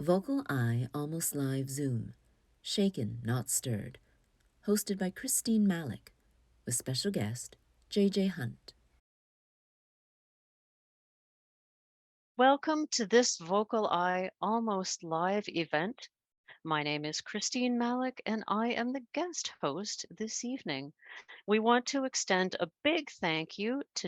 VocalEye Almost Live Zoom, Shaken Not Stirred, hosted by Christine Malec, with special guest J.J. Hunt. Welcome to this VocalEye Almost Live event. My name is Christine Malec and I am the guest host this evening. We want to extend a big thank you to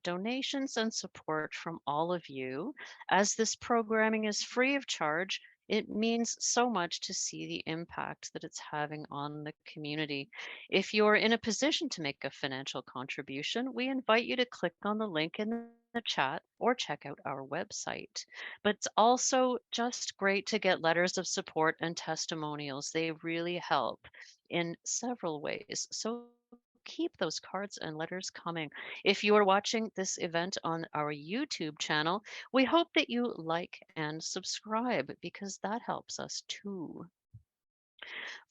donations and support from all of you. As this programming is free of charge, it means so much to see the impact that it's having on the community. If you're in a position to make a financial contribution, we invite you to click on the link in the chat or check out our website. But it's also just great to get letters of support and testimonials. They really help in several ways. So keep those cards and letters coming. If you are watching this event on our YouTube channel, we hope that you like and subscribe because that helps us too.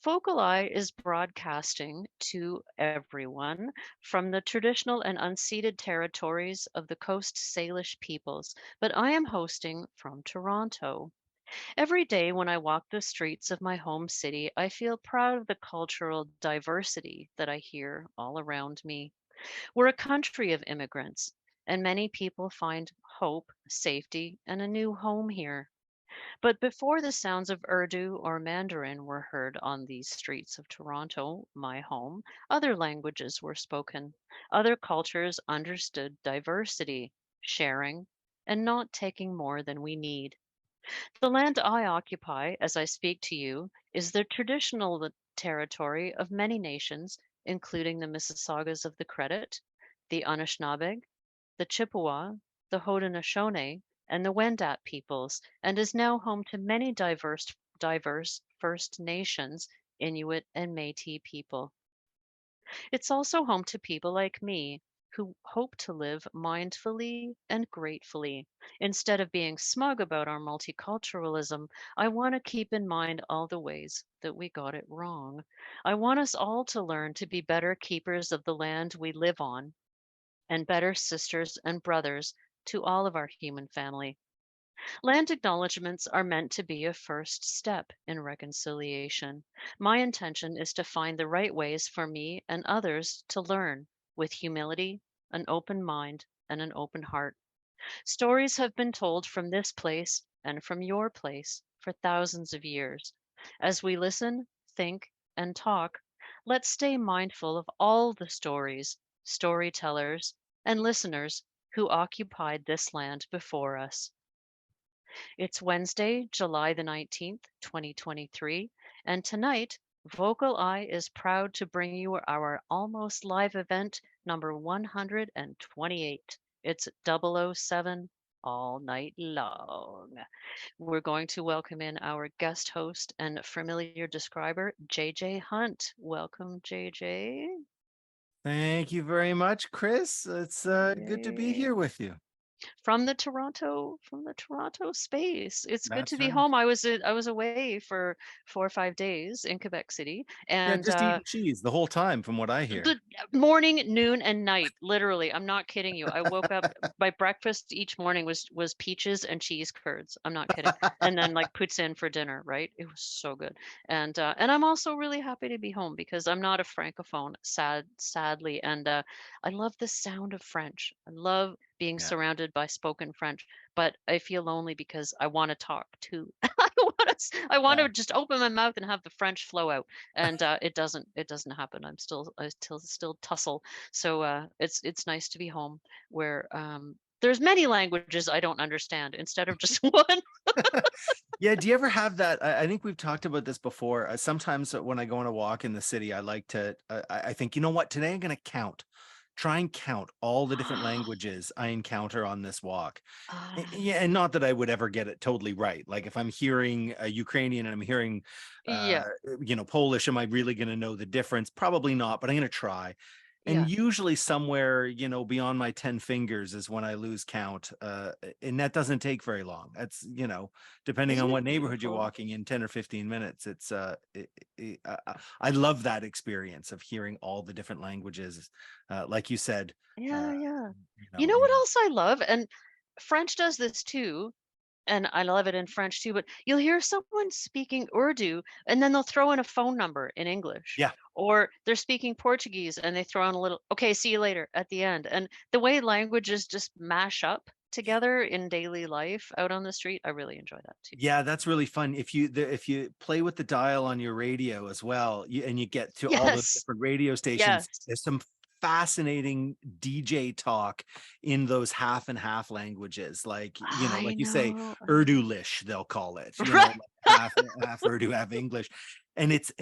VocalEye is broadcasting to everyone from the traditional and unceded territories of the Coast Salish peoples, but I am hosting from Toronto. Every day when I walk the streets of my home city, I feel proud of the cultural diversity that I hear all around me. We're a country of immigrants, and many people find hope, safety, and a new home here. But before the sounds of Urdu or Mandarin were heard on these streets of Toronto, my home, other languages were spoken. Other cultures understood diversity, sharing, and not taking more than we need. The land I occupy as I speak to you is the traditional territory of many nations, including the Mississaugas of the Credit, the Anishinaabe, the Chippewa, the Haudenosaunee, and the Wendat peoples, and is now home to many diverse First Nations, Inuit, and Métis people. It's also home to people like me who hope to live mindfully and gratefully. Instead of being smug about our multiculturalism, I want to keep in mind all the ways that we got it wrong. I want us all to learn to be better keepers of the land we live on and better sisters and brothers to all of our human family. Land acknowledgements are meant to be a first step in reconciliation. My intention is to find the right ways for me and others to learn with humility, an open mind, and an open heart. Stories have been told from this place and from your place for thousands of years. As we listen, think, and talk, let's stay mindful of all the stories, storytellers, and listeners who occupied this land before us. It's Wednesday, July the 19th, 2023, and tonight, VocalEye is proud to bring you our almost live event number 128. It's 007 all night long. We're going to welcome in our guest host and familiar describer, JJ Hunt. Welcome, JJ. Thank you very much, Chris. It's good to be Yay. here with you. From the Toronto space. It's good to That's be right. home. I was away for 4 or 5 days in Quebec City, Yeah, and just eating cheese the whole time, from what I hear. the morning, noon, and night. Literally, I'm not kidding you. I woke up. My breakfast each morning was peaches and cheese curds. I'm not kidding. And then like poutine for dinner. Right? It was so good. And I'm also really happy to be home because I'm not a francophone, sadly, and I love the sound of French. I love being Yeah. surrounded by spoken French, but I feel lonely because I want to talk too. I want to Yeah. just open my mouth and have the French flow out, and it doesn't happen. I still tussle. So it's nice to be home where there's many languages I don't understand instead of just one. Yeah. Do you ever have that? I think we've talked about this before. Sometimes when I go on a walk in the city, I like to, I think, you know what, today I'm going to try and count all the different languages I encounter on this walk. Yeah, and not that I would ever get it totally right. Like if I'm hearing Ukrainian and I'm hearing, uh, Yeah, Polish, am I really going to know the difference? Probably not, but I'm going to try. And yeah. usually somewhere, beyond my 10 fingers is when I lose count. And that doesn't take very long. That's, depending Isn't on it what neighborhood you're beautiful? walking in, 10 or 15 minutes. I love that experience of hearing all the different languages. Like you said, uh, Yeah, yeah. you You know, know what in else I love? And French does this too. and I love it in French too, but you'll hear someone speaking Urdu and then they'll throw in a phone number in English. Yeah. Or they're speaking Portuguese and they throw in a little, okay, see you later at the end. And the way languages just mash up together in daily life out on the street, I really enjoy that too. Yeah, that's really fun. If you play with the dial on your radio as well, and you get to all those Yes. different radio stations, Yes. there's some fascinating DJ talk in those half and half languages. Like, I like you say, know. Urdu-lish, they'll call it, Right. half Urdu, half English. And it's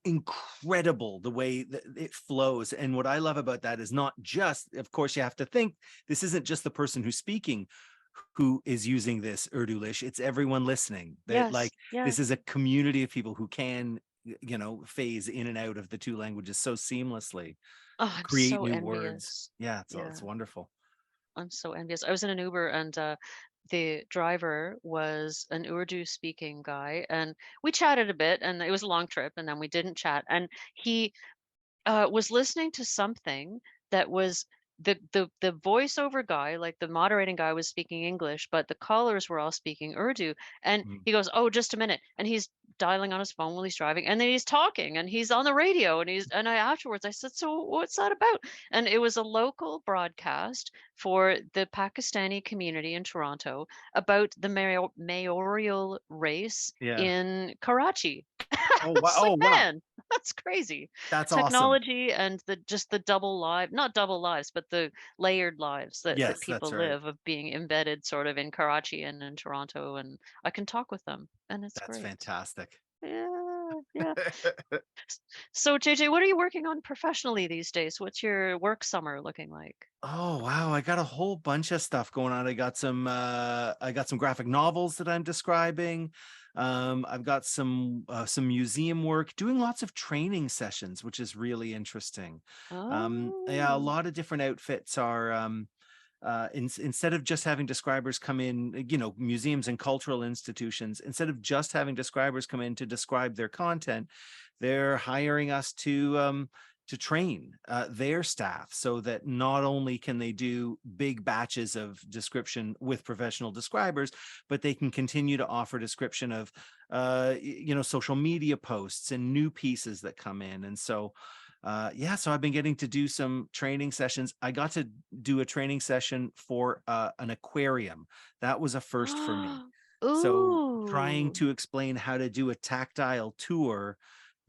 incredible the way that it flows. And what I love about that is not just, of course, you have to think this isn't just the person who's speaking who is using this Urdulish. It's everyone listening. That, Yes. like, this Yes. is a community of people who can, phase in and out of the two languages so seamlessly, Oh, I'm create so new words. envious. Yeah, Yeah. it's wonderful. I'm so envious. I was in an Uber and the driver was an Urdu speaking guy and we chatted a bit and it was a long trip and then we didn't chat and he was listening to something that was the voiceover guy, like the moderating guy was speaking English, but the callers were all speaking Urdu. And Mm. he goes, "Oh, just a minute." And he's dialing on his phone while he's driving, and then he's talking and he's on the radio and I afterwards I said, "So what's that about?" And it was a local broadcast for the Pakistani community in Toronto about the mayoral race Yeah. in Karachi. I Oh wow. was like, Oh wow. man, that's crazy. That's awesome. Technology and the double live, not double lives, but the layered lives that Yes, that's people right. live of being embedded sort of in Karachi and in Toronto, and I can talk with them, and it's That's great. fantastic. Yeah, yeah. So JJ, what are you working on professionally these days? What's your work summer looking like? Oh wow, I got a whole bunch of stuff going on. I got some graphic novels that I'm describing. I've got some museum work, doing lots of training sessions, which is really interesting. Yeah, a Oh. lot of different outfits are instead of just having describers come in, museums and cultural institutions, instead of just having describers come in to describe their content, they're hiring us to train their staff so that not only can they do big batches of description with professional describers, but they can continue to offer description of, social media posts and new pieces that come in. And so, yeah, so I've been getting to do some training sessions. I got to do a training session for an aquarium. That was a first for me. So trying Ooh. to explain how to do a tactile tour,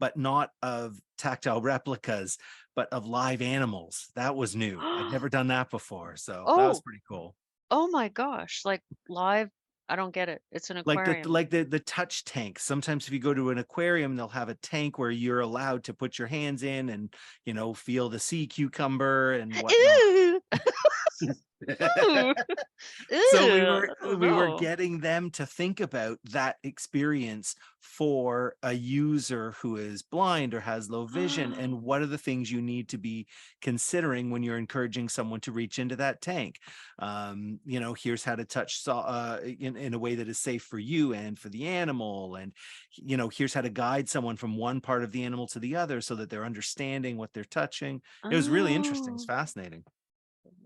but not of tactile replicas, but of live animals. That was new. I'd never done that before. So that was Oh, pretty cool. oh my gosh, like live, I don't get it. It's an Like aquarium. the touch tank. Sometimes if you go to an aquarium, they'll have a tank where you're allowed to put your hands in and, feel the sea cucumber and whatnot. Ew. Ooh. So we Ew. were Oh we were no. getting them to think about that experience for a user who is blind or has low vision, and what are the things you need to be considering when you're encouraging someone to reach into that tank. Here's how to touch in a way that is safe for you and for the animal, and here's how to guide someone from one part of the animal to the other so that they're understanding what they're touching. It was really interesting. It's Oh, fascinating.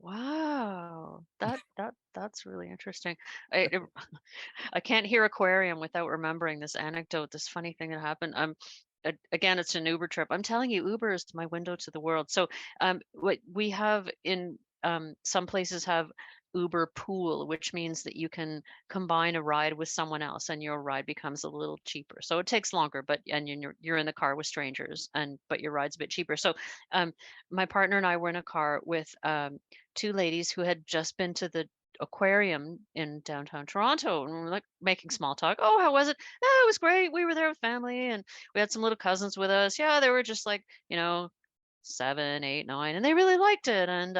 wow. That's really interesting. I can't hear aquarium without remembering this anecdote, this funny thing that happened. Again, it's an Uber trip. I'm telling you, Uber is my window to the world. So, what we have in some places have Uber Pool, which means that you can combine a ride with someone else, and your ride becomes a little cheaper. So it takes longer, but and you're in the car with strangers, and but your ride's a bit cheaper. So, um, my partner and I were in a car with two ladies who had just been to the aquarium in downtown Toronto, and we were like making small talk. Oh, how was it? Oh, it was great. We were there with family, and we had some little cousins with us. Yeah, they were just like, 7, 8, 9, and they really liked it. And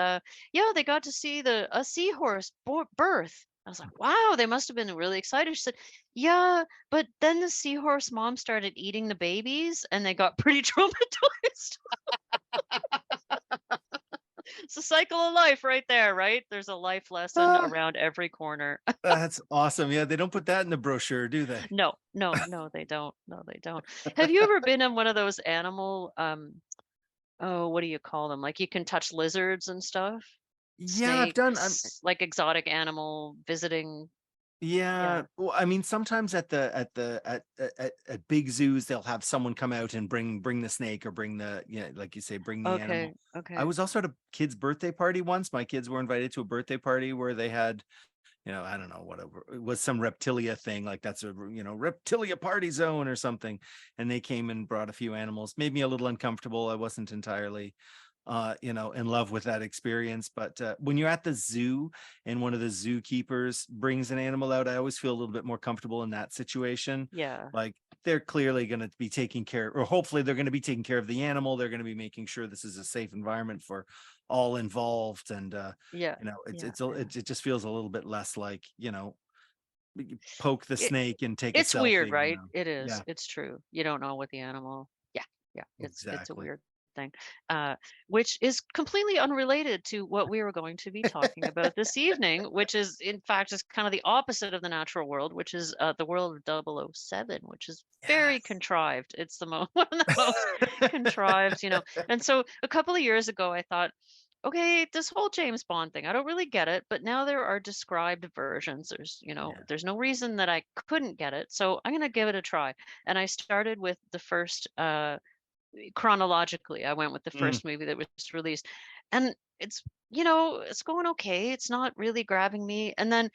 yeah, they got to see a seahorse birth. I was like, wow, they must have been really excited. She said, yeah, but then the seahorse mom started eating the babies, and they got pretty traumatized. It's a cycle of life right there, right? There's a life lesson Ah, around every corner. that's awesome. Yeah, they don't put that in the brochure, do they? No, no, no, they don't. No, they don't. Have you ever been in one of those animal, oh, what do you call them? Like you can touch lizards and stuff? Yeah, I've done. Snakes, like exotic animal visiting. Yeah, Yeah. well, I mean, sometimes at big zoos, they'll have someone come out and bring the snake or bring the, like you say, bring the animal. Okay. I Okay. was also at a kid's birthday party once. My kids were invited to a birthday party where they had, I don't know, whatever. It was some reptilia thing, like that's a, reptilia party zone or something. And they came and brought a few animals. Made me a little uncomfortable. I wasn't entirely in love with that experience. But when you're at the zoo and one of the zookeepers brings an animal out, I always feel a little bit more comfortable in that situation. Yeah. Like they're clearly going to be taking care, or hopefully they're going to be taking care of the animal. They're going to be making sure this is a safe environment for all involved. And Yeah. it's Yeah. Yeah. it just feels a little bit less like, you poke the It, snake and take a it's weird, selfie. right? It is. Yeah, It's true. You don't know what the animal. Yeah. Yeah. It's a exactly. weird thing, uh, which is completely unrelated to what we were going to be talking about this evening, which is in fact is kind of the opposite of the natural world, which is the world of 007, which is very Yes. contrived. It's the most one of the most contrived, And so a couple of years ago, I thought, okay, this whole James Bond thing, I don't really get it, but now there are described versions. Yeah. There's no reason that I couldn't get it. So I'm going to give it a try. And I started with the first chronologically. I went with the Mm, first movie that was released. And it's going okay. It's not really grabbing me. And then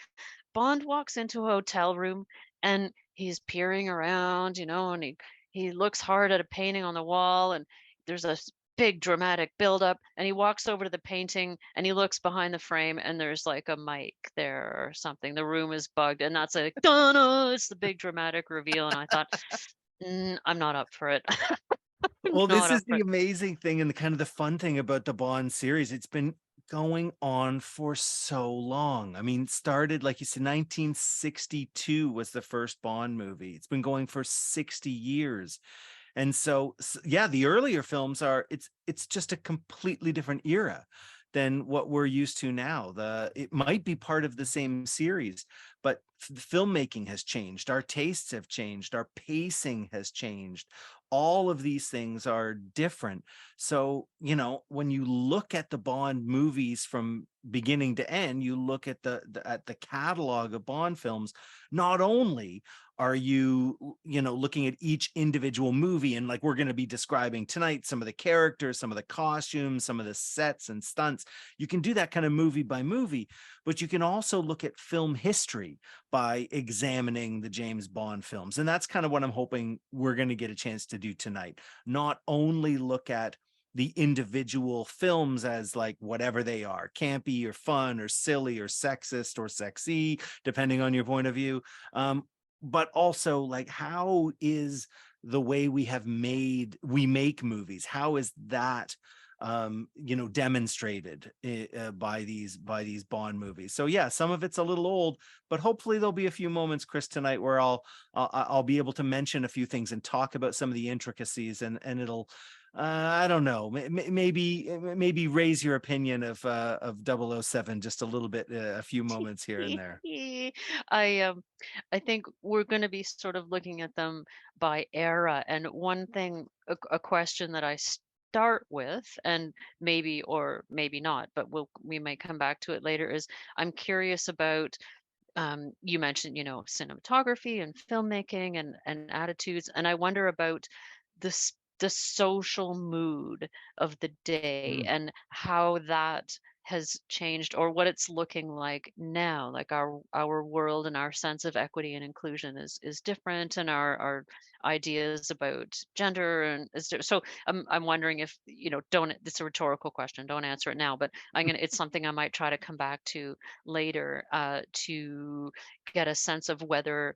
Bond walks into a hotel room and he's peering around, and he looks hard at a painting on the wall, and there's a big dramatic buildup, and he walks over to the painting and he looks behind the frame and there's like a mic there or something. The room is bugged, and that's like, no, it's the big dramatic reveal. And I thought, I'm not up for it. I'm well, this not is up for the it. amazing thing and the kind of the fun thing about the Bond series. It's been going on for so long. I mean, started like you said, 1962 was the first Bond movie. It's been going for 60 years. And so yeah, the earlier films it's just a completely different era than what we're used to now. It might be part of the same series, but filmmaking has changed, our tastes have changed, our pacing has changed. All of these things are different. So, when you look at the Bond movies from beginning to end, you look at the catalog of Bond films, not only are you looking at each individual movie, and like we're going to be describing tonight, some of the characters, some of the costumes, some of the sets and stunts. You can do that kind of movie by movie, but you can also look at film history by examining the James Bond films. And that's kind of what I'm hoping we're going to get a chance to do tonight. Not only look at the individual films as like whatever they are, campy or fun or silly or sexist or sexy, depending on your point of view, but also like how is the way we make movies, how is that demonstrated by these Bond movies. So yeah, some of it's a little old, but hopefully there'll be a few moments, Chris, tonight where I'll be able to mention a few things and talk about some of the intricacies, and it'll I don't know, maybe raise your opinion of 007 just a little bit, a few moments here and there. I um I think we're going to be sort of looking at them by era. And one thing, a question that I start with, and maybe or maybe not, but we may come back to it later, is I'm curious about, you mentioned, cinematography and filmmaking and attitudes, and I wonder about the social mood of the day Mm, and how that has changed, or what it's looking like now. Like our world and our sense of equity and inclusion is different, and our ideas about gender so I'm wondering if, don't, it's a rhetorical question, don't answer it now, but it's something I might try to come back to later, to get a sense of whether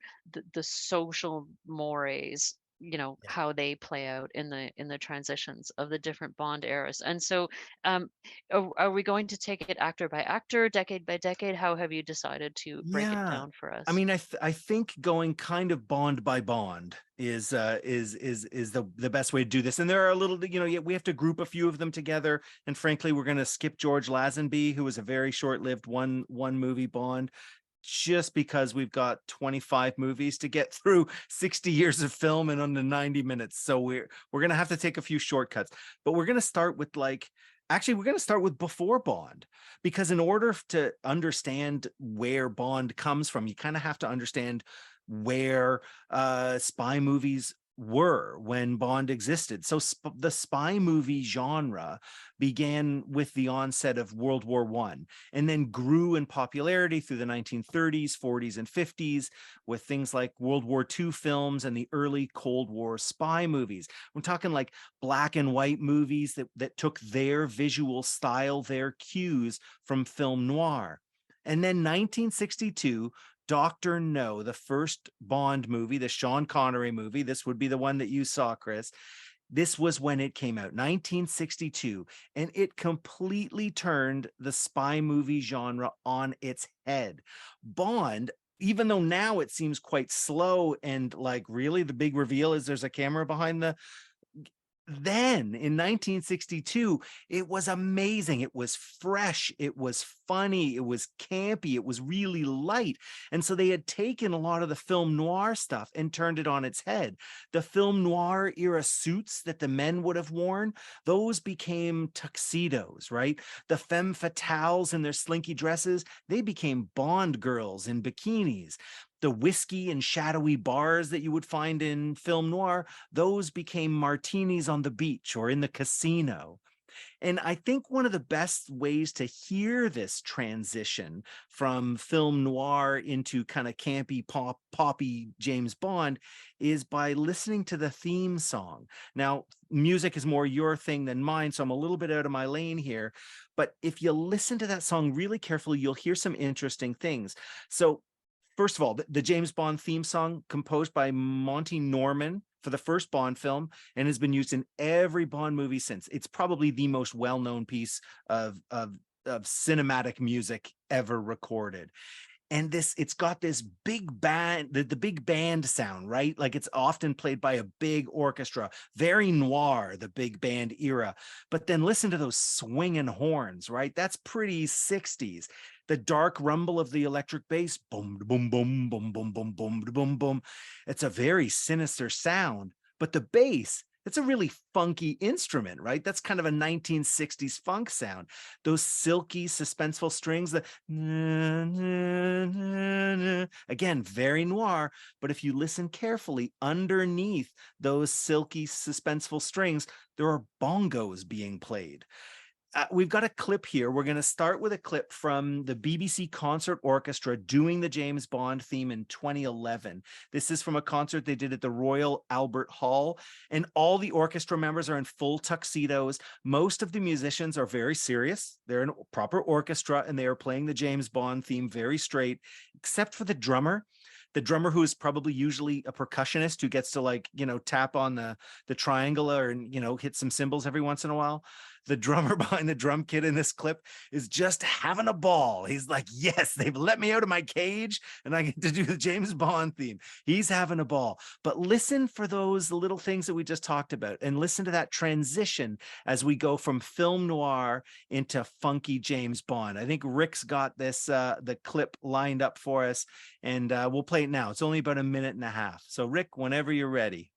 the social mores, yeah. how they play out in the transitions of the different Bond eras. And so, um, are we going to take it actor by actor, decade by decade? How have you decided to break it Yeah. down for I us? mean, I think going kind of Bond by Bond is the best way to do this. And there are a little, yeah, we have to group a few of them together. And frankly, we're going to skip George Lazenby, who was a very short-lived one movie Bond, just because we've got 25 movies to get through 60 years of film in under 90 minutes. So we're going to have to take a few shortcuts. But we're going to start with like Actually, we're going to start with before Bond, because in order to understand where Bond comes from, you kind of have to understand where spy movies were when Bond existed. So the spy movie genre began with the onset of World War I, and then grew in popularity through the 1930s, 40s, and 50s with things like World War II films and the early Cold War spy movies. We're talking like black and white movies that took their visual style, their cues from film noir. And then 1962, Dr. No, the first Bond movie, the Sean Connery movie, this would be the one that you saw, Chris. This was when it came out, 1962, and it completely turned the spy movie genre on its head. Bond, even though now it seems quite slow and like really the big reveal is there's a camera behind the, then in 1962, it was amazing. It was fresh. It was funny. It was campy. It was really light. And so they had taken a lot of the film noir stuff and turned it on its head. The film noir era suits that the men would have worn, those became tuxedos, right? The femme fatales in their slinky dresses, they became Bond girls in bikinis. The whiskey and shadowy bars that you would find in film noir, those became martinis on the beach or in the casino. And I think one of the best ways to hear this transition from film noir into kind of campy poppy James Bond is by listening to the theme song. Now, music is more your thing than mine, so I'm a little bit out of my lane here. But if you listen to that song really carefully, you'll hear some interesting things. So first of all, the James Bond theme song composed by Monty Norman for the first Bond film and has been used in every Bond movie since. It's probably the most well-known piece of cinematic music ever recorded. And it's got this big band, the big band sound, right? Like it's often played by a big orchestra, very noir, the big band era. But then listen to those swinging horns, right? That's pretty 60s. The dark rumble of the electric bass, boom, boom, boom, boom, boom, boom, boom, boom, boom. It's a very sinister sound, but the bass, it's a really funky instrument, right? That's kind of a 1960s funk sound. Those silky, suspenseful strings, the again, very noir, but if you listen carefully, underneath those silky, suspenseful strings, there are bongos being played. We've got a clip here. We're going to start with a clip from the BBC Concert Orchestra doing the James Bond theme in 2011. This is from a concert they did at the Royal Albert Hall, and all the orchestra members are in full tuxedos. Most of the musicians are very serious. They're in a proper orchestra, and they are playing the James Bond theme very straight, except for the drummer. The drummer, who is probably usually a percussionist who gets to, like, you know, tap on the triangle or, you know, hit some cymbals every once in a while. The drummer behind the drum kit in this clip is just having a ball. He's like, yes, they've let me out of my cage and I get to do the James Bond theme. He's having a ball. But listen for those little things that we just talked about, and listen to that transition as we go from film noir into funky James Bond. I think Rick's got this, the clip lined up for us, and we'll play it now. It's only about a minute and a half. So Rick, whenever you're ready.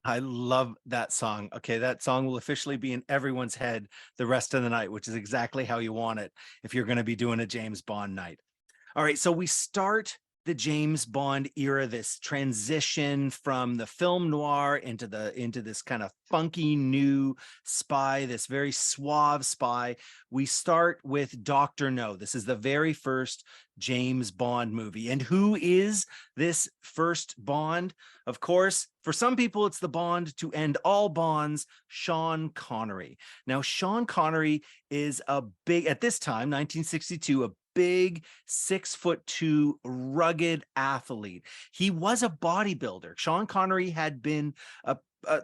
I love that song. Okay, that song will officially be in everyone's head the rest of the night, which is exactly how you want it if you're going to be doing a James Bond night. All right, so we start the James Bond era, this transition from the film noir into this kind of funky new spy, this very suave spy. We start with Dr. No. This is the very first James Bond movie. And who is this first Bond? Of course, for some people, it's the Bond to end all bonds, Sean Connery. Now, Sean Connery is at this time, 1962, a big 6'2" rugged athlete. He was a bodybuilder. Sean Connery had been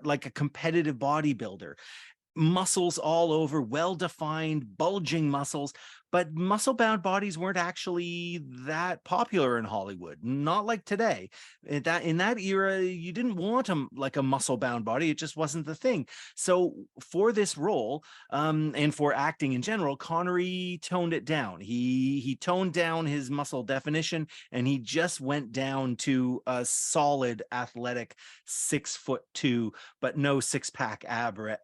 like a competitive bodybuilder, muscles all over, well-defined, bulging muscles, but muscle-bound bodies weren't actually that popular in Hollywood, not like today. In that era, you didn't want like a muscle-bound body. It just wasn't the thing. So for this role, and for acting in general, Connery toned it down. He toned down his muscle definition, and he just went down to a solid athletic 6'2", but no six-pack abs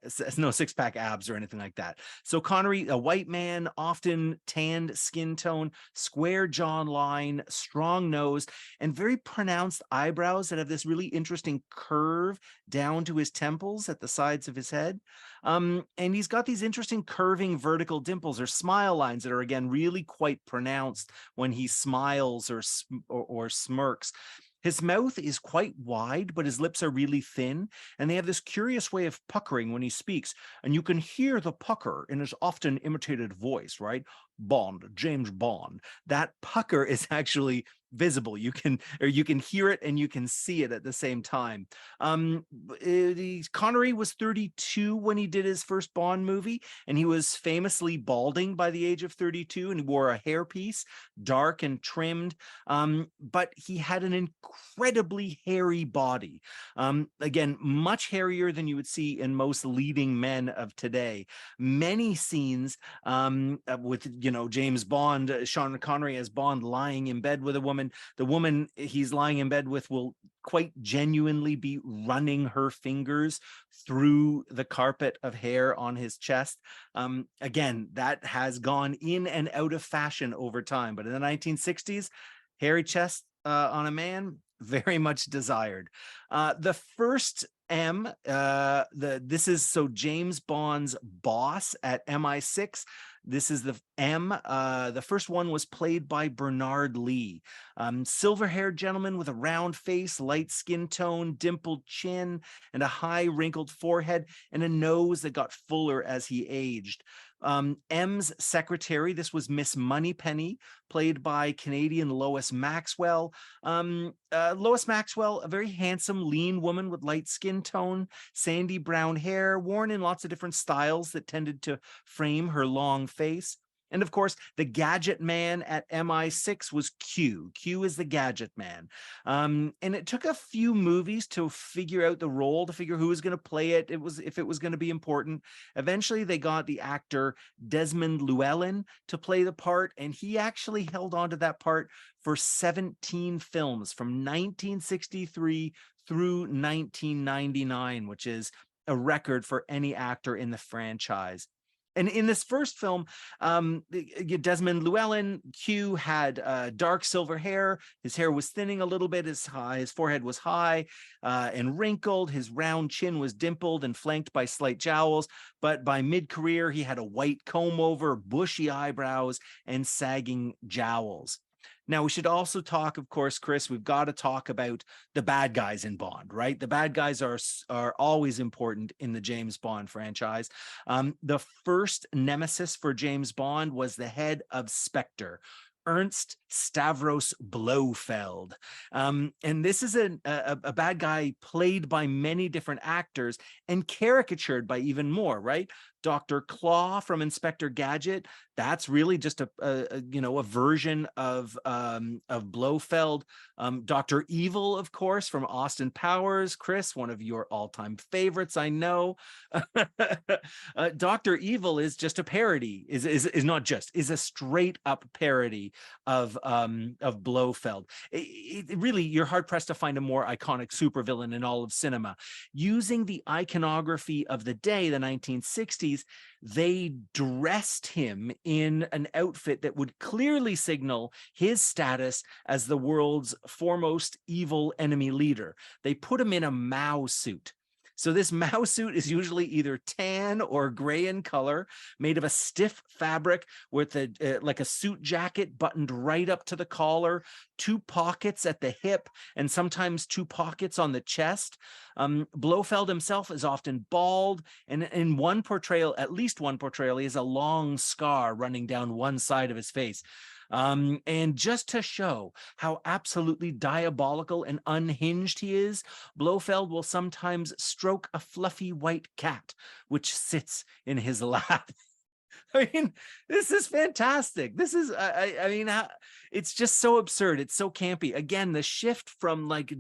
or anything like that. So Connery, a white man, often tanned skin tone, square jawline, strong nose, and very pronounced eyebrows that have this really interesting curve down to his temples at the sides of his head. And he's got these interesting curving vertical dimples or smile lines that are, again, really quite pronounced when he smiles or smirks. His mouth is quite wide, but his lips are really thin, and they have this curious way of puckering when he speaks, and you can hear the pucker in his often imitated voice, right? Bond, James Bond. That pucker is actually visible. You can hear it and you can see it at the same time. Connery was 32 when he did his first Bond movie, and he was famously balding by the age of 32, and he wore a hairpiece, dark and trimmed, but he had an incredibly hairy body. Again, much hairier than you would see in most leading men of today. Many scenes with James Bond, Sean Connery as Bond, lying in bed with a woman. The woman he's lying in bed with will quite genuinely be running her fingers through the carpet of hair on his chest. Again, that has gone in and out of fashion over time, but in the 1960s, hairy chest on a man, very much desired. The first M, this is so James Bond's boss at MI6. This is the M. The first one was played by Bernard Lee. Silver-haired gentleman with a round face, light skin tone, dimpled chin, and a high wrinkled forehead, and a nose that got fuller as he aged. M's secretary, this was Miss Moneypenny, played by Canadian Lois Maxwell. Lois Maxwell, a very handsome, lean woman with light skin tone, sandy brown hair, worn in lots of different styles that tended to frame her long face. And of course, the gadget man at MI6 was Q. Q is the gadget man. And it took a few movies to figure out the role, to figure who was going to play it. If it was going to be important. Eventually, they got the actor Desmond Llewellyn to play the part, and he actually held on to that part for 17 films from 1963 through 1999, which is a record for any actor in the franchise. And in this first film, Desmond Llewellyn, Q, had dark silver hair. His hair was thinning a little bit. His forehead was high and wrinkled. His round chin was dimpled and flanked by slight jowls. But by mid-career, he had a white comb-over, bushy eyebrows, and sagging jowls. Now, we should also talk, of course, Chris, we've got to talk about the bad guys in Bond, right? The bad guys are always important in the James Bond franchise. The first nemesis for James Bond was the head of Spectre, Ernst Stavros Blofeld. And this is a bad guy played by many different actors and caricatured by even more, right? Dr. Claw from Inspector Gadget, that's really just a version of Blofeld. Dr. Evil, of course, from Austin Powers. Chris, one of your all-time favorites, I know. Dr. Evil is just a parody, is not just, is a straight up parody of Blofeld. Really, you're hard pressed to find a more iconic supervillain in all of cinema. Using the iconography of the day, the 1960s, they dressed him in an outfit that would clearly signal his status as the world's foremost evil enemy leader. They put him in a Mao suit. So this Mao suit is usually either tan or gray in color, made of a stiff fabric with like a suit jacket buttoned right up to the collar, 2 pockets at the hip, and sometimes 2 pockets on the chest. Blofeld himself is often bald, and in one portrayal, at least one portrayal, he has a long scar running down one side of his face. And just to show how absolutely diabolical and unhinged he is, Blofeld will sometimes stroke a fluffy white cat, which sits in his lap. I mean, this is fantastic. This is, I mean, it's just so absurd. It's so campy. Again, the shift from like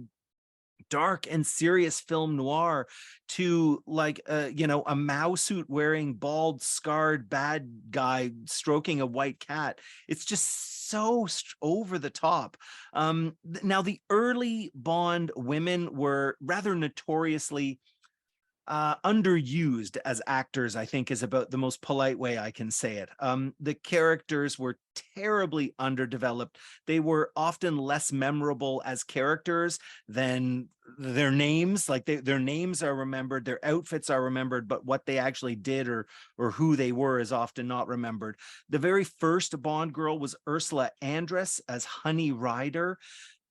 dark and serious film noir to like a Mao suit wearing bald scarred bad guy stroking a white cat. It's just so over the top. Now the early Bond women were rather notoriously underused as actors, I think, is about the most polite way I can say it. The characters were terribly underdeveloped. They were often less memorable as characters than their names. Like their names are remembered, their outfits are remembered, but what they actually did or who they were is often not remembered. The very first Bond girl was Ursula Andress as Honey Rider.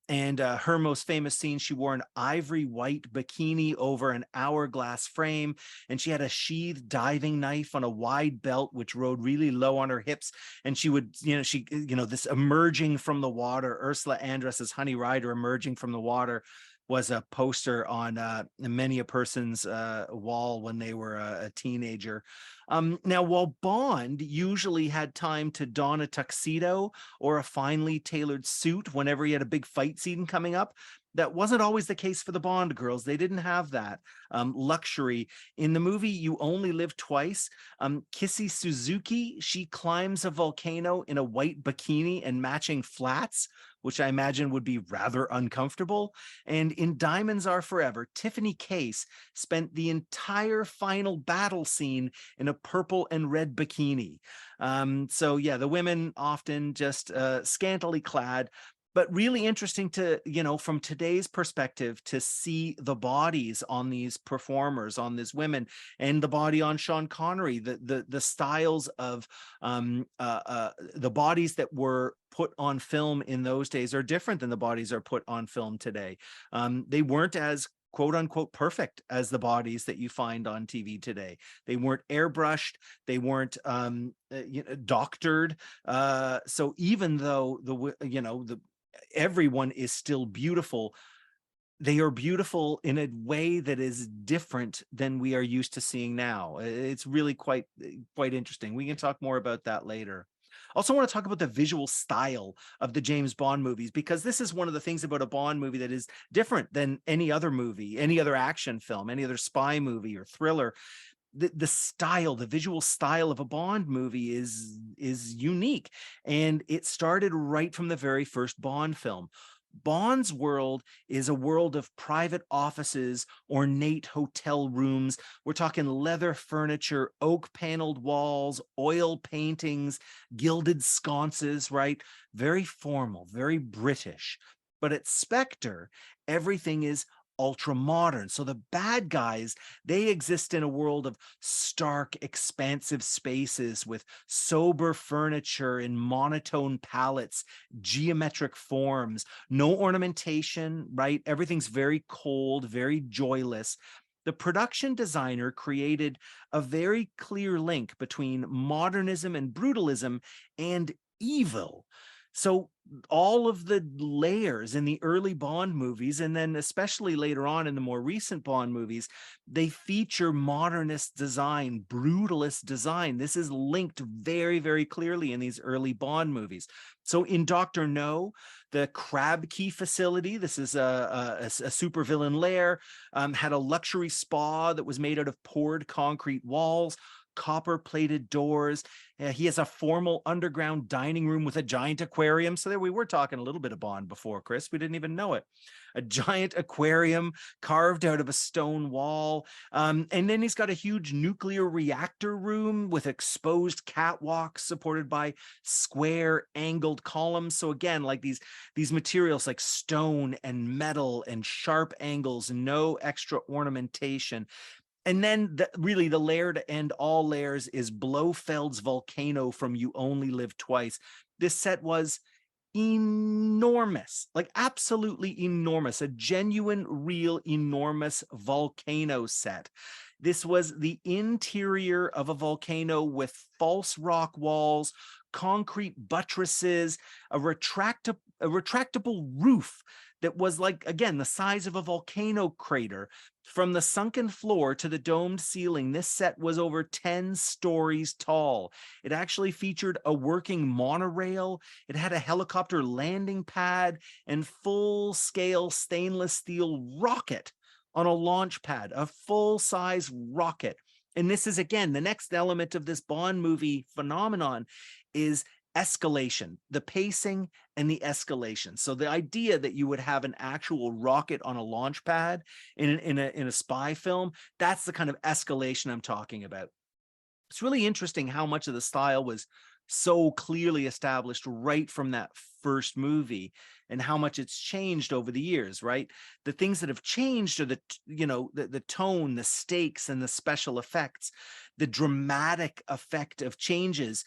And her most famous scene, she wore an ivory white bikini over an hourglass frame, and she had a sheathed diving knife on a wide belt, which rode really low on her hips. And she would, this emerging from the water, Ursula Andress's Honey Rider emerging from the water, was a poster on many a person's wall when they were a teenager. Now, while Bond usually had time to don a tuxedo or a finely tailored suit whenever he had a big fight scene coming up, that wasn't always the case for the Bond girls. They didn't have that luxury. In the movie You Only Live Twice, Kissy Suzuki, she climbs a volcano in a white bikini and matching flats, which I imagine would be rather uncomfortable. And in Diamonds Are Forever, Tiffany Case spent the entire final battle scene in a purple and red bikini. So yeah, the women often just scantily clad, but really interesting to, from today's perspective, to see the bodies on these performers, on these women, and the body on Sean Connery, the styles of the bodies that were put on film in those days are different than the bodies are put on film today. They weren't as quote unquote perfect as the bodies that you find on TV today. They weren't airbrushed. They weren't doctored. So even though everyone is still beautiful, they are beautiful in a way that is different than we are used to seeing now. It's really quite interesting. We can talk more about that later. Also want to talk about the visual style of the James Bond movies, because this is one of the things about a Bond movie that is different than any other movie, any other action film, any other spy movie or thriller. The style, the visual style of a Bond movie is unique. And it started right from the very first Bond film. Bond's world is a world of private offices, ornate hotel rooms. We're talking leather furniture, oak paneled walls, oil paintings, gilded sconces, right? Very formal, very British. But at Spectre, everything is ultra modern. So the bad guys, they exist in a world of stark, expansive spaces with sober furniture and monotone palettes, geometric forms, no ornamentation, right? Everything's very cold, very joyless. The production designer created a very clear link between modernism and brutalism and evil. So all of the layers in the early Bond movies, and then especially later on in the more recent Bond movies, they feature modernist design, brutalist design. This is linked very, very clearly in these early Bond movies. So in Dr. No, the Crab Key facility, this is a supervillain lair, had a luxury spa that was made out of poured concrete walls, copper-plated doors. He has a formal underground dining room with a giant aquarium. So there we were talking a little bit of Bond before, Chris. We didn't even know it. A giant aquarium carved out of a stone wall. And then he's got a huge nuclear reactor room with exposed catwalks supported by square angled columns. So again, like these materials like stone and metal and sharp angles, no extra ornamentation. And then really the lair to end all layers is Blofeld's volcano from You Only Live Twice. This set was enormous, like absolutely enormous, a genuine, real, enormous volcano set. This was the interior of a volcano with false rock walls, concrete buttresses, a retractable roof that was like, again, the size of a volcano crater. From the sunken floor to the domed ceiling, this set was over 10 stories tall. It actually featured a working monorail. It had a helicopter landing pad and full-scale stainless steel rocket on a launch pad, a full-size rocket. And this is, again, the next element of this Bond movie phenomenon is escalation, the pacing and the escalation. So the idea that you would have an actual rocket on a launch pad in a spy film, that's the kind of escalation I'm talking about. It's really interesting how much of the style was so clearly established right from that first movie and how much it's changed over the years, right? The things that have changed are the tone, the stakes, and the special effects, the dramatic effect of changes.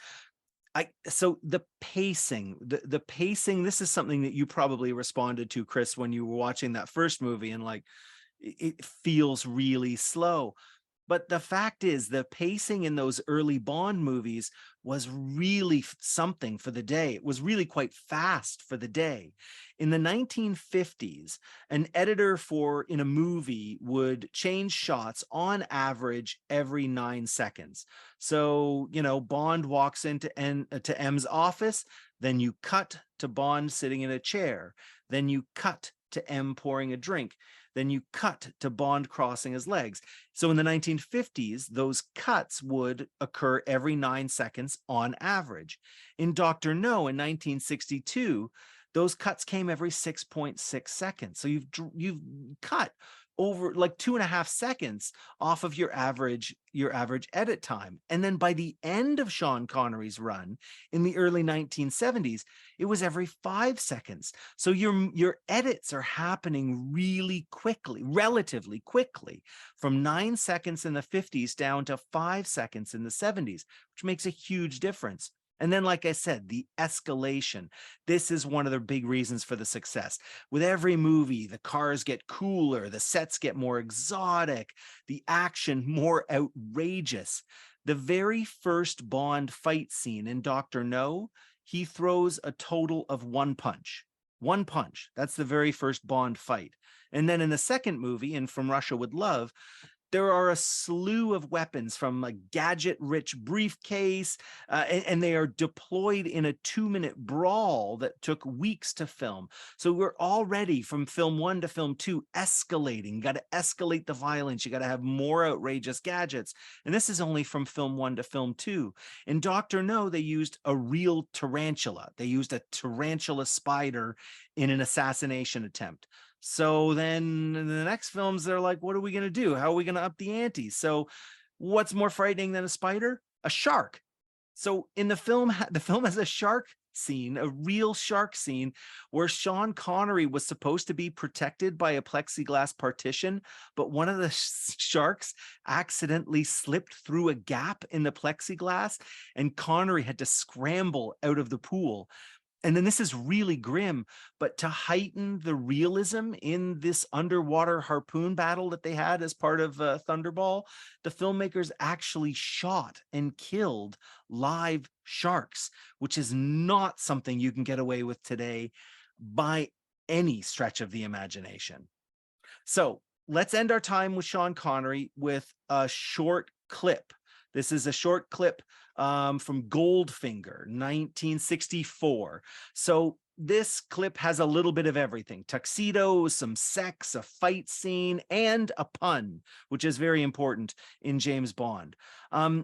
So the pacing, the pacing, this is something that you probably responded to, Chris, when you were watching that first movie, and like, it feels really slow. But the fact is, the pacing in those early Bond movies was really something for the day. It was really quite fast for the day. In the 1950s, an editor in a movie would change shots on average every 9 seconds. So, Bond walks into to M's office, then you cut to Bond sitting in a chair, then you cut to M pouring a drink. Then you cut to Bond crossing his legs. So in the 1950s, those cuts would occur every 9 seconds on average. In Dr. No in 1962, those cuts came every 6.6 seconds. So you've cut over like 2.5 seconds off of your average edit time. And then by the end of Sean Connery's run in the early 1970s, it was every 5 seconds. So your edits are happening really quickly, relatively quickly, from 9 seconds in the 50s down to 5 seconds in the 70s, which makes a huge difference. And then, like I said, the escalation. This is one of the big reasons for the success. With every movie, the cars get cooler, the sets get more exotic, the action more outrageous. The very first Bond fight scene in Dr. No, he throws a total of one punch. One punch. That's the very first Bond fight. And then in the second movie, in From Russia with Love, there are a slew of weapons from a gadget-rich briefcase, and they are deployed in a 2-minute brawl that took weeks to film. So we're already, from film 1 to film 2, escalating. You got to escalate the violence. You got to have more outrageous gadgets. And this is only from film 1 to film 2. In Dr. No, they used a real tarantula. They used a tarantula spider in an assassination attempt. So then in the next films, they're like, what are we going to do? How are we going to up the ante? So what's more frightening than a spider? A shark. So in the film has a shark scene, a real shark scene, where Sean Connery was supposed to be protected by a plexiglass partition, but one of the sharks accidentally slipped through a gap in the plexiglass, and Connery had to scramble out of the pool. and then this is really grim, but to heighten the realism in this underwater harpoon battle that they had as part of Thunderball, the filmmakers actually shot and killed live sharks, which is not something you can get away with today by any stretch of the imagination. So let's end our time with Sean Connery with a short clip. This is a short clip from Goldfinger, 1964. So this clip has a little bit of everything: tuxedos, some sex, a fight scene, and a pun, which is very important in James Bond.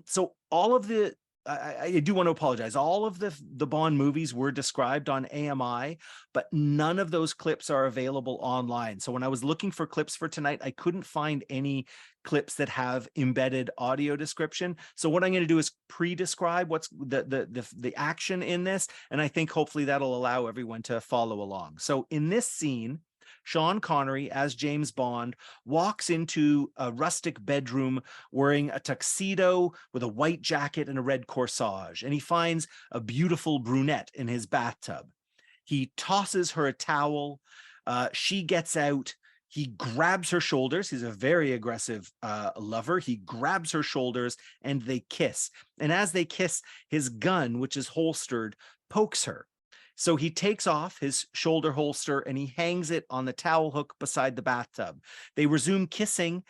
So all of the I do want to apologize. All of the Bond movies were described on AMI, but none of those clips are available online. So when I was looking for clips for tonight, I couldn't find any clips that have embedded audio description. So what I'm going to do is pre-describe what's the action in this, and I think hopefully that'll allow everyone to follow along. So in this scene, Sean Connery as James Bond walks into a rustic bedroom wearing a tuxedo with a white jacket and a red corsage, and he finds a beautiful brunette in his bathtub. He tosses her a towel. She gets out. He grabs her shoulders. He's a very aggressive lover. He grabs her shoulders and they kiss. And as they kiss, his gun, which is holstered, pokes her. So he takes off his shoulder holster and he hangs it on the towel hook beside the bathtub. They resume kissing.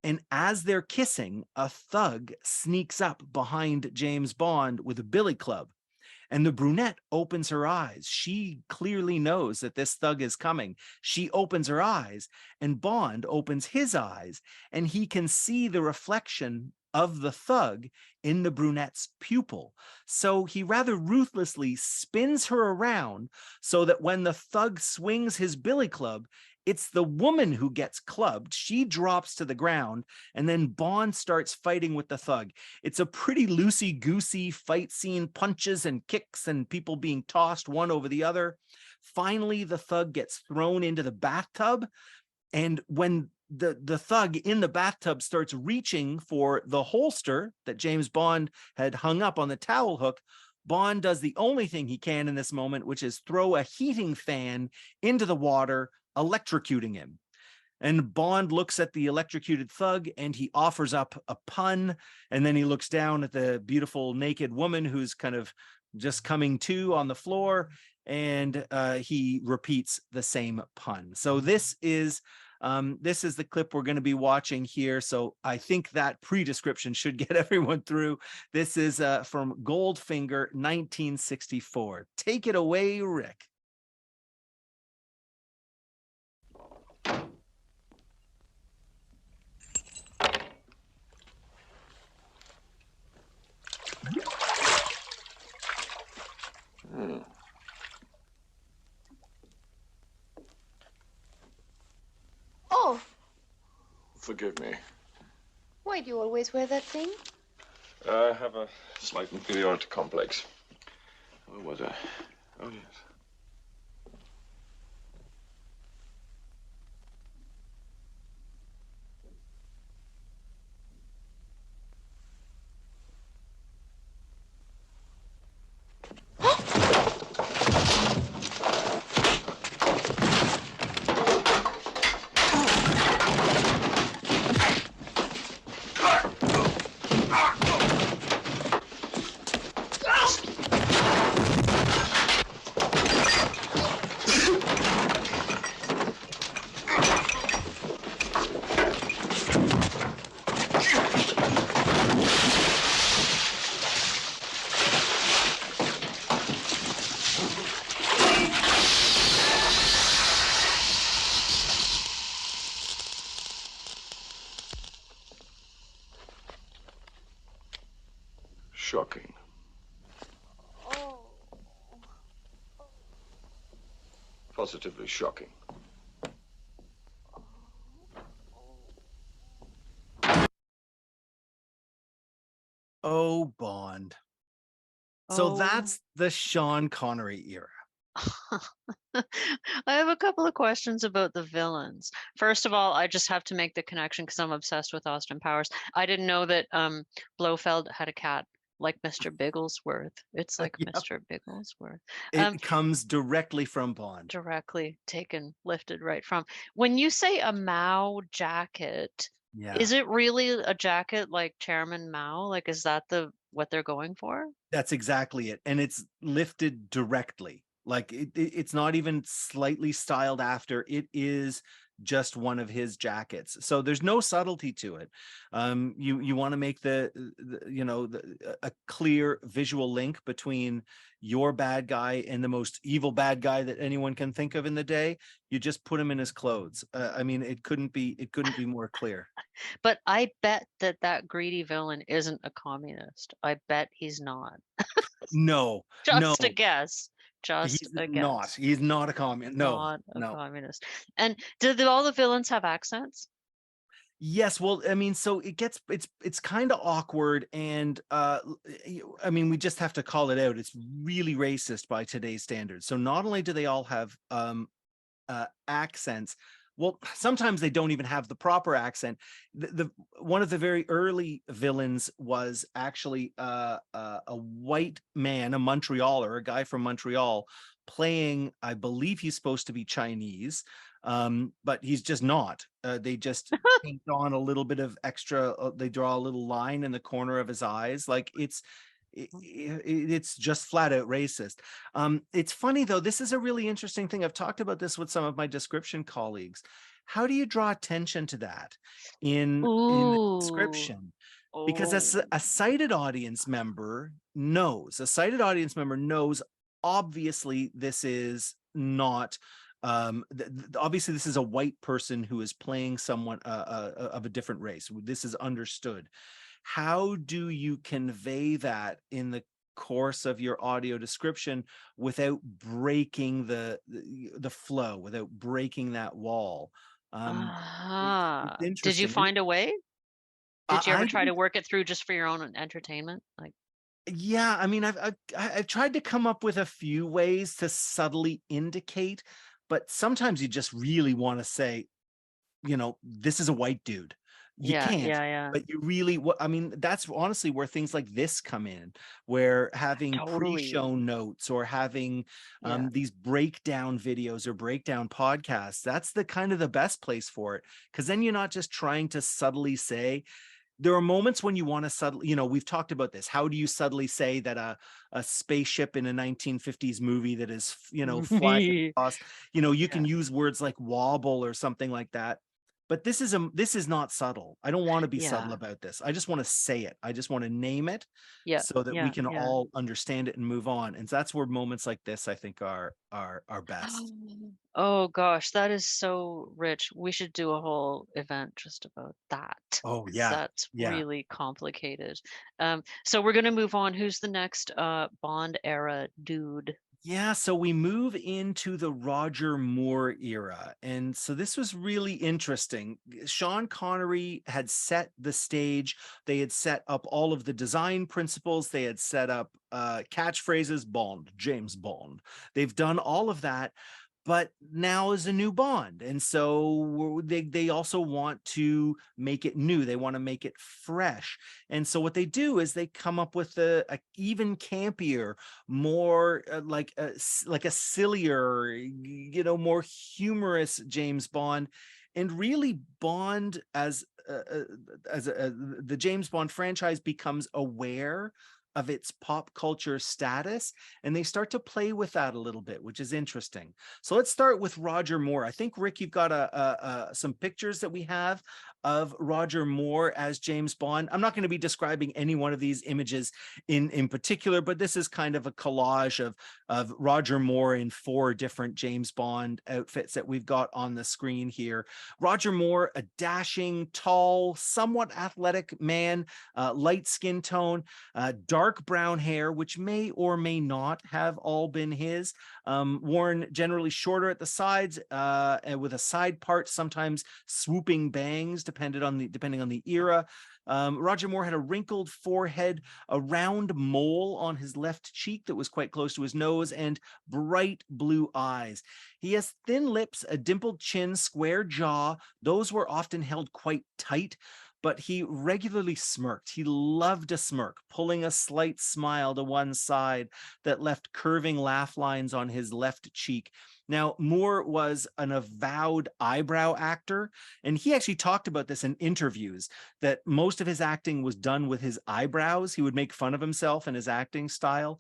And as they're kissing, a thug sneaks up behind James Bond with a billy club. And the brunette opens her eyes. She clearly knows that this thug is coming. She opens her eyes, and Bond opens his eyes, and he can see the reflection of the thug in the brunette's pupil. So he rather ruthlessly spins her around so that when the thug swings his billy club, it's the woman who gets clubbed. She drops to the ground, and then Bond starts fighting with the thug. It's a pretty loosey-goosey fight scene, punches and kicks and people being tossed one over the other. Finally, the thug gets thrown into the bathtub, and when the thug in the bathtub starts reaching for the holster that James Bond had hung up on the towel hook, Bond does the only thing he can in this moment, which is throw a heating fan into the water, electrocuting him. And Bond looks at the electrocuted thug and he offers up a pun. And then he looks down at the beautiful naked woman who's kind of just coming to on the floor. And he repeats the same pun. So this is the clip we're going to be watching here. So I think that pre-description should get everyone through. This is from Goldfinger, 1964. Take it away, Rick. Oh, Forgive me. why do you always wear that thing? I have a slight inferiority complex. Where was I? Oh, yes. Shocking. Oh. Positively shocking. Oh, Bond. So Oh. that's the Sean Connery era. I have a couple of questions about the villains. First of all, I just have to make the connection because I'm obsessed with Austin Powers. I didn't know that Blofeld had a cat. like Mr. Bigglesworth. It's like Yep. Mr. Bigglesworth. It comes directly from Bond. Directly taken, lifted right from. When you say a Mao jacket, Yeah. is it really a jacket like Chairman Mao? Like, is that what they're going for? That's exactly it. And it's lifted directly. Like it's not even slightly styled after. It is just one of his jackets. So there's no subtlety to it. You want to make a clear visual link between your bad guy and the most evil bad guy that anyone can think of in the day. You just put him in his clothes. I mean, it couldn't be more clear. But I bet that greedy villain isn't a communist. I bet he's not. No, Just a guess. Just he's a not. guess. He's not a communist. Not a No. communist. And did all the villains have accents? Yes, well, I mean, so it's kind of awkward, and I mean, we just have to call it out. It's really racist by today's standards. So not only do they all have accents, well, sometimes they don't even have the proper accent. The one of the very early villains was actually a white man, a Montrealer, a guy from Montreal, playing, I believe he's supposed to be Chinese, but he's just not. They just paint on a little bit of extra, they draw a little line in the corner of his eyes. Like it's just flat out racist. It's funny though, this is a really interesting thing. I've talked about this with some of my description colleagues. How do you draw attention to that in the description? Because as a sighted audience member knows, obviously this is not obviously this is a white person who is playing someone of a different race. This is understood. How do you convey that in the course of your audio description without breaking the flow, without breaking that wall? It's interesting. Did you find a way? Did you ever try to work it through just for your own entertainment? Like, yeah, I mean, I've tried to come up with a few ways to subtly indicate, but sometimes you just really want to say, this is a white dude. You can't, but you really, I mean, that's honestly where things like this come in, where having pre-show notes or having these breakdown videos or breakdown podcasts, that's the kind of the best place for it. Because then you're not just trying to subtly say. There are moments when you want to subtly, we've talked about this. How do you subtly say that a spaceship in a 1950s movie that is, flying across, you can use words like wobble or something like that. But this is not subtle. I don't want to be subtle about this. I just want to say it. I just want to name it so that we can all understand it and move on. And that's where moments like this, I think, are best. Oh gosh, that is so rich. We should do a whole event just about that. Oh yeah. That's really complicated. So we're gonna move on. Who's the next Bond era dude? Yeah, so we move into the Roger Moore era. And so this was really interesting. Sean Connery had set the stage. They had set up all of the design principles. They had set up catchphrases, Bond, James Bond. They've done all of that. But now is a new Bond. And so they also want to make it new. They want to make it fresh. And so what they do is they come up with a even campier, more like a sillier, more humorous James Bond. And really Bond as the James Bond franchise becomes aware of its pop culture status, and they start to play with that a little bit, which is interesting. So let's start with Roger Moore. I think, Rick, you've got some pictures that we have of Roger Moore as James Bond. I'm not going to be describing any one of these images in particular, but this is kind of a collage of Roger Moore in 4 different James Bond outfits that we've got on the screen here. Roger Moore, a dashing, tall, somewhat athletic man, light skin tone, dark brown hair, which may or may not have all been his, worn generally shorter at the sides, and with a side part, sometimes swooping bangs, depending on the era. Roger Moore had a wrinkled forehead, a round mole on his left cheek that was quite close to his nose, and bright blue eyes. He has thin lips, a dimpled chin, square jaw. Those were often held quite tight. but he regularly smirked. He loved a smirk, pulling a slight smile to one side that left curving laugh lines on his left cheek. Now, Moore was an avowed eyebrow actor, and he actually talked about this in interviews, that most of his acting was done with his eyebrows. He would make fun of himself and his acting style.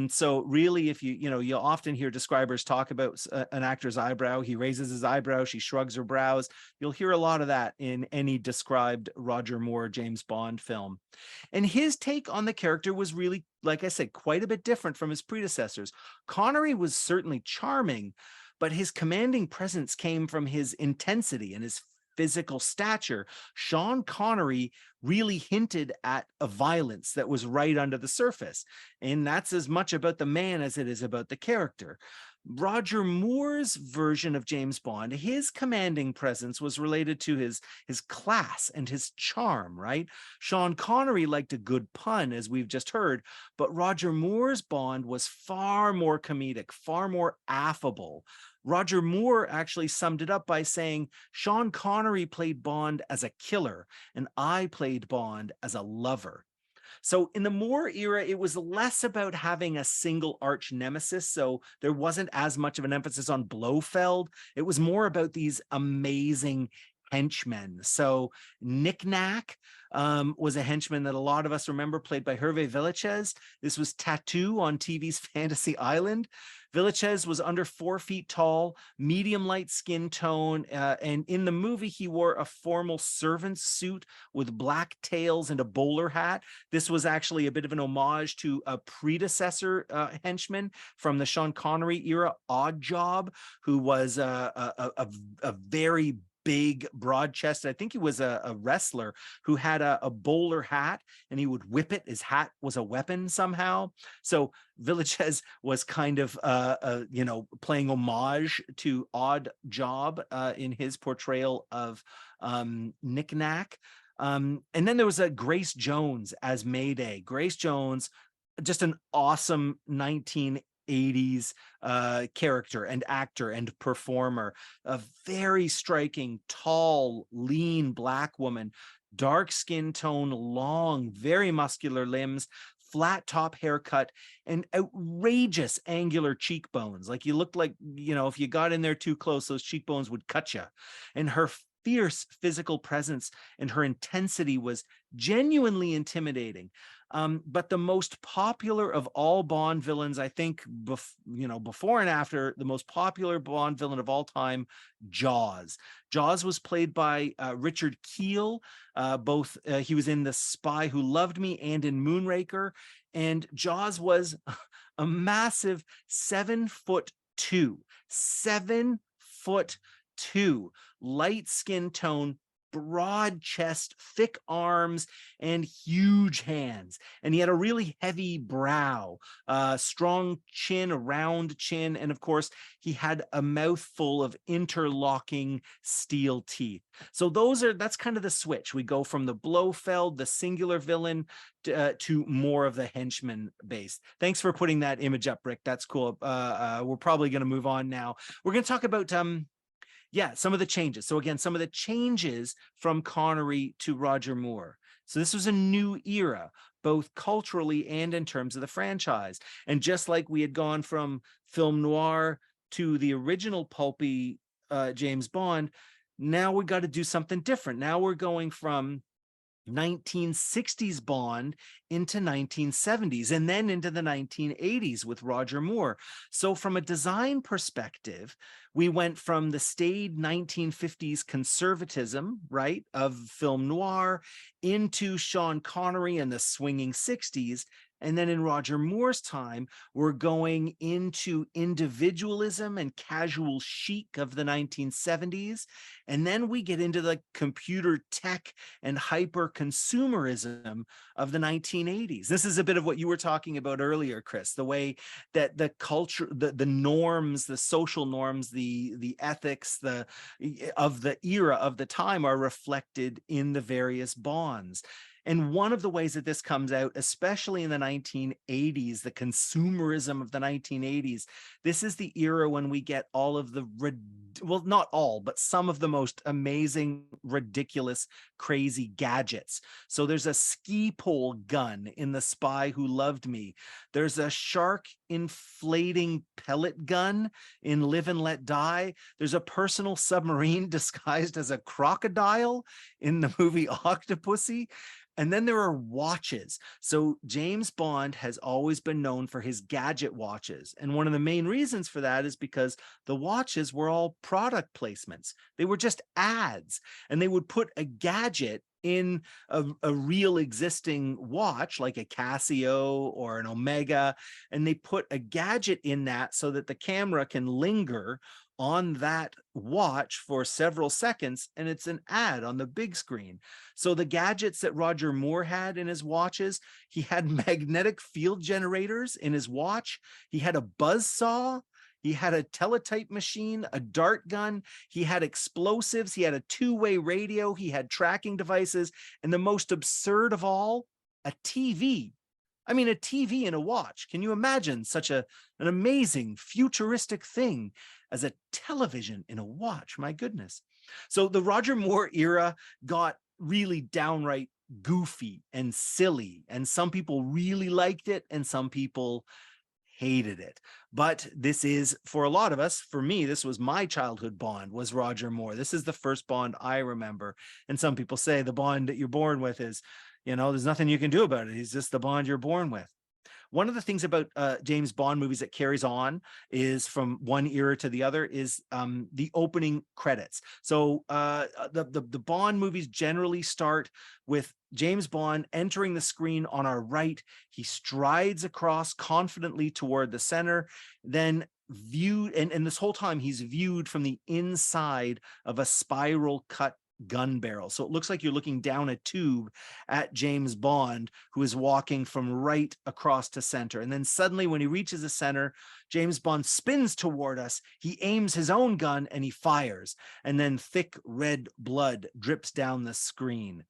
So really, if you'll often hear describers talk about an actor's eyebrow. He raises his eyebrow, she shrugs her brows. You'll hear a lot of that in any described Roger Moore James Bond film. And his take on the character was really, like I said, quite a bit different from his predecessors. Connery was certainly charming, but his commanding presence came from his intensity and his physical stature. Sean Connery really hinted at a violence that was right under the surface. And that's as much about the man as it is about the character. Roger Moore's version of James Bond, his commanding presence was related to his class and his charm, right? Sean Connery liked a good pun, as we've just heard, but Roger Moore's Bond was far more comedic, far more affable. Roger Moore actually summed it up by saying, Sean Connery played Bond as a killer, and I played Bond as a lover. So in the Moore era, it was less about having a single arch nemesis. So there wasn't as much of an emphasis on Blofeld. It was more about these amazing henchmen. So Knick Knack was a henchman that a lot of us remember, played by Hervé Villechaize. This was Tattoo on TV's Fantasy Island. Villechaize was under 4 feet tall, medium light skin tone, and in the movie, he wore a formal servant's suit with black tails and a bowler hat. This was actually a bit of an homage to a predecessor henchman from the Sean Connery era, Odd Job, who was a very big, broad-chested, I think he was a wrestler who had a bowler hat, and he would whip it. His hat was a weapon somehow. So Villechaize was kind of playing homage to Odd Job in his portrayal of Knick Knack. And then there was a Grace Jones as Mayday. Grace Jones, just an awesome 1980s character and actor and performer, a very striking, tall, lean Black woman, dark skin tone, long, very muscular limbs, flat top haircut, and outrageous angular cheekbones. Like you looked like, if you got in there too close, those cheekbones would cut you. And her fierce physical presence and her intensity was genuinely intimidating. But the most popular of all Bond villains, I think, before and after, the most popular Bond villain of all time, Jaws. Jaws was played by Richard Kiel. He was in The Spy Who Loved Me and in Moonraker. And Jaws was a massive 7'2", 7'2", light skin tone, broad chest, thick arms, and huge hands. And he had a really heavy brow, strong chin, a round chin, and of course, he had a mouth full of interlocking steel teeth. So that's kind of the switch. We go from the Blofeld, the singular villain, to more of the henchman base. Thanks for putting that image up, Rick. That's cool. We're probably going to move on now. We're going to talk about some of the changes. So again, some of the changes from Connery to Roger Moore. So this was a new era, both culturally and in terms of the franchise. And just like we had gone from film noir to the original pulpy James Bond, now we got to do something different. Now we're going from 1960s Bond into 1970s and then into the 1980s with Roger Moore. So from a design perspective, we went from the staid 1950s conservatism, right, of film noir into Sean Connery and the swinging 60s. And then in Roger Moore's time, we're going into individualism and casual chic of the 1970s. And then we get into the computer tech and hyper consumerism of the 1980s. This is a bit of what you were talking about earlier, Chris, the way that the culture, the norms, the social norms, the ethics of the era of the time are reflected in the various Bonds. And one of the ways that this comes out, especially in the 1980s, the consumerism of the 1980s, this is the era when we get all of the well, not all, but some of the most amazing, ridiculous, crazy gadgets. So there's a ski pole gun in The Spy Who Loved Me. There's a shark inflating pellet gun in Live and Let Die. There's a personal submarine disguised as a crocodile in the movie Octopussy. And then there are watches. So James Bond has always been known for his gadget watches. And one of the main reasons for that is because the watches were all product placements. They were just ads. And they would put a gadget in a real existing watch, like a Casio or an Omega, and they put a gadget in that so that the camera can linger on that watch for several seconds, and it's an ad on the big screen. So the gadgets that Roger Moore had in his watches, he had magnetic field generators in his watch. He had a buzz saw. He had a teletype machine, a dart gun. He had explosives. He had a two-way radio. He had tracking devices. And the most absurd of all, a TV. I mean, a TV in a watch. Can you imagine such an amazing futuristic thing as a television in a watch? My goodness. So the Roger Moore era got really downright goofy and silly, and some people really liked it and some people hated it. But this is, for a lot of us, for me, this was my childhood Bond, was Roger Moore. This is the first Bond I remember. And some people say the Bond that you're born with is, there's nothing you can do about it. He's just the Bond you're born with. One of the things about James Bond movies that carries on is from one era to the other is the opening credits. So the Bond movies generally start with James Bond entering the screen on our right. He strides across confidently toward the center, then viewed, and this whole time he's viewed from the inside of a spiral cut gun barrel. So it looks like you're looking down a tube at James Bond, who is walking from right across to center. And then suddenly when he reaches the center, James Bond spins toward us. He aims his own gun and he fires. And then thick red blood drips down the screen.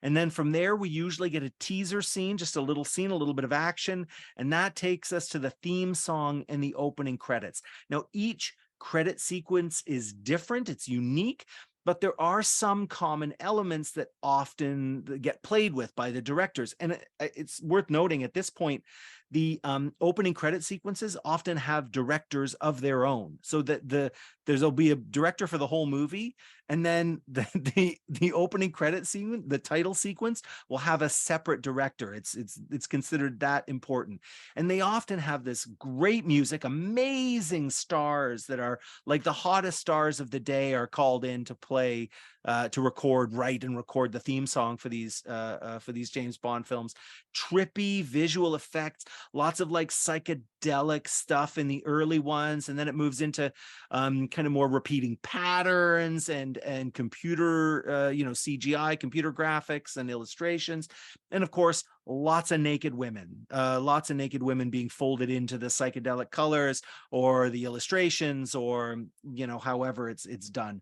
And then from there, we usually get a teaser scene, just a little scene, a little bit of action. And that takes us to the theme song and the opening credits. Now, each credit sequence is different. It's unique. But there are some common elements that often get played with by the directors. And it's worth noting at this point, the opening credit sequences often have directors of their own, so that there'll be a director for the whole movie, and then the opening credit scene, the title sequence, will have a separate director. It's considered that important. And they often have this great music, amazing stars that are like the hottest stars of the day are called in to play, to write and record the theme song for these James Bond films. Trippy visual effects, lots of like psychedelic stuff in the early ones, and then it moves into kind of more repeating patterns and computer CGI, computer graphics and illustrations, and of course lots of naked women being folded into the psychedelic colors or the illustrations, or however it's done.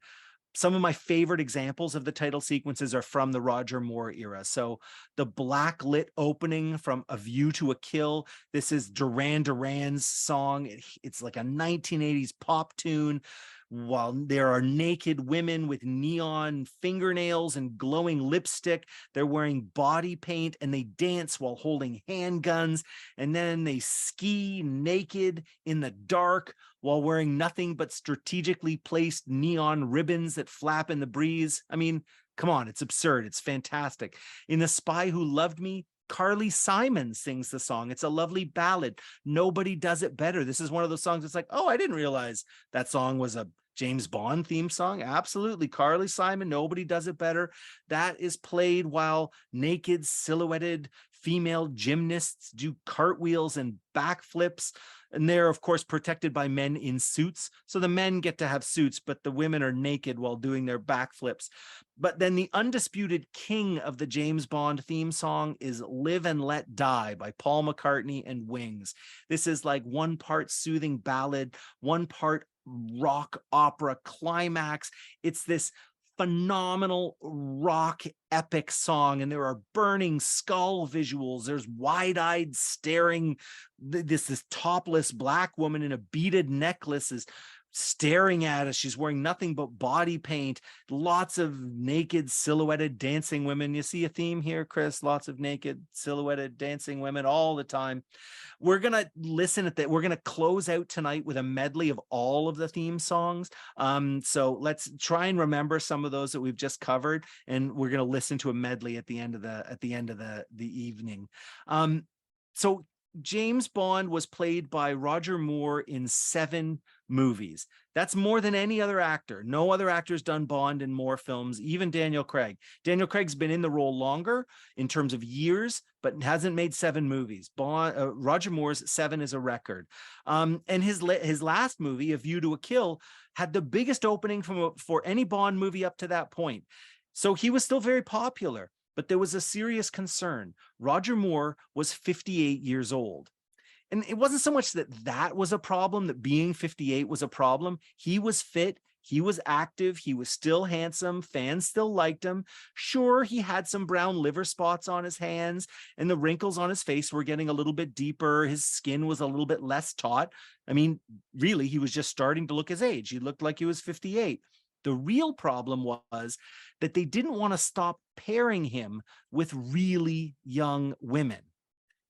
Some of my favorite examples of the title sequences are from the Roger Moore era. So the black lit opening from A View to a Kill. This is Duran Duran's song. It's like a 1980s pop tune. While there are naked women with neon fingernails and glowing lipstick, they're wearing body paint and they dance while holding handguns. And then they ski naked in the dark while wearing nothing but strategically placed neon ribbons that flap in the breeze. I mean, come on, it's absurd. It's fantastic. In The Spy Who Loved Me, Carly Simon sings the song. It's a lovely ballad. Nobody does it better. This is one of those songs that's like, oh, I didn't realize that song was a James Bond theme song. Absolutely. Carly Simon, nobody does it better. That is played while naked, silhouetted female gymnasts do cartwheels and backflips. And they're, of course, protected by men in suits. So the men get to have suits, but the women are naked while doing their backflips. But then the undisputed king of the James Bond theme song is Live and Let Die by Paul McCartney and Wings. This is like one part soothing ballad, one part rock opera climax. It's this phenomenal rock epic song, and there are burning skull visuals. There's wide-eyed staring, this topless black woman in a beaded necklace is staring at us. She's wearing nothing but body paint, lots of naked silhouetted dancing women. You see a theme here, Chris? Lots of naked silhouetted dancing women all the time. We're going to listen at that. We're going to close out tonight with a medley of all of the theme songs. So let's try and remember some of those that we've just covered, and we're going to listen to a medley at the end of the evening. So James Bond was played by Roger Moore in 7 movies. That's more than any other actor. No other actor's done Bond in more films, even Daniel Craig. Daniel Craig's been in the role longer in terms of years, but hasn't made 7 movies. Roger Moore's 7 is a record. And his last movie, A View to a Kill, had the biggest opening for any Bond movie up to that point. So he was still very popular. But there was a serious concern. Roger Moore was 58 years old. And it wasn't so much that was a problem, that being 58 was a problem. He was fit. He was active. He was still handsome. Fans still liked him. Sure, he had some brown liver spots on his hands, and the wrinkles on his face were getting a little bit deeper. His skin was a little bit less taut. I mean, really, he was just starting to look his age. He looked like he was 58. The real problem was that they didn't want to stop pairing him with really young women.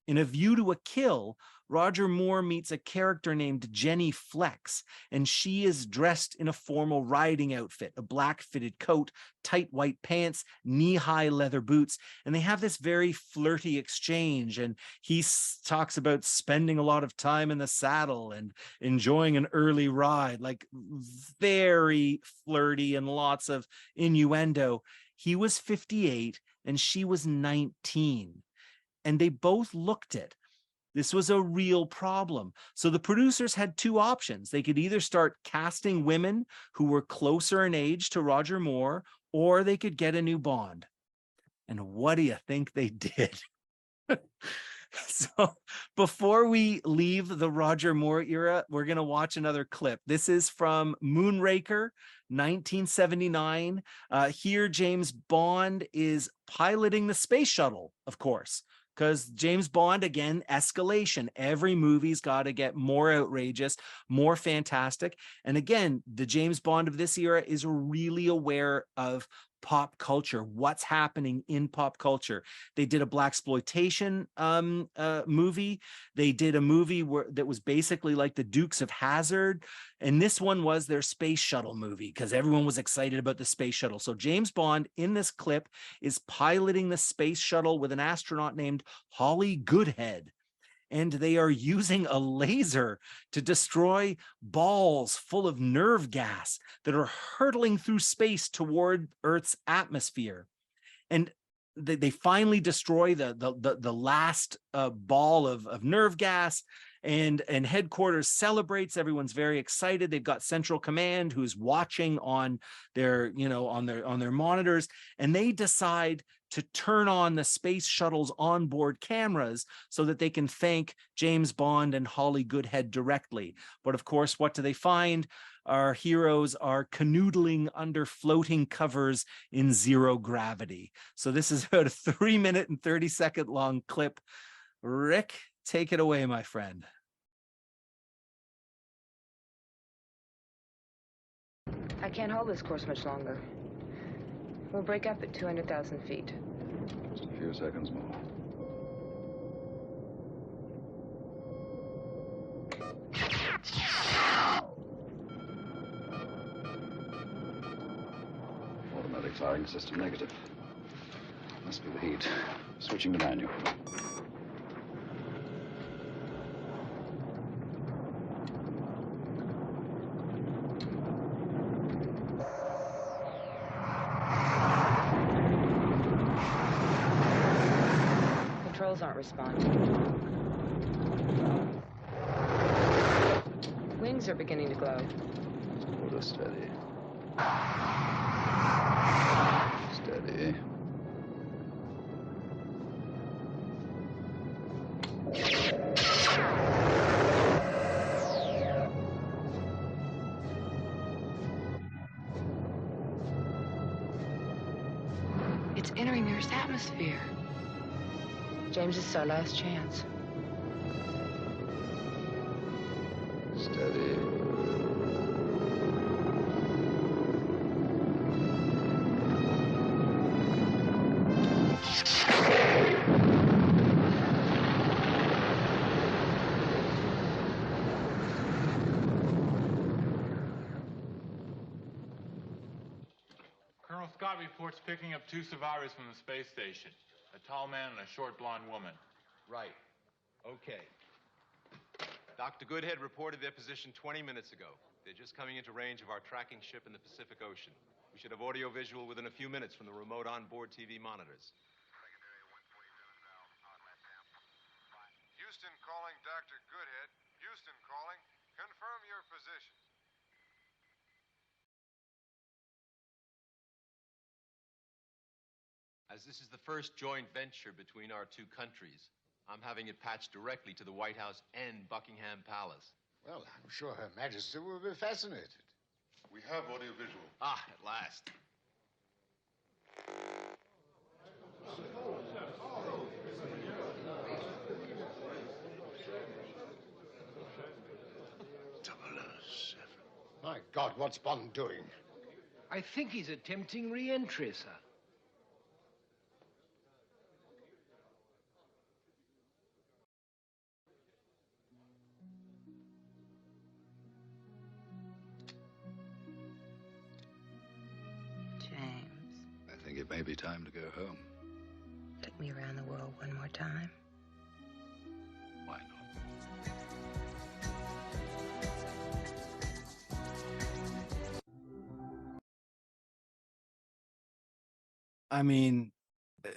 In A View to a Kill, Roger Moore meets a character named Jenny Flex, and she is dressed in a formal riding outfit, a black fitted coat, tight white pants, knee-high leather boots, and they have this very flirty exchange, and he talks about spending a lot of time in the saddle and enjoying an early ride, like very flirty and lots of innuendo. He was 58 and she was 19, and they both looked it. This was a real problem. So the producers had 2 options. They could either start casting women who were closer in age to Roger Moore, or they could get a new Bond. And what do you think they did? So before we leave the Roger Moore era, we're going to watch another clip. This is from Moonraker, 1979. Here, James Bond is piloting the space shuttle, of course. Because James Bond, again, escalation. Every movie's got to get more outrageous, more fantastic. And again, the James Bond of this era is really aware of pop culture, what's happening in pop culture. They did a blaxploitation movie. They did a movie that was basically like the Dukes of Hazzard. And this one was their space shuttle movie because everyone was excited about the space shuttle. So James Bond in this clip is piloting the space shuttle with an astronaut named Holly Goodhead. And they are using a laser to destroy balls full of nerve gas that are hurtling through space toward Earth's atmosphere. And they finally destroy the last ball of nerve gas, and headquarters celebrates. Everyone's very excited. They've got Central Command who's watching on their monitors, and they decide to turn on the space shuttle's onboard cameras so that they can thank James Bond and Holly Goodhead directly. But of course, what do they find? Our heroes are canoodling under floating covers in zero gravity. So this is about a 3-minute and 30-second long clip. Rick, take it away, my friend. I can't hold this course much longer. We'll break up at 200,000 feet. Just a few seconds more. Automatic firing system negative. Must be the heat. Switching to manual. Controls aren't responding. Wings are beginning to glow. Order steady. Steady. It's entering the Earth's atmosphere. James, this is our last chance. Steady. got reports picking up 2 survivors from the space station. A tall man and a short blonde woman. Right. Okay. Dr. Goodhead reported their position 20 minutes ago. They're just coming into range of our tracking ship in the Pacific Ocean. We should have audio-visual within a few minutes from the remote onboard TV monitors. Houston calling Dr. Goodhead. Houston calling. Confirm your position. As this is the first joint venture between our 2 countries, I'm having it patched directly to the White House and Buckingham Palace. Well, I'm sure Her Majesty will be fascinated. We have audiovisual. Ah, at last. My God, what's Bond doing? I think he's attempting re-entry, sir. James, I think it may be time to go home. take me around the world one more time. Why not? I mean,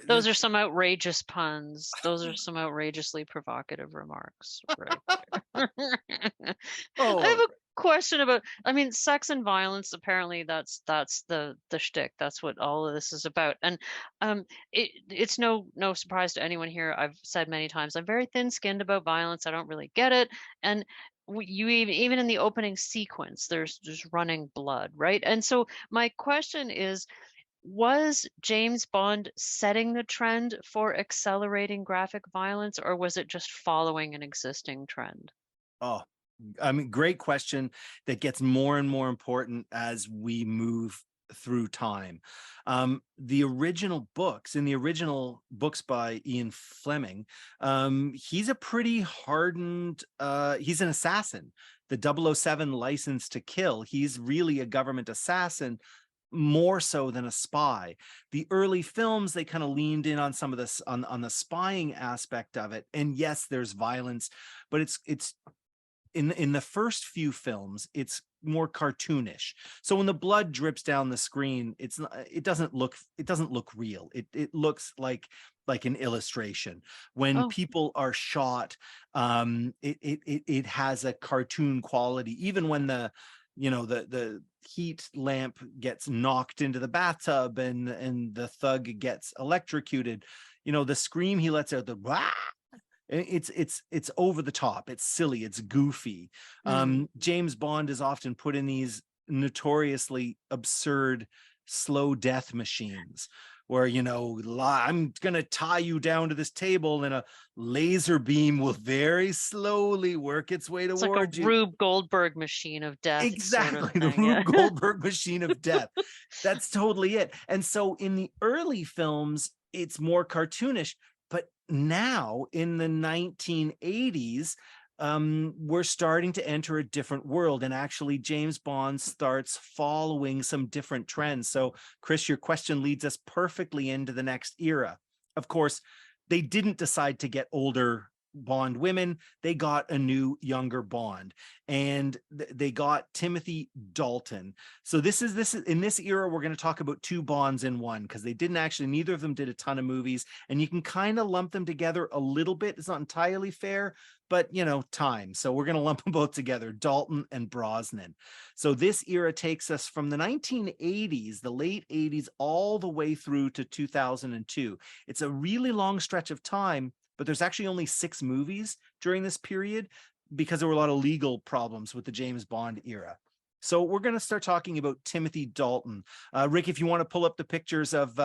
Those are some outrageous puns. Those are some outrageously provocative remarks. Right there. I have a question about, I mean, sex and violence. Apparently, that's the shtick. That's what all of this is about. And it's no surprise to anyone here. I've said many times, I'm very thin-skinned about violence. I don't really get it. And you even in the opening sequence, there's running blood, right? And so my question is, was James Bond setting the trend for accelerating graphic violence, or was it just following an existing trend? Oh, I mean, great question that gets more and more important as we move through time. The original books by Ian Fleming, he's a pretty hardened, he's an assassin. The 007 License to Kill, he's really a government assassin, more so than a spy. The early films, they kind of leaned in on some of this on the spying aspect of it. And yes, there's violence, but it's in the first few films, it's more cartoonish. So when the blood drips down the screen, it doesn't look real. It looks like an illustration. When people are shot, it has a cartoon quality. Even when the heat lamp gets knocked into the bathtub and the thug gets electrocuted, the scream he lets out, the wah, it's over the top, it's silly, it's goofy. James Bond is often put in these notoriously absurd slow death machines where, I'm gonna tie you down to this table and a laser beam will very slowly work its way towards you. It's like a Rube Goldberg machine of death. Exactly, sort of the thing, Rube Goldberg machine of death. That's totally it. And so in the early films, it's more cartoonish, but now in the 1980s, we're starting to enter a different world, and actually James Bond starts following some different trends. So Chris, your question leads us perfectly into the next era. Of course, they didn't decide to get older Bond women. They got a new younger Bond, and they got Timothy Dalton. So this is in this era, we're going to talk about 2 Bonds in one, because neither of them did a ton of movies, and you can kind of lump them together a little bit. It's not entirely fair, but time. So we're going to lump them both together, Dalton and Brosnan. So this era takes us from the 1980s, the late 80s, all the way through to 2002. It's a really long stretch of time, but there's actually only 6 movies during this period because there were a lot of legal problems with the James Bond era. So we're going to start talking about Timothy Dalton. Rick, if you want to pull up the pictures of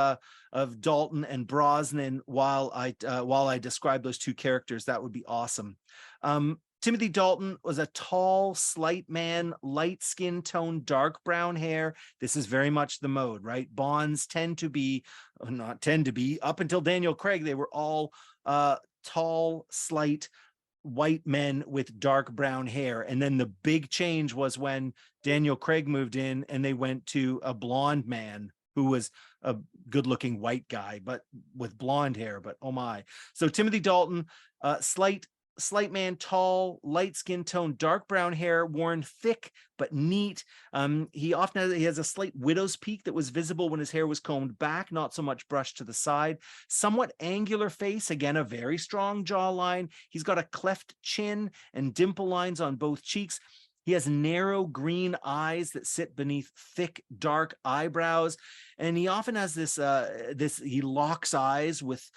Dalton and Brosnan while I describe those 2 characters, that would be awesome. Timothy Dalton was a tall, slight man, light skin tone, dark brown hair. This is very much the mode, right? Bonds up until Daniel Craig, they were all tall, slight, white men with dark brown hair. And then the big change was when Daniel Craig moved in and they went to a blonde man who was a good-looking white guy, but with blonde hair, but oh my. So Timothy Dalton, slight man, tall, light skin tone, dark brown hair, worn thick but neat. He has a slight widow's peak that was visible when his hair was combed back, not so much brushed to the side. Somewhat angular face, again, a very strong jawline. He's got a cleft chin and dimple lines on both cheeks. He has narrow green eyes that sit beneath thick, dark eyebrows. And he often has he locks eyes with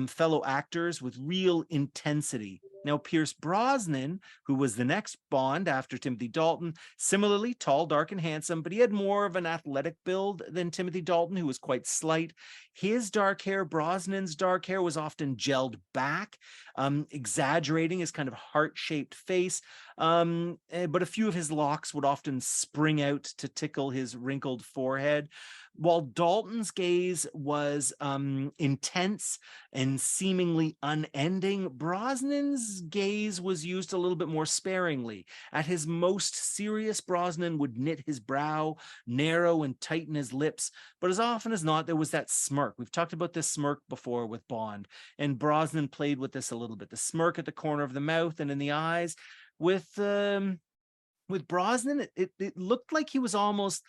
fellow actors with real intensity. Now, Pierce Brosnan, who was the next Bond after Timothy Dalton, similarly tall, dark, and handsome, but he had more of an athletic build than Timothy Dalton, who was quite slight. His dark hair, Brosnan's dark hair, was often gelled back, exaggerating his kind of heart-shaped face. But a few of his locks would often spring out to tickle his wrinkled forehead. While Dalton's gaze was intense and seemingly unending, Brosnan's gaze was used a little bit more sparingly. At his most serious, Brosnan would knit his brow, narrow and tighten his lips, but as often as not, there was that smirk. We've talked about this smirk before with Bond, and Brosnan played with this a little bit. The smirk at the corner of the mouth and in the eyes. With Brosnan, it looked like he was almost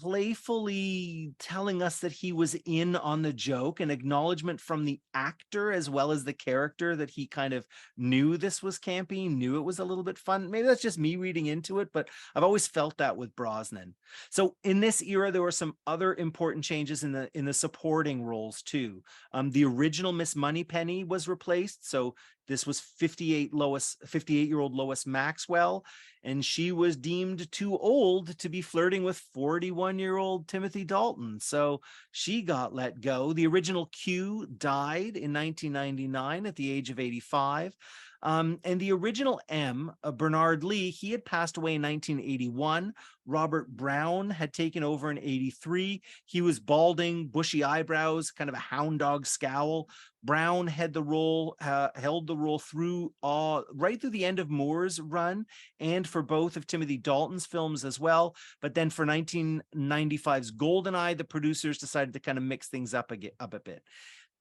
playfully telling us that he was in on the joke, an acknowledgement from the actor as well as the character that he kind of knew this was campy, knew it was a little bit fun. Maybe that's just me reading into it, but I've always felt that with Brosnan. So in this era, there were some other important changes in the supporting roles too. The original Miss Moneypenny was replaced. So this was 58-year-old Lois Maxwell, and she was deemed too old to be flirting with 41-year-old Timothy Dalton. So she got let go. The original Q died in 1999 at the age of 85. And the original M, Bernard Lee, he had passed away in 1981. Robert Brown had taken over in 83. He was balding, bushy eyebrows, kind of a hound dog scowl. Brown had the role, held the role through right through the end of Moore's run, and for both of Timothy Dalton's films as well. But then for 1995's GoldenEye, the producers decided to kind of mix things up a bit.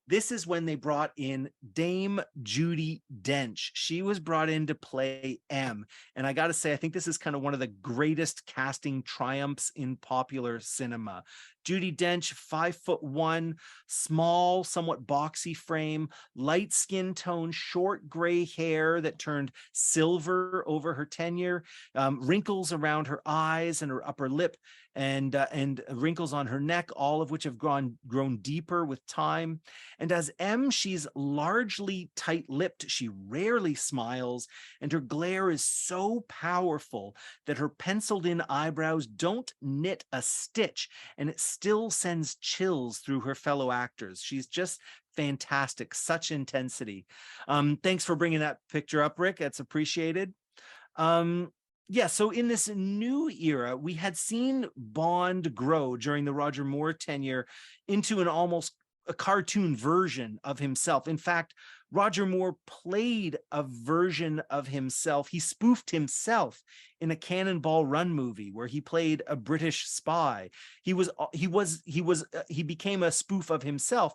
This is when they brought in Dame Judi Dench. She was brought in to play M. And I got to say, I think this is kind of one of the greatest casting triumphs in popular cinema. Judi Dench, 5'1", small, somewhat boxy frame, light skin tone, short gray hair that turned silver over her tenure, wrinkles around her eyes and her upper lip, and wrinkles on her neck, all of which have grown deeper with time. And as M, she's largely tight-lipped. She rarely smiles, and her glare is so powerful that her penciled-in eyebrows don't knit a stitch, and it still sends chills through her fellow actors. She's just fantastic, such intensity. Thanks for bringing that picture up, Rick. That's appreciated. Yeah, so in this new era, we had seen Bond grow during the Roger Moore tenure into an almost a cartoon version of himself. In fact, Roger Moore played a version of himself. He spoofed himself in a Cannonball Run movie where he played a British spy. He became a spoof of himself.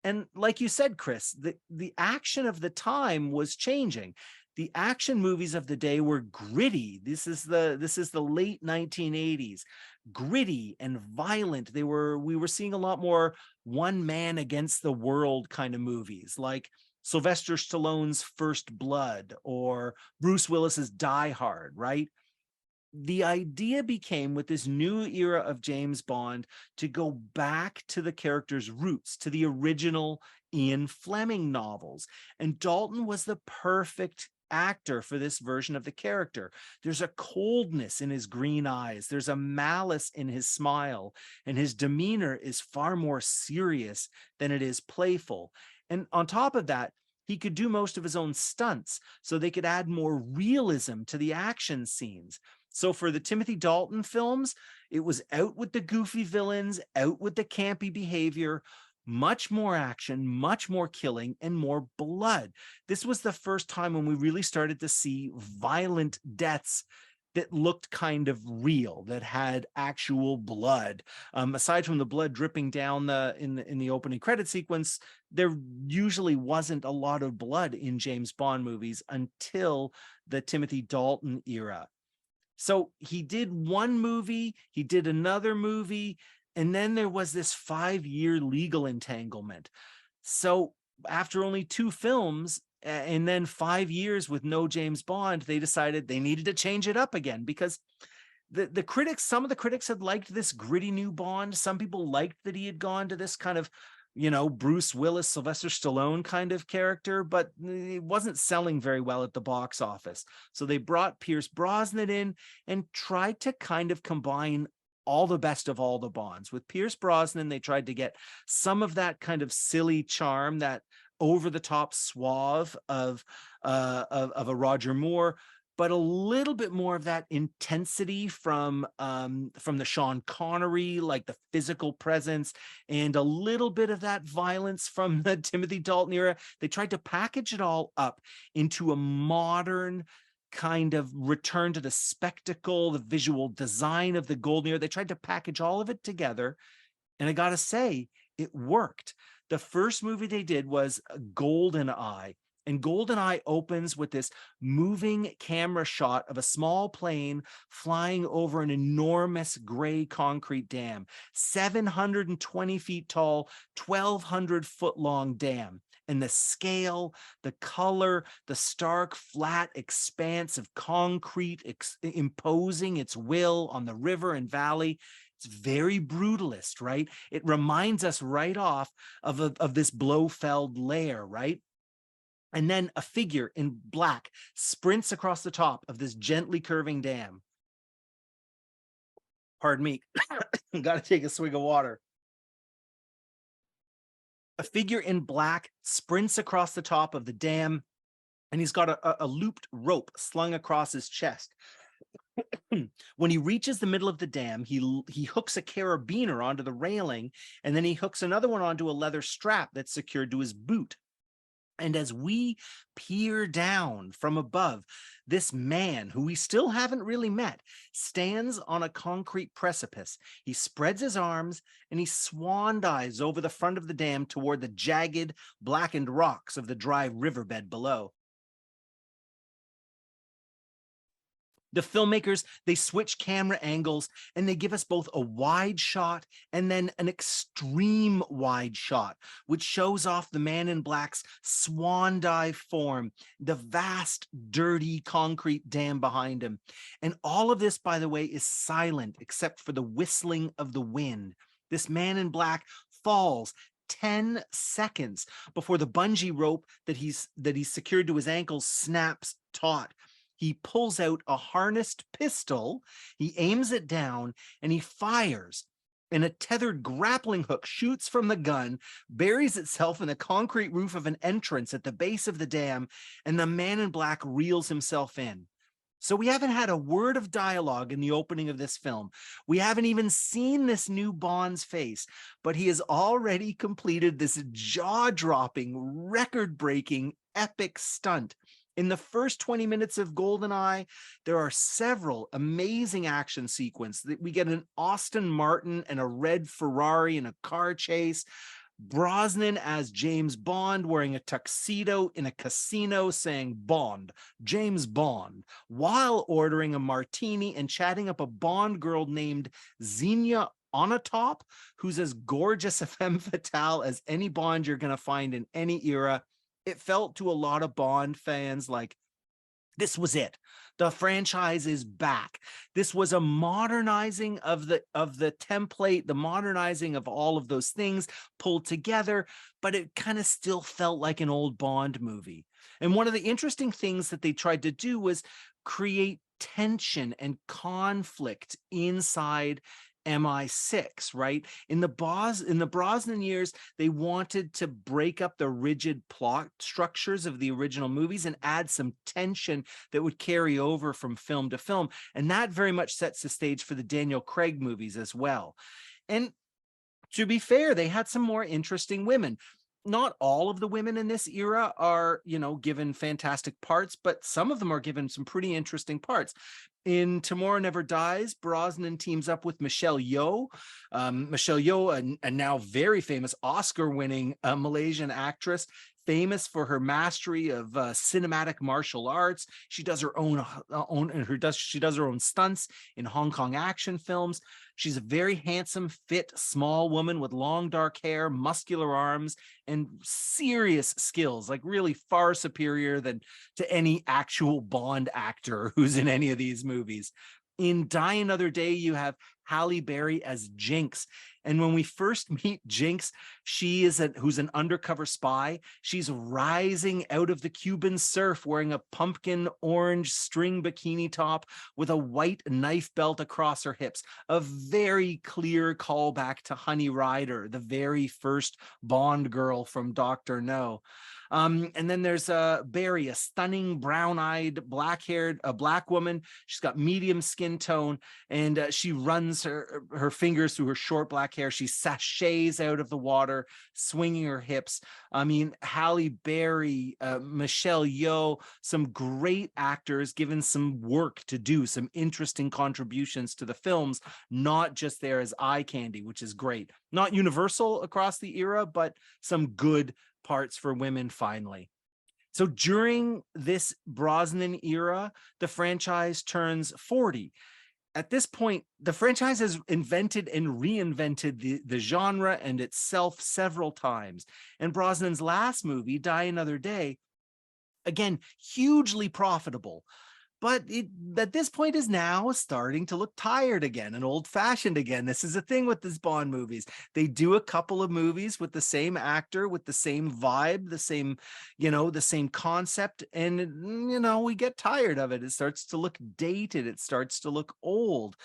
And like you said, Chris, the action of the time was changing. The action movies of the day were gritty. This is the late 1980s, gritty and violent. We were seeing a lot more one man against the world kind of movies, like Sylvester Stallone's First Blood or Bruce Willis's Die Hard, right? The idea became, with this new era of James Bond, to go back to the character's roots, to the original Ian Fleming novels. And Dalton was the perfect actor for this version of the character. There's a coldness in his green eyes. There's a malice in his smile, and his demeanor is far more serious than it is playful. And on top of that, he could do most of his own stunts, so they could add more realism to the action scenes. So for the Timothy Dalton films, it was out with the goofy villains, out with the campy behavior, much more action, much more killing, and more blood. This was the first time when we really started to see violent deaths that looked kind of real, that had actual blood. Aside from the blood dripping down in the opening credit sequence, there usually wasn't a lot of blood in James Bond movies until the Timothy Dalton era. So he did one movie, he did another movie, and then there was this 5-year legal entanglement. So after only 2 films, and then 5 years with no James Bond, they decided they needed to change it up again, because the critics, some of the critics had liked this gritty new Bond. Some people liked that he had gone to this kind of, Bruce Willis, Sylvester Stallone kind of character, but it wasn't selling very well at the box office. So they brought Pierce Brosnan in and tried to kind of combine all the best of all the Bonds. With Pierce Brosnan, they tried to get some of that kind of silly charm, that over-the-top suave of a Roger Moore, but a little bit more of that intensity from the Sean Connery, like the physical presence, and a little bit of that violence from the Timothy Dalton era. They tried to package it all up into a modern kind of return to the spectacle, the visual design of the golden era. They tried to package all of it together, and I gotta say, it worked. The first movie they did was GoldenEye. And GoldenEye opens with this moving camera shot of a small plane flying over an enormous gray concrete dam, 720 feet tall, 1,200 foot long dam. And the scale, the color, the stark, flat expanse of concrete imposing its will on the river and valley. It's very brutalist, right? It reminds us right off of this Blofeld lair, right? And then a figure in black sprints across the top of this gently curving dam. Pardon me, got to take a swig of water. A figure in black sprints across the top of the dam, and he's got a looped rope slung across his chest. When he reaches the middle of the dam, he hooks a carabiner onto the railing, and then he hooks another one onto a leather strap that's secured to his boot. And as we peer down from above, this man, who we still haven't really met, stands on a concrete precipice. He spreads his arms and he swan dives over the front of the dam toward the jagged, blackened rocks of the dry riverbed below. The filmmakers, they switch camera angles and they give us both a wide shot and then an extreme wide shot, which shows off the man in black's swan dive form, the vast, dirty concrete dam behind him. And all of this, by the way, is silent except for the whistling of the wind. This man in black falls 10 seconds before the bungee rope that he's secured to his ankles snaps taut. He pulls out a harnessed pistol, he aims it down, and he fires. And a tethered grappling hook shoots from the gun, buries itself in the concrete roof of an entrance at the base of the dam, and the man in black reels himself in. So we haven't had a word of dialogue in the opening of this film. We haven't even seen this new Bond's face, but he has already completed this jaw-dropping, record-breaking, epic stunt. In the first 20 minutes of GoldenEye, there are several amazing action sequences. We get an Aston Martin and a red Ferrari in a car chase. Brosnan as James Bond wearing a tuxedo in a casino saying Bond, James Bond, while ordering a martini and chatting up a Bond girl named Xenia Onatopp, who's as gorgeous a femme fatale as any Bond you're going to find in any era. It felt to a lot of Bond fans like this was it. The franchise is back. This was a modernizing of the template, the modernizing of all of those things pulled together, but it kind of still felt like an old Bond movie. And one of the interesting things that they tried to do was create tension and conflict inside MI6, right? In the Brosnan years, they wanted to break up the rigid plot structures of the original movies and add some tension that would carry over from film to film. And that very much sets the stage for the Daniel Craig movies as well. And to be fair, they had some more interesting women. not all of the women in this era are, given fantastic parts, but some of them are given some pretty interesting parts. In Tomorrow Never Dies, Brosnan teams up with Michelle Yeoh. Michelle Yeoh, a now very famous Oscar-winning Malaysian actress, famous for her mastery of cinematic martial arts. She does her she does her own stunts in Hong Kong action films. She's a very handsome, fit, small woman with long dark hair, muscular arms, and serious skills, like really far superior than to any actual Bond actor who's in any of these movies. In Die Another Day, you have Halle Berry as Jinx. And when we first meet Jinx, she is who's an undercover spy. She's rising out of the Cuban surf wearing a pumpkin orange string bikini top with a white knife belt across her hips. A very clear callback to Honey Rider, the very first Bond girl from Dr. No. And then there's Barry, a stunning brown-eyed, black-haired, black woman. She's got medium skin tone, and she runs her fingers through her short black hair. She sachets out of the water, swinging her hips. I mean, Halle Berry, Michelle Yeoh, some great actors given some work to do, some interesting contributions to the films, not just there as eye candy, which is great. Not universal across the era, but some good parts for women finally. So during this Brosnan era, the franchise turns 40. At this point, the franchise has invented and reinvented the genre and itself several times. And Brosnan's last movie, Die Another Day, again, hugely profitable. But at this point is now starting to look tired again and old-fashioned again. This is a thing with these Bond movies. They do a couple of movies with the same actor, with the same vibe, the same concept, and we get tired of it. It starts to look dated. It starts to look old.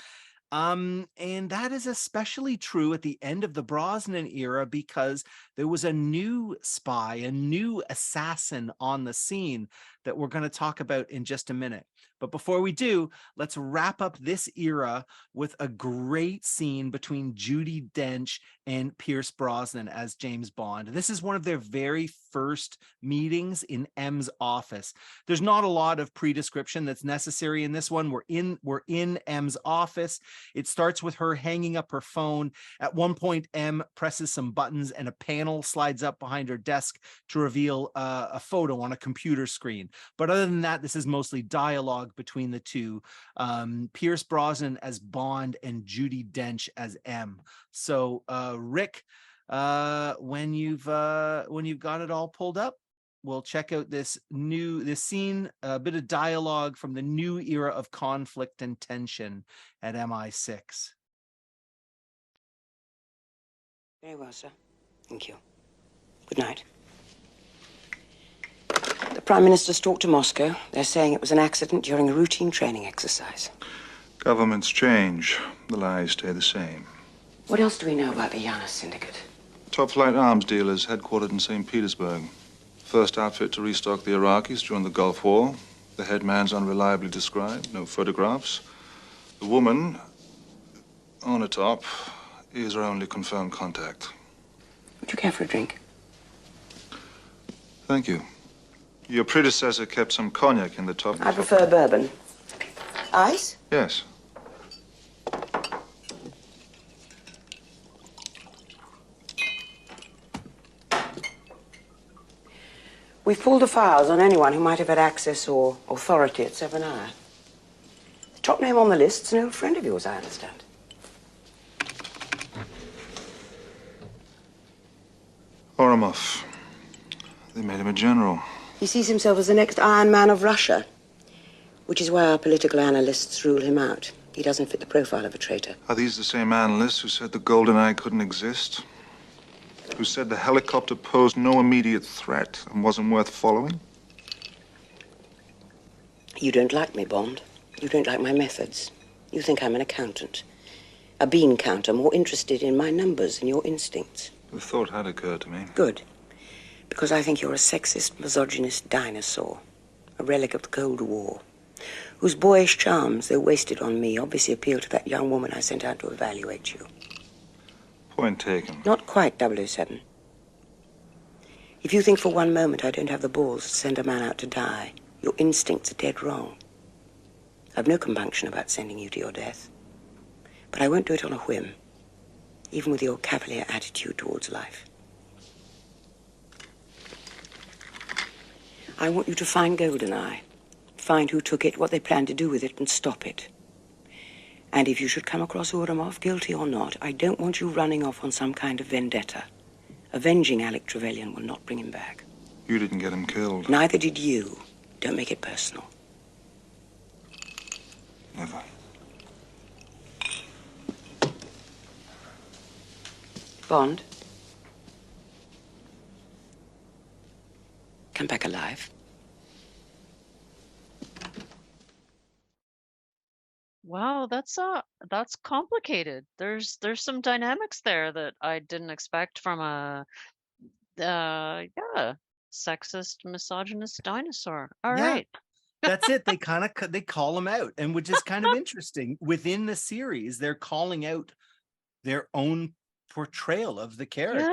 And that is especially true at the end of the Brosnan era because there was a new spy, a new assassin on the scene that we're going to talk about in just a minute. But before we do, let's wrap up this era with a great scene between Judi Dench and Pierce Brosnan as James Bond. This is one of their very first meetings in M's office. There's not a lot of pre-description that's necessary in this one. We're in M's office. It starts with her hanging up her phone. At one point, M presses some buttons and a panel slides up behind her desk to reveal a photo on a computer screen. But other than that, this is mostly dialogue between the two, Pierce Brosnan as Bond and Judi Dench as M. So Rick, when you've got it all pulled up, we'll check out this scene, a bit of dialogue from the new era of conflict and tension at MI6. Very well, sir. Thank you. Good night. The Prime Minister's talked to Moscow. They're saying it was an accident during a routine training exercise. Governments change. The lies stay the same. What else do we know about the Yana Syndicate? Top-flight arms dealers headquartered in St. Petersburg. First outfit to restock the Iraqis during the Gulf War. The head man's unreliably described. No photographs. The woman on the top is our only confirmed contact. Would you care for a drink? Thank you. Your predecessor kept some cognac in the top. I prefer bourbon. Ice? Yes. We've pulled the files on anyone who might have had access or authority at 7i. The top name on the list's an old friend of yours, I understand. Oromov. They made him a general. He sees himself as the next Iron Man of Russia, which is why our political analysts rule him out. He doesn't fit the profile of a traitor. Are these the same analysts who said the Golden Eye couldn't exist? Who said the helicopter posed no immediate threat and wasn't worth following? You don't like me, Bond. You don't like my methods. You think I'm an accountant. A bean counter, more interested in my numbers than your instincts. The thought had occurred to me. Good. Because I think you're a sexist, misogynist dinosaur. A relic of the Cold War. Whose boyish charms, though wasted on me, obviously appeal to that young woman I sent out to evaluate you. Point taken. Not quite 007. If you think for one moment I don't have the balls to send a man out to die, your instincts are dead wrong. I've no compunction about sending you to your death. But I won't do it on a whim, even with your cavalier attitude towards life. I want you to find GoldenEye, find who took it, what they plan to do with it, and stop it. And if you should come across Ourumov, guilty or not, I don't want you running off on some kind of vendetta. Avenging Alec Trevelyan will not bring him back. You didn't get him killed. Neither did you. Don't make it personal. Never. Bond? Come back alive. Wow, that's complicated. There's some dynamics there that I didn't expect from a yeah, sexist, misogynist dinosaur. All Yeah. right. That's it. They they call them out, and which is kind of interesting. Within the series, they're calling out their own portrayal of the character.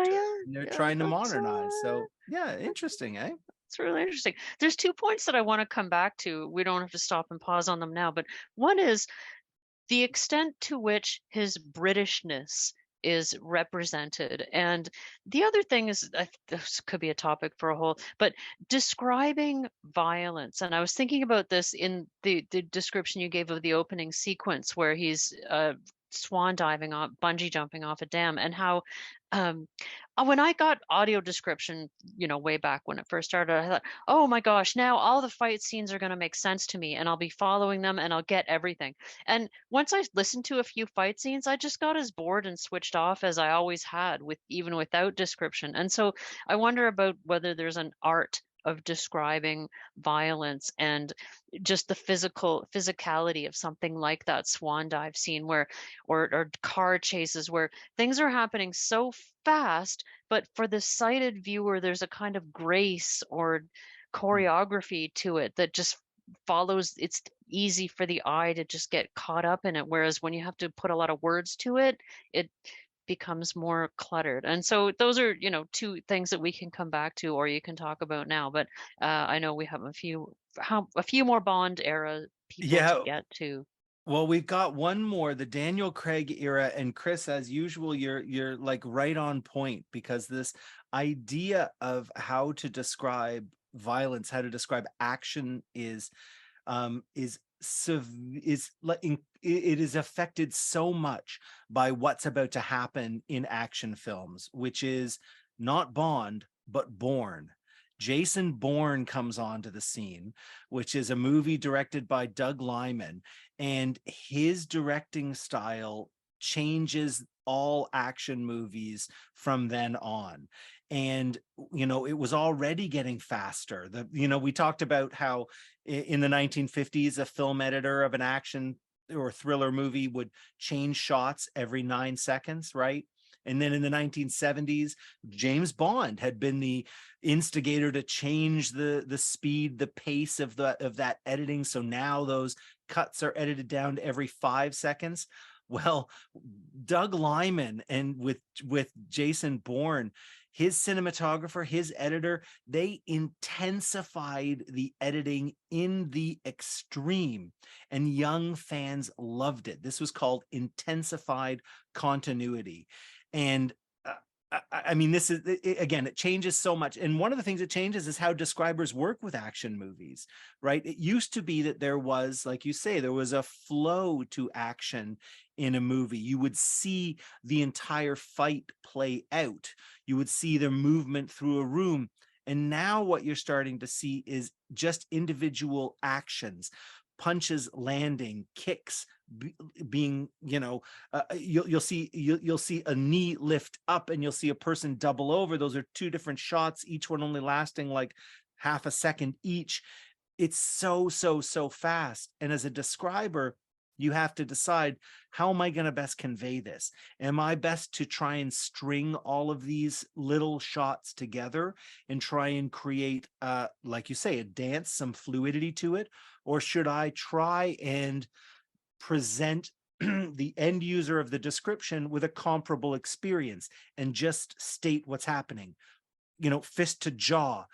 And they're trying to modernize. So yeah, interesting, eh? It's really interesting. There's 2 points that I want to come back to. We don't have to stop and pause on them now, but one is the extent to which his Britishness is represented. And the other thing is, this could be a topic for a whole, but describing violence. And I was thinking about this in the description you gave of the opening sequence where he's swan diving off, bungee jumping off a dam, and how when I got audio description, way back when it first started, I thought, oh my gosh, now all the fight scenes are going to make sense to me and I'll be following them and I'll get everything. And once I listened to a few fight scenes, I just got as bored and switched off as I always had, even without description. And so I wonder about whether there's an art of describing violence and just the physicality of something like that swan dive scene or car chases where things are happening so fast, but for the sighted viewer there's a kind of grace or choreography to it that just follows. It's easy for the eye to just get caught up in it, whereas when you have to put a lot of words to it, it becomes more cluttered. And so those are 2 things that we can come back to or you can talk about now, but I know we have a few more Bond era people to get to. Well, we've got one more, the Daniel Craig era, and Chris, as usual, you're like right on point, because this idea of how to describe violence, how to describe action is it is affected so much by what's about to happen in action films, which is not Bond, but Bourne. Jason Bourne comes onto the scene, which is a movie directed by Doug Liman, and his directing style changes all action movies from then on. And it was already getting faster. We talked about how in the 1950s a film editor of an action or thriller movie would change shots every 9 seconds, right? And then in the 1970s, James Bond had been the instigator to change the speed, the pace of that editing. So now those cuts are edited down to every 5 seconds. Well, Doug Liman and with Jason Bourne, his cinematographer, his editor, they intensified the editing in the extreme, and young fans loved it. This was called intensified continuity. And I mean, this is, again, it changes so much. And one of the things it changes is how describers work with action movies, right? It used to be that there was, like you say, there was a flow to action in a movie. You would see the entire fight play out. You would see their movement through a room. And now what you're starting to see is just individual actions, punches landing, kicks being, you'll see a knee lift up and you'll see a person double over. Those are 2 different shots, each one only lasting like half a second each. It's so fast. And as a describer, you have to decide, how am I going to best convey this? Am I best to try and string all of these little shots together and try and create, like you say, a dance, some fluidity to it? Or should I try and present the end user of the description with a comparable experience and just state what's happening? fist to jaw,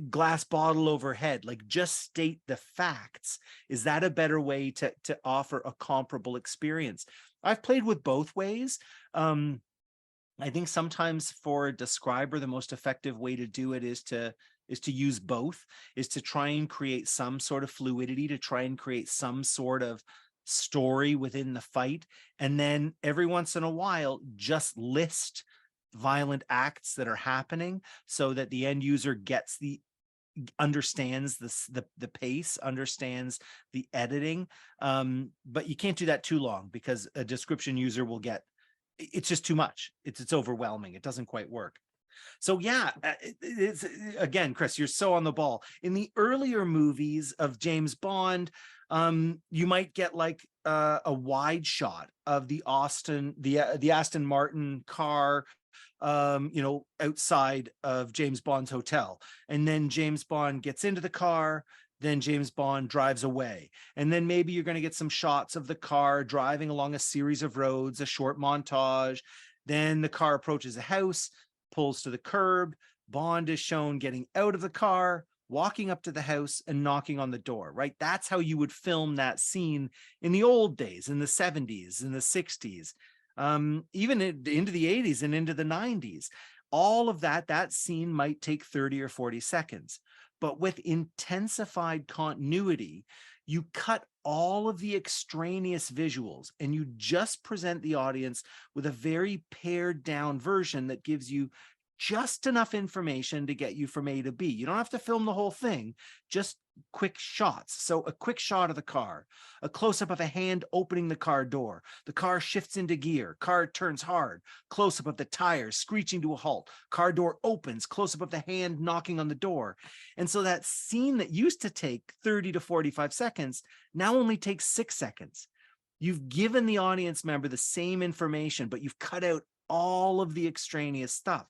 glass bottle overhead, like just state the facts. Is that a better way to offer a comparable experience? I've played with both ways. I think sometimes for a describer, the most effective way to do it is to use both, is to try and create some sort of fluidity, to try and create some sort of story within the fight. And then every once in a while, just list violent acts that are happening so that the end user understands the pace, understands the editing. But you can't do that too long, because a description user will it's just too much. It's overwhelming. It doesn't quite work. So yeah, it's, again, Chris, you're so on the ball. In the earlier movies of James Bond, you might get like a wide shot of the Aston Martin car, outside of James Bond's hotel. And then James Bond gets into the car, then James Bond drives away. And then maybe you're going to get some shots of the car driving along a series of roads, a short montage. Then the car approaches a house, pulls to the curb. Bond is shown getting out of the car, walking up to the house and knocking on the door, right? That's how you would film that scene in the old days, in the 70s, in the 60s, even into the 80s and into the 90s. All of that scene might take 30 or 40 seconds. But with intensified continuity, you cut all of the extraneous visuals and you just present the audience with a very pared down version that gives you just enough information to get you from A to B. You don't have to film the whole thing, just quick shots. So a quick shot of the car, a close-up of a hand opening the car door, the car shifts into gear, car turns hard, close-up of the tires screeching to a halt, car door opens, close-up of the hand knocking on the door. And so that scene that used to take 30 to 45 seconds now only takes 6 seconds. You've given the audience member the same information, but you've cut out all of the extraneous stuff.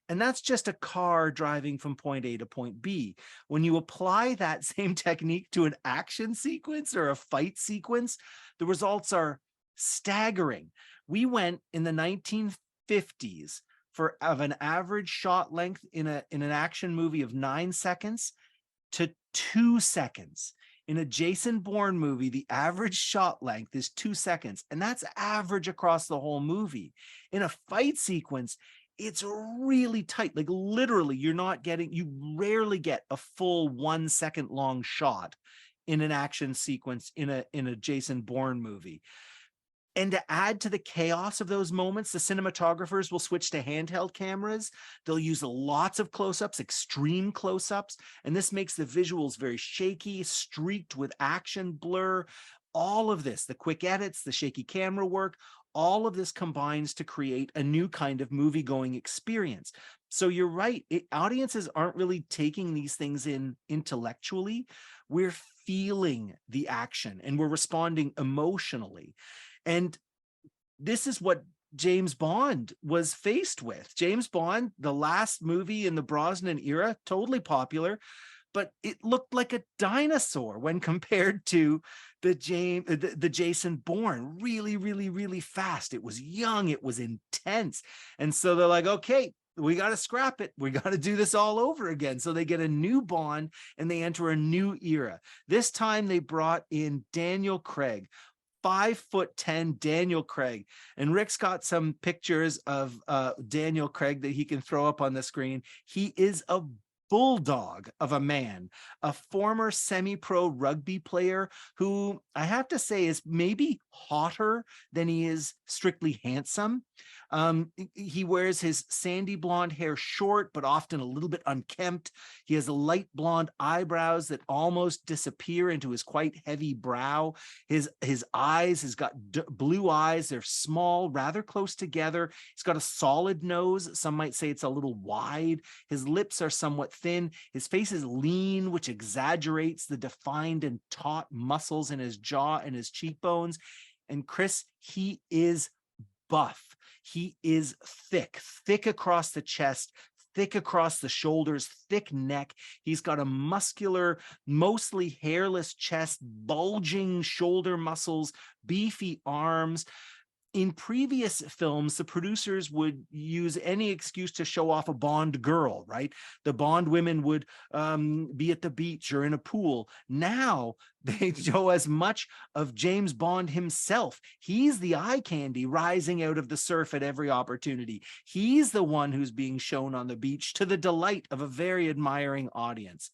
And that's just a car driving from point A to point B. When you apply that same technique to an action sequence or a fight sequence, the results are staggering. We went in the 1950s of an average shot length in an action movie of 9 seconds to 2 seconds. In a Jason Bourne movie, the average shot length is 2 seconds, and that's average across the whole movie. In a fight sequence, it's really tight. Like literally, you rarely get a full 1 second long shot in an action sequence in a Jason Bourne movie. And to add to the chaos of those moments, the cinematographers will switch to handheld cameras. They'll use lots of close-ups, extreme close-ups, and this makes the visuals very shaky, streaked with action blur. All of this, the quick edits, the shaky camera work, all of this combines to create a new kind of movie-going experience. So you're right, audiences aren't really taking these things in intellectually. We're feeling the action and we're responding emotionally. And this is what James Bond was faced with. James Bond, the last movie in the Brosnan era, totally popular, but it looked like a dinosaur when compared to the Jason Bourne. Really, really, really fast. It was young, it was intense. And so they're like, okay, we got to scrap it. We got to do this all over again. So they get a new Bond and they enter a new era. This time they brought in Daniel Craig, 5'10" Daniel Craig. And Rick's got some pictures of Daniel Craig that he can throw up on the screen. He is a bulldog of a man, a former semi-pro rugby player who I have to say is maybe hotter than he is strictly handsome. He wears his sandy blonde hair short, but often a little bit unkempt. He has light blonde eyebrows that almost disappear into his quite heavy brow. His eyes, he's got blue eyes. They're small, rather close together. He's got a solid nose. Some might say it's a little wide. His lips are somewhat thin. His face is lean, which exaggerates the defined and taut muscles in his jaw and his cheekbones. And Chris, he is buff. He is thick across the chest, thick across the shoulders, thick neck. He's got a muscular, mostly hairless chest, bulging shoulder muscles, beefy arms. in previous films, the producers would use any excuse to show off a Bond girl, right? The Bond women would be at the beach or in a pool. Now they show as much of James Bond himself. He's the eye candy rising out of the surf at every opportunity. He's the one who's being shown on the beach to the delight of a very admiring audience.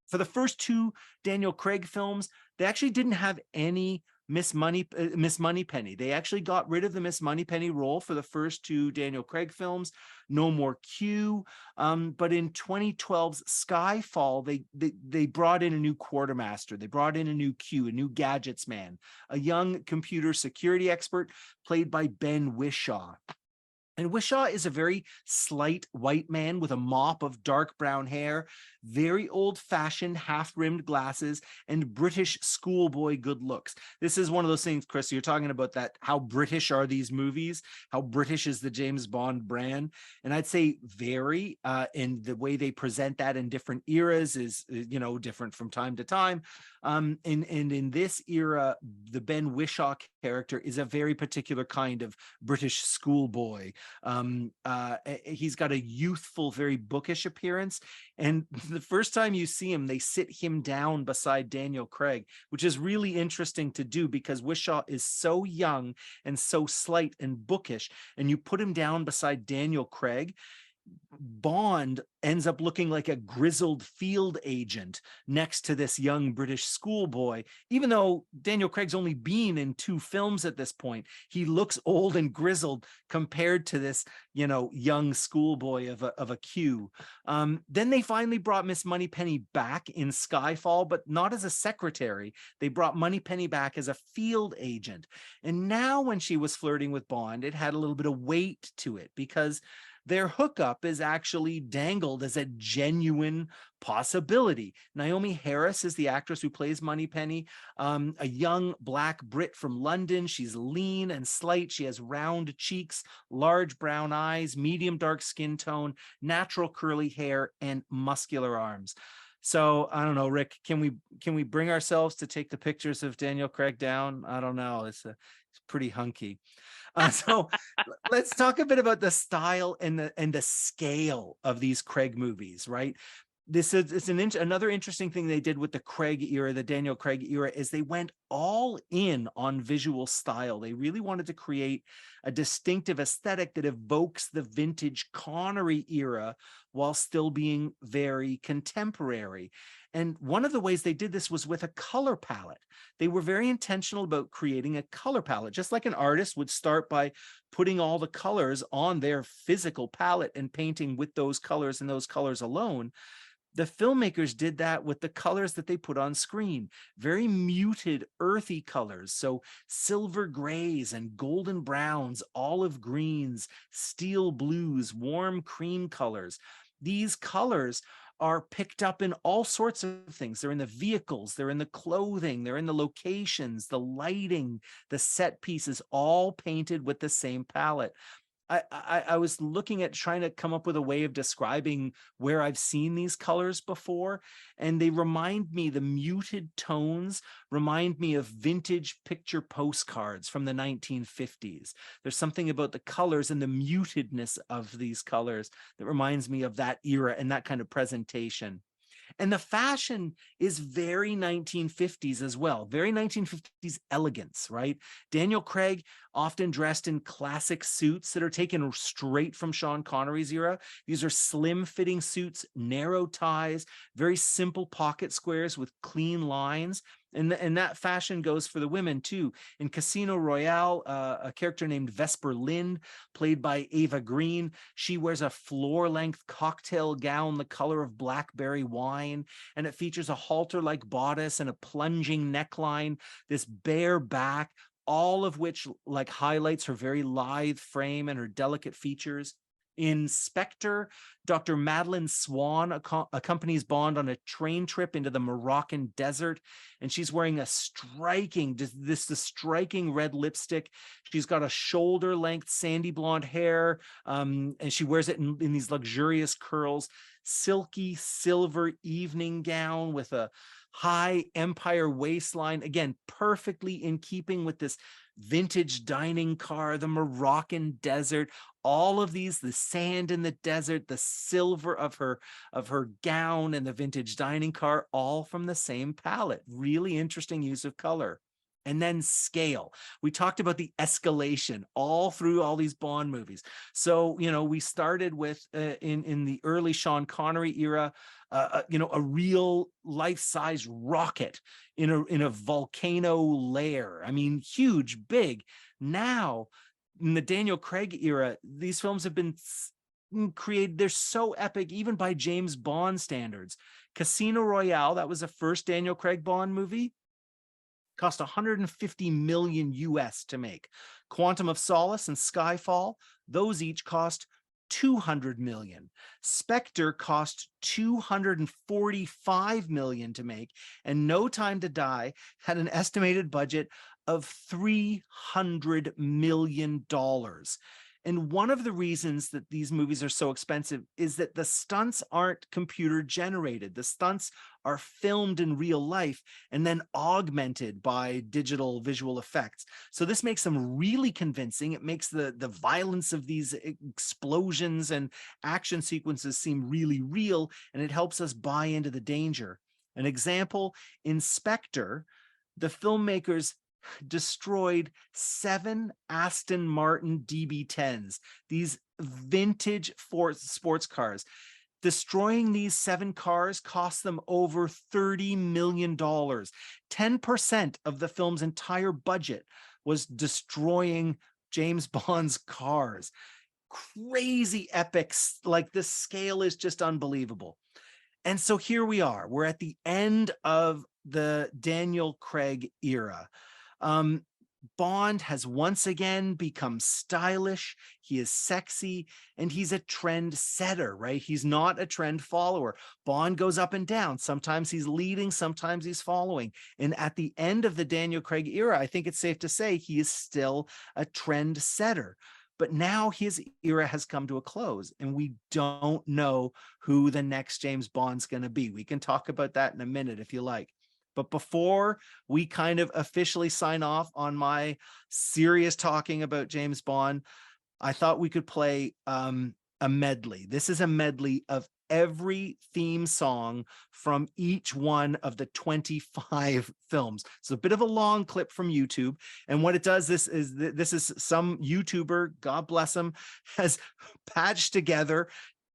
For the first two Daniel Craig films, they actually didn't have any Miss Moneypenny. They actually got rid of the Miss Moneypenny role for the first two Daniel Craig films. No more Q. But in 2012's Skyfall, they brought in a new quartermaster. They brought in a new Q, a new gadgets man, a young computer security expert played by Ben Whishaw. And Whishaw is a very slight white man with a mop of dark brown hair, very old-fashioned half-rimmed glasses, and British schoolboy good looks. This is one of those things, Chris, you're talking about that, how British are these movies? How British is the James Bond brand? And I'd say very, in the way they present that in different eras is, different from time to time. And in this era, the Ben Whishaw character is a very particular kind of British schoolboy. He's got a youthful, very bookish appearance. And the first time you see him, they sit him down beside Daniel Craig, which is really interesting to do because Whishaw is so young and so slight and bookish. And you put him down beside Daniel Craig, Bond ends up looking like a grizzled field agent next to this young British schoolboy. Even though Daniel Craig's only been in 2 films at this point, he looks old and grizzled compared to this, young schoolboy of a Q. Then they finally brought Miss Moneypenny back in Skyfall, but not as a secretary. They brought Moneypenny back as a field agent. And now when she was flirting with Bond, it had a little bit of weight to it because their hookup is actually dangled as a genuine possibility. Naomi Harris is the actress who plays Moneypenny, a young Black Brit from London. She's lean and slight. She has round cheeks, large brown eyes, medium dark skin tone, natural curly hair, and muscular arms. So I don't know, Rick, can we bring ourselves to take the pictures of Daniel Craig down? I don't know. It's pretty hunky. So let's talk a bit about the style and the scale of these Craig movies, right? Another interesting thing they did with the Craig era, the Daniel Craig era, is they went all in on visual style. They really wanted to create a distinctive aesthetic that evokes the vintage Connery era while still being very contemporary. And one of the ways they did this was with a color palette. They were very intentional about creating a color palette, just like an artist would start by putting all the colors on their physical palette and painting with those colors and those colors alone. The filmmakers did that with the colors that they put on screen, very muted, earthy colors. So silver grays and golden browns, olive greens, steel blues, warm cream colors. These colors are picked up in all sorts of things. They're in the vehicles, they're in the clothing, they're in the locations, the lighting, the set pieces, all painted with the same palette. I was looking at trying to come up with a way of describing where I've seen these colors before, and they remind me, the muted tones remind me of vintage picture postcards from the 1950s. There's something about the colors and the mutedness of these colors that reminds me of that era and that kind of presentation. And the fashion is very 1950s as well, very 1950s elegance, right? Daniel Craig often dressed in classic suits that are taken straight from Sean Connery's era. These are slim-fitting suits, narrow ties, very simple pocket squares with clean lines. And that fashion goes for the women too. In Casino Royale, a character named Vesper Lind, played by Ava Green, she wears a floor-length cocktail gown the color of blackberry wine, and it features a halter-like bodice and a plunging neckline, this bare back, all of which highlights her very lithe frame and her delicate features. In Spectre, Dr. Madeleine Swan accompanies Bond on a train trip into the Moroccan desert, and she's wearing a striking red lipstick. She's got a shoulder-length sandy blonde hair, and she wears it in these luxurious curls, silky silver evening gown with a high Empire waistline, again, perfectly in keeping with this vintage dining car, the Moroccan desert, all of these, the sand in the desert, the silver of her gown and the vintage dining car, all from the same palette. Really interesting use of color. And then scale. We talked about the escalation all through all these Bond movies. So, you know, we started with in the early Sean Connery era, you know, a real life-size rocket in a volcano lair. I mean, huge, big. Now, in the Daniel Craig era, these films have been created. They're so epic, even by James Bond standards. Casino Royale, that was the first Daniel Craig Bond movie, cost $150 million US to make. Quantum of Solace and Skyfall, those each cost $200 million. Spectre cost $245 million to make, and No Time to Die had an estimated budget of $300 million. And one of the reasons that these movies are so expensive is that the stunts aren't computer generated. The stunts are filmed in real life and then augmented by digital visual effects. So this makes them really convincing. It makes the violence of these explosions and action sequences seem really real, and it helps us buy into the danger. An example, in Spectre, the filmmakers destroyed 7 Aston Martin DB10s, these vintage sports cars. Destroying these 7 cars cost them over $30 million. 10% of the film's entire budget was destroying James Bond's cars. Crazy epics, like the scale is just unbelievable. And so here we are. We're at the end of the Daniel Craig era. Bond has once again become stylish. He is sexy, and he's a trend setter, right? He's not a trend follower. Bond goes up and down. Sometimes he's leading, sometimes he's following. And at the end of the Daniel Craig era, I think it's safe to say he is still a trend setter. But now his era has come to a close, and we don't know who the next James Bond's going to be. We can talk about that in a minute if you like. But before we kind of officially sign off on my serious talking about James Bond, I thought we could play a medley. This is a medley of every theme song from each one of the 25 films. It's a bit of a long clip from YouTube. And what it does, this is some YouTuber, God bless him, has patched together,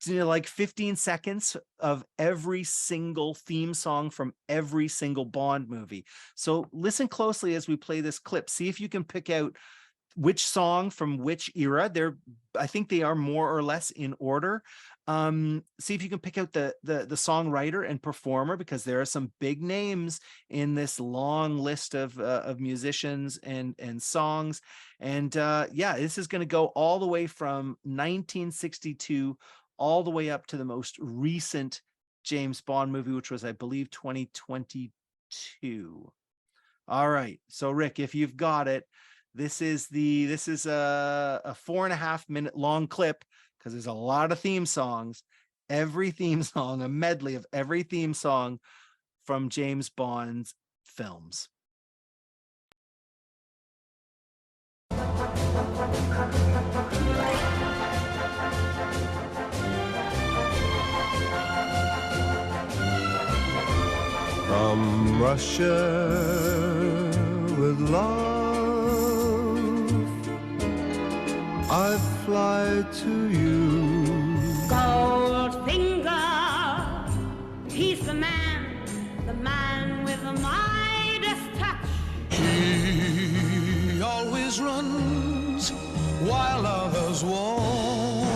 you know, like 15 seconds of every single theme song from every single Bond movie. So listen closely as we play this clip. See if you can pick out which song from which era. I think they are more or less in order. See if you can pick out the songwriter and performer, because there are some big names in this long list of musicians and songs. And yeah, this is going to go all the way from 1962 all the way up to the most recent James Bond movie, which was, I believe, 2022. All right. So Rick, if you've got it, this is a 4.5 minute long clip, because there's a lot of theme songs. Every theme song, a medley of every theme song from James Bond's films. From Russia with love, I fly to you. Goldfinger, he's the man with the Midas touch. He always runs while others walk.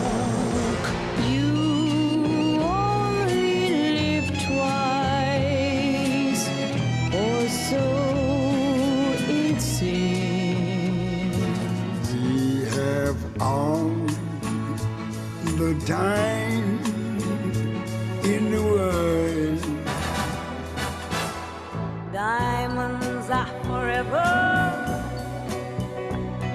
You only live twice, or so it seems. We have all the time in the world. Diamonds are forever.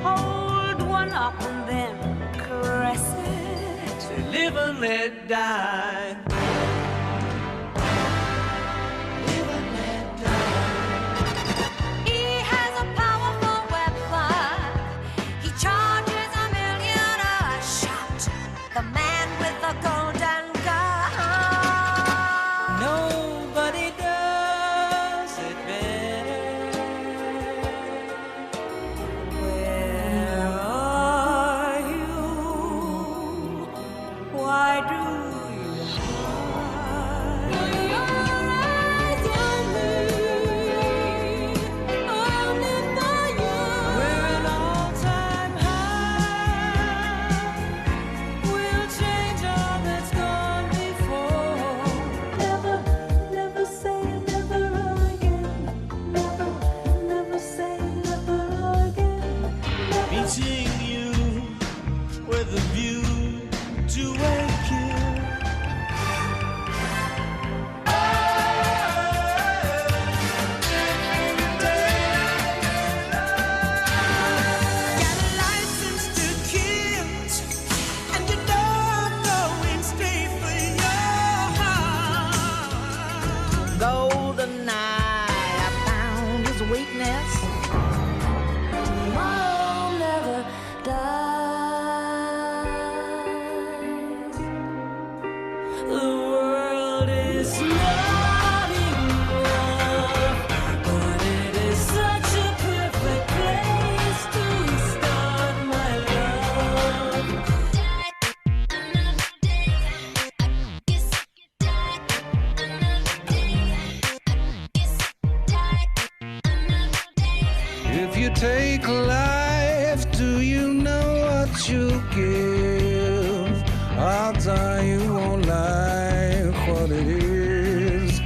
Hold one up and then caress it. Say live and let die. Live and let weakness. Tomorrow never dies. The world is not enough, but it is such a perfect place to start my love. If you take life, do you know what you give? Odds are you won't like what it is.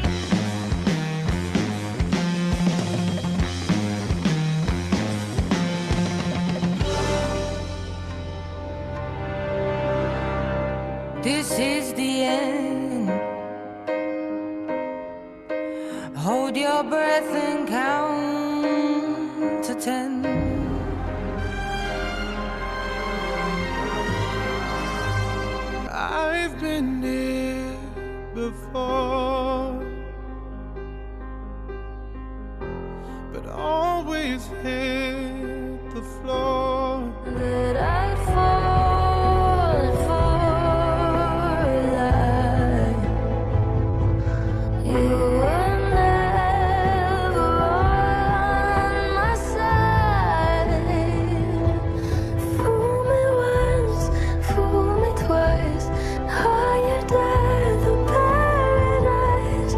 This is the end. Hold your breath and count to 10. I've been here before, but always hit the floor. That I'd fall for life. You were never on my side. Fool me once, fool me twice. Higher death or paradise.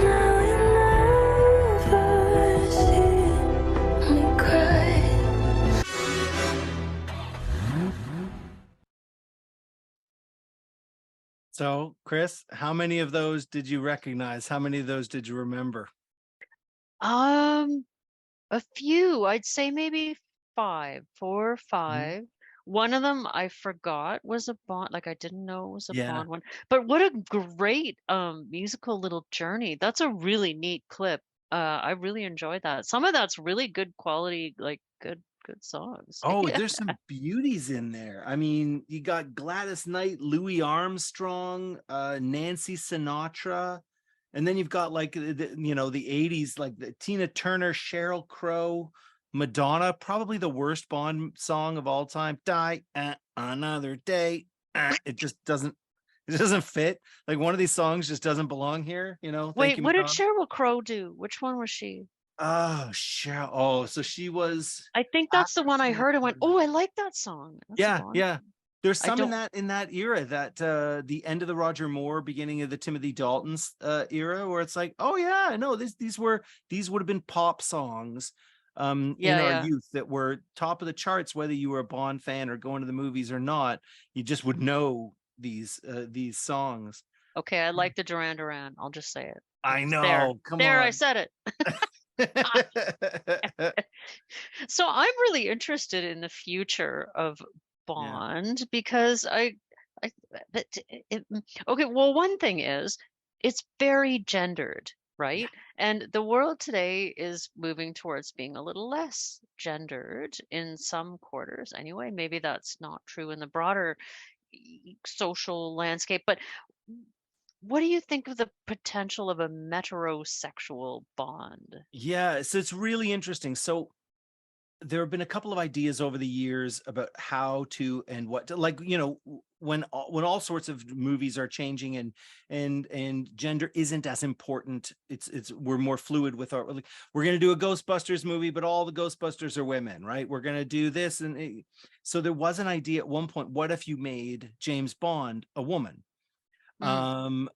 Now you never see me cry. So, Chris, how many of those did you recognize? How many of those did you remember? A few. I'd say maybe 4 or 5. One of them I forgot was a Bond, like I didn't know it was a Yeah. Bond one. But what a great musical little journey. That's a really neat clip. I really enjoyed that. Some of that's really good quality, like good songs. Oh, Yeah. there's some beauties in there. I mean, you got Gladys Knight, Louis Armstrong, Nancy Sinatra, and then you've got like the 80s, like the Tina Turner, Sheryl Crow, Madonna, probably the worst Bond song of all time. Die another day. It just doesn't fit. Like one of these songs just doesn't belong here. Thank Wait, you, what did Madonna. Sheryl Crow do? Which one was she? Oh, Cheryl. Oh, so she was. I think that's the one I heard and went, "Oh, I like that song." That's a Yeah, Bond yeah. song. There's I some don't in that era, that the end of the Roger Moore, beginning of the Timothy Dalton's era, where it's like, oh yeah, no, these would have been pop songs in Yeah, our yeah. youth that were top of the charts, whether you were a Bond fan or going to the movies or not. You just would know these songs. Okay, I like the Duran Duran. I'll just say it. I It's know. Come there, I on. said it. So I'm really interested in the future of Bond because but okay, well, one thing is it's very gendered, right? And the world today is moving towards being a little less gendered in some quarters anyway. Maybe that's not true in the broader social landscape, but what do you think of the potential of a metrosexual Bond? Yeah, so it's really interesting. So there have been a couple of ideas over the years about how to and what to, like, when all sorts of movies are changing and gender isn't as important. It's we're more fluid with our, like, we're going to do a Ghostbusters movie, but all the Ghostbusters are women, right? We're going to do this. So there was an idea at one point, what if you made James Bond a woman? And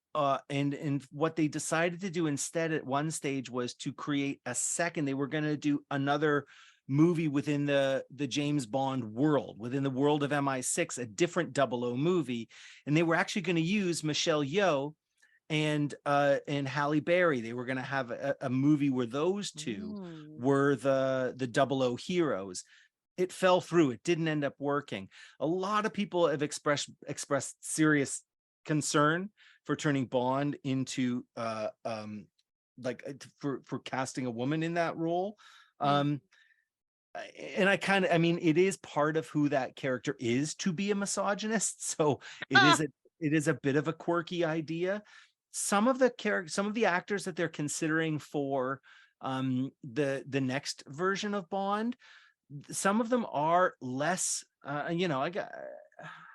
what they decided to do instead at one stage was to create a second. They were going to do another movie within the James Bond world, within the world of MI6, a different 00 movie, and they were actually going to use Michelle Yeoh and Halle Berry. They were going to have a movie where those two were the 00 heroes. It fell through. It didn't end up working. A lot of people have expressed serious concern for turning Bond into for casting a woman in that role. And I mean, it is part of who that character is, to be a misogynist. So it is a bit of a quirky idea. Some of the actors that they're considering for The next version of Bond, some of them are less, I got,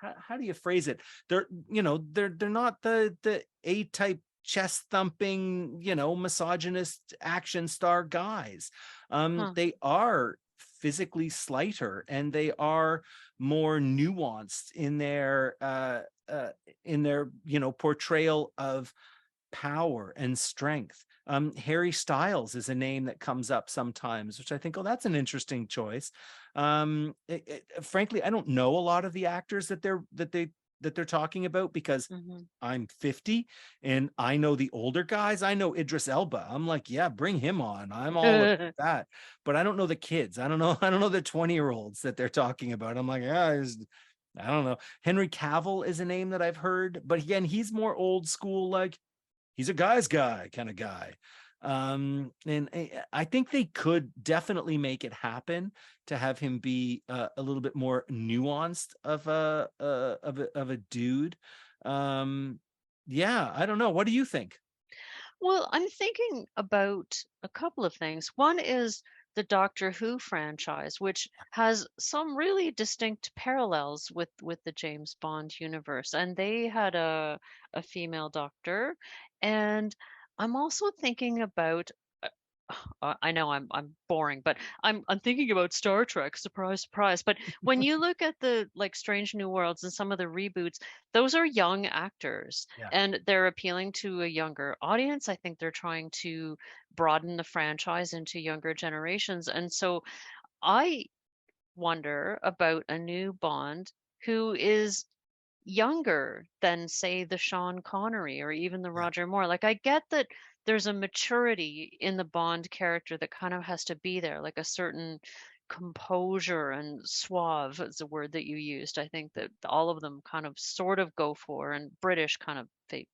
how do you phrase it? They're not the A-type chest thumping, misogynist action star guys. They are physically slighter, and they are more nuanced in their portrayal of power and strength. Harry Styles is a name that comes up sometimes, which I think, oh, that's an interesting choice. Frankly, I don't know a lot of the actors that they're talking about, because I'm 50 and I know the older guys. I know Idris Elba. I'm like, yeah, bring him on. I'm all about that. But I don't know the kids. I don't know the 20-year-olds that they're talking about. I'm like, yeah, I don't know. Henry Cavill is a name that I've heard, but again, he's more old school, like he's a guy's guy kind of guy. And I think they could definitely make it happen to have him be a little bit more nuanced of a dude. Yeah, I don't know. What do you think? Well, I'm thinking about a couple of things. One is the Doctor Who franchise, which has some really distinct parallels with the James Bond universe, and they had a female doctor. And I'm also thinking about I know I'm boring, but I'm thinking about Star Trek. Surprise, surprise. But when you look at the like Strange New Worlds and some of the reboots, those are young actors, Yeah. and they're appealing to a younger audience. I think they're trying to broaden the franchise into younger generations. And so I wonder about a new Bond who is younger than, say, the Sean Connery or even the Roger Moore. Like, I get that there's a maturity in the Bond character that kind of has to be there, like a certain composure and suave is the word that you used. I think that all of them kind of sort of go for, and British kind of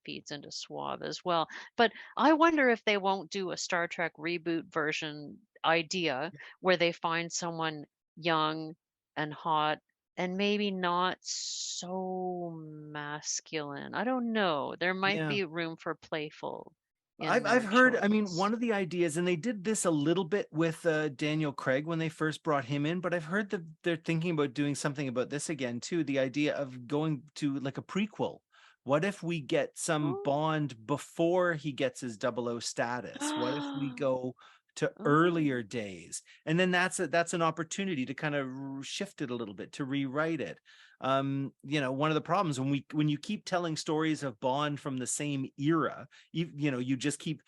feeds into suave as well. But I wonder if they won't do a Star Trek reboot version idea where they find someone young and hot and maybe not so masculine. I don't know. There might Yeah. be room for playful in I've their heard, I mean, choice. one of the ideas, and they did this a little bit with Daniel Craig when they first brought him in, but I've heard that they're thinking about doing something about this again too. The idea of going to like a prequel. What if we get some Bond before he gets his 00 status? What if we go to earlier days? And then that's an opportunity to kind of shift it a little bit, to rewrite it. One of the problems when you keep telling stories of Bond from the same era, you just keep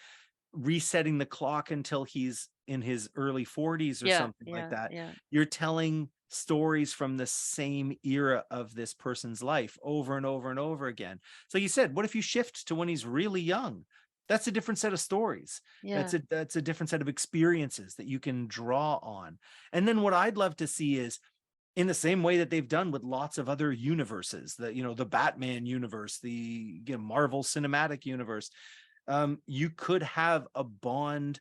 resetting the clock until he's in his early 40s or something like that. Yeah. You're telling stories from the same era of this person's life over and over and over again. So you said, what if you shift to when he's really young? That's a different set of stories. Yeah. That's a different set of experiences that you can draw on. And then what I'd love to see is, in the same way that they've done with lots of other universes, the Batman universe, the Marvel Cinematic Universe, you could have a Bond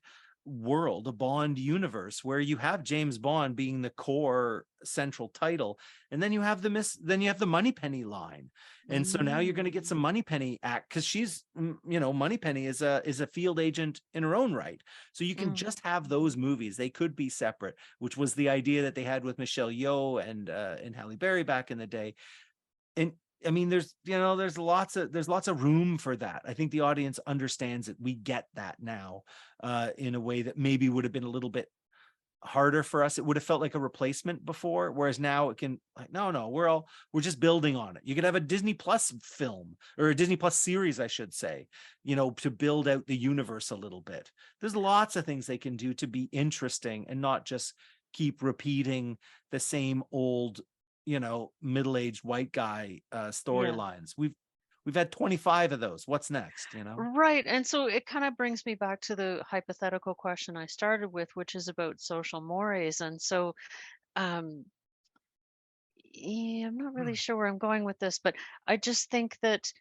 world, a Bond universe where you have James Bond being the core central title, and then you have the Moneypenny line, and so now you're going to get some Moneypenny act, because she's Moneypenny is a field agent in her own right, so you can just have those movies. They could be separate, which was the idea that they had with Michelle Yeoh and Halle Berry back in the day. And I mean, there's lots of room for that. I think the audience understands it. We get that now, in a way that maybe would have been a little bit harder for us. It would have felt like a replacement before, whereas now it can, like, no, we're just building on it. You could have a Disney Plus film, or a Disney Plus series, I should say, to build out the universe a little bit. There's lots of things they can do to be interesting and not just keep repeating the same old middle-aged white guy storylines. We've had 25 of those. What's next? Right. And so it kind of brings me back to the hypothetical question I started with, which is about social mores. And so I'm not really sure where I'm going with this, but I just think that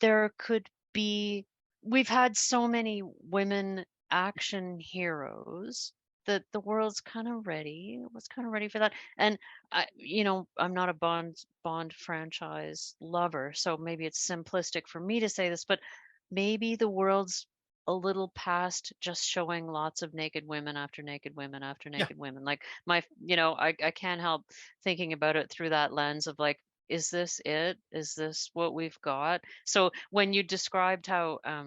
there could be, we've had so many women action heroes that the world's kind of ready, was kind of ready for that. And I'm not a Bond franchise lover, so maybe it's simplistic for me to say this, but maybe the world's a little past just showing lots of naked women after naked women after Yeah. naked women. Like I can't help thinking about it through that lens of like, is this it? Is this what we've got? So when you described how I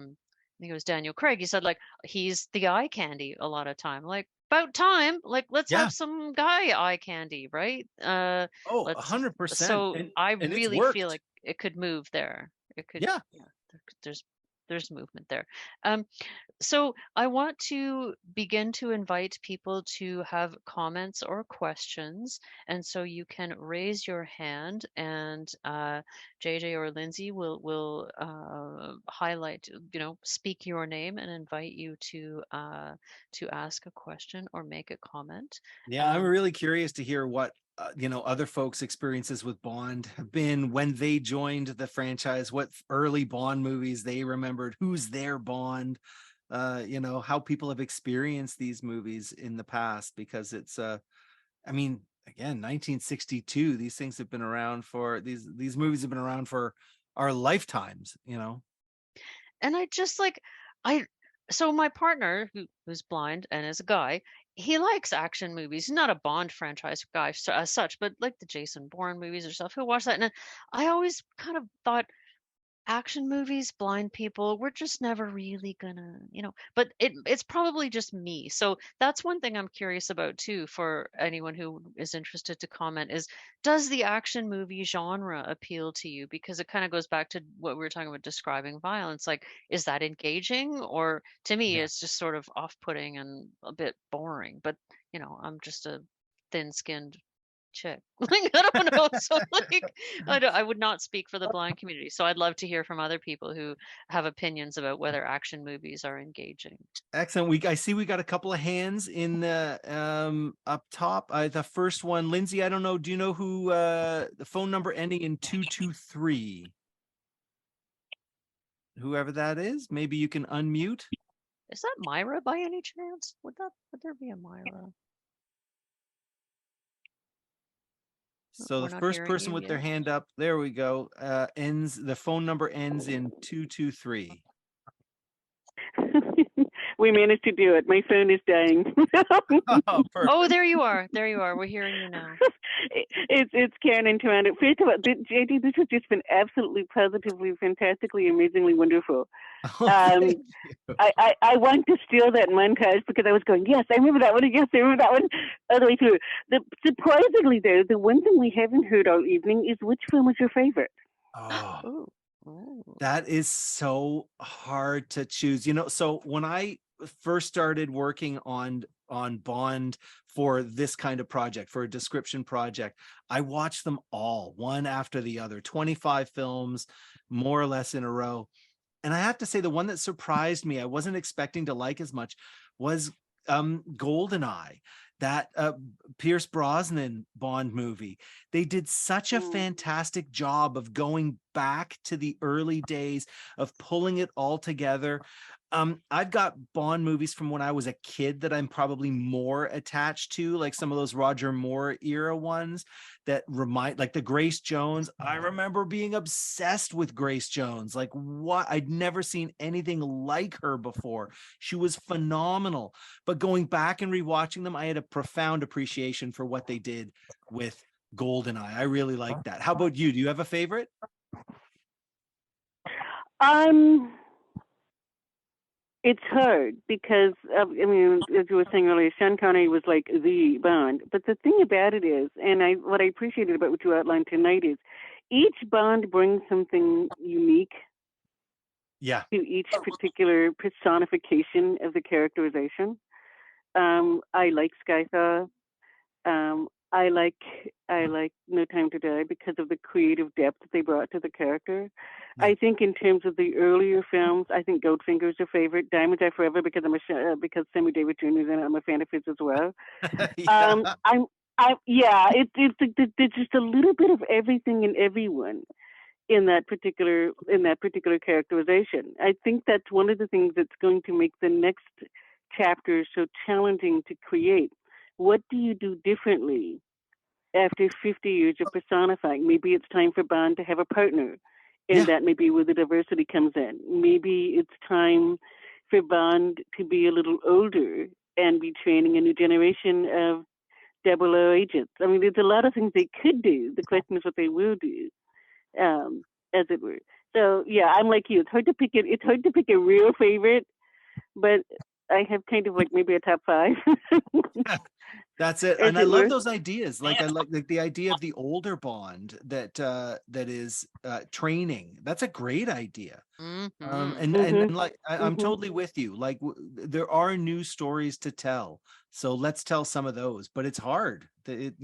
think it was Daniel Craig, you said like he's the eye candy a lot of time. Like about time, like let's Yeah. have some guy eye candy, right? Oh, Let's 100%. so I And it's really feel worked. like it could move there. It could, Yeah. there's movement there. So I want to begin to invite people to have comments or questions. And so you can raise your hand and JJ or Lindsay will highlight, speak your name and invite you to ask a question or make a comment. Yeah, I'm really curious to hear what other folks' experiences with Bond have been when they joined the franchise. What early Bond movies they remembered? Who's their Bond? How people have experienced these movies in the past, because it's again, 1962. These things have been around for these movies have been around for our lifetimes. And I just like so my partner who's blind and is a guy, he likes action movies. He's not a Bond franchise guy as such, but like the Jason Bourne movies or stuff. He'll watch that, and I always kind of thought action movies, blind people, we're just never really gonna, but it's probably just me. So that's one thing I'm curious about too, for anyone who is interested to comment, is does the action movie genre appeal to you? Because it kind of goes back to what we were talking about, describing violence. Like, is that engaging? Or to me, Yeah. it's just sort of off-putting and a bit boring. But, I'm just a thin-skinned chick. Like, I don't know. So like, I would not speak for the blind community. So I'd love to hear from other people who have opinions about whether action movies are engaging. Excellent. I see we got a couple of hands in the up top. The first one, Lindsay, I don't know. Do you know who the phone number ending in 223? Whoever that is, maybe you can unmute. Is that Myra by any chance? Would there be a Myra? So the first person with their hand up, there we go. The phone number ends in 223. We managed to do it. My phone is dying. Oh, there you are. There you are. We're hearing you now. It's Karen in Toronto. First of all, JD, this has just been absolutely, positively, fantastically, amazingly wonderful. I want to steal that montage because I was going, yes, I remember that one. Yes, I remember that one all the way through. Surprisingly, though, the one thing we haven't heard all evening is which film was your favorite? Oh, that is so hard to choose. So when I first started working on Bond for this kind of project, for a description project, I watched them all, one after the other, 25 films, more or less in a row. And I have to say, the one that surprised me, I wasn't expecting to like as much, was GoldenEye, that Pierce Brosnan Bond movie. They did such a fantastic job of going back to the early days, of pulling it all together. I've got Bond movies from when I was a kid that I'm probably more attached to, like some of those Roger Moore era ones that remind, like the Grace Jones. I remember being obsessed with Grace Jones. Like, what? I'd never seen anything like her before. She was phenomenal. But going back and rewatching them, I had a profound appreciation for what they did with GoldenEye. I really like that. How about you? Do you have a favorite? It's hard because, as you were saying earlier, Sean Connery was like the Bond. But the thing about it is, and what I appreciated about what you outlined tonight is, each Bond brings something unique to each particular personification of the characterization. I like Skythaw. I like No Time to Die because of the creative depth that they brought to the character. I think in terms of the earlier films, I think Goldfinger's your favorite. Diamonds Are Forever because because Sammy Davis Jr. is in it. I'm a fan of his as well. There's just a little bit of everything and everyone in that particular characterization. I think that's one of the things that's going to make the next chapter so challenging to create. What do you do differently after 50 years of personifying? Maybe it's time for Bond to have a partner, and that may be where the diversity comes in. Maybe it's time for Bond to be a little older and be training a new generation of 00 agents. I mean, there's a lot of things they could do. The question is what they will do, as it were. So yeah, I'm like you. It's hard to pick it. It's hard to pick a real favorite, but I have kind of like maybe a top 5. That's it. As And I it love were. those ideas. Like I like the idea of the older Bond that is training. That's a great idea. And like I'm totally with you. Like there are new stories to tell. So let's tell some of those, but it's hard. It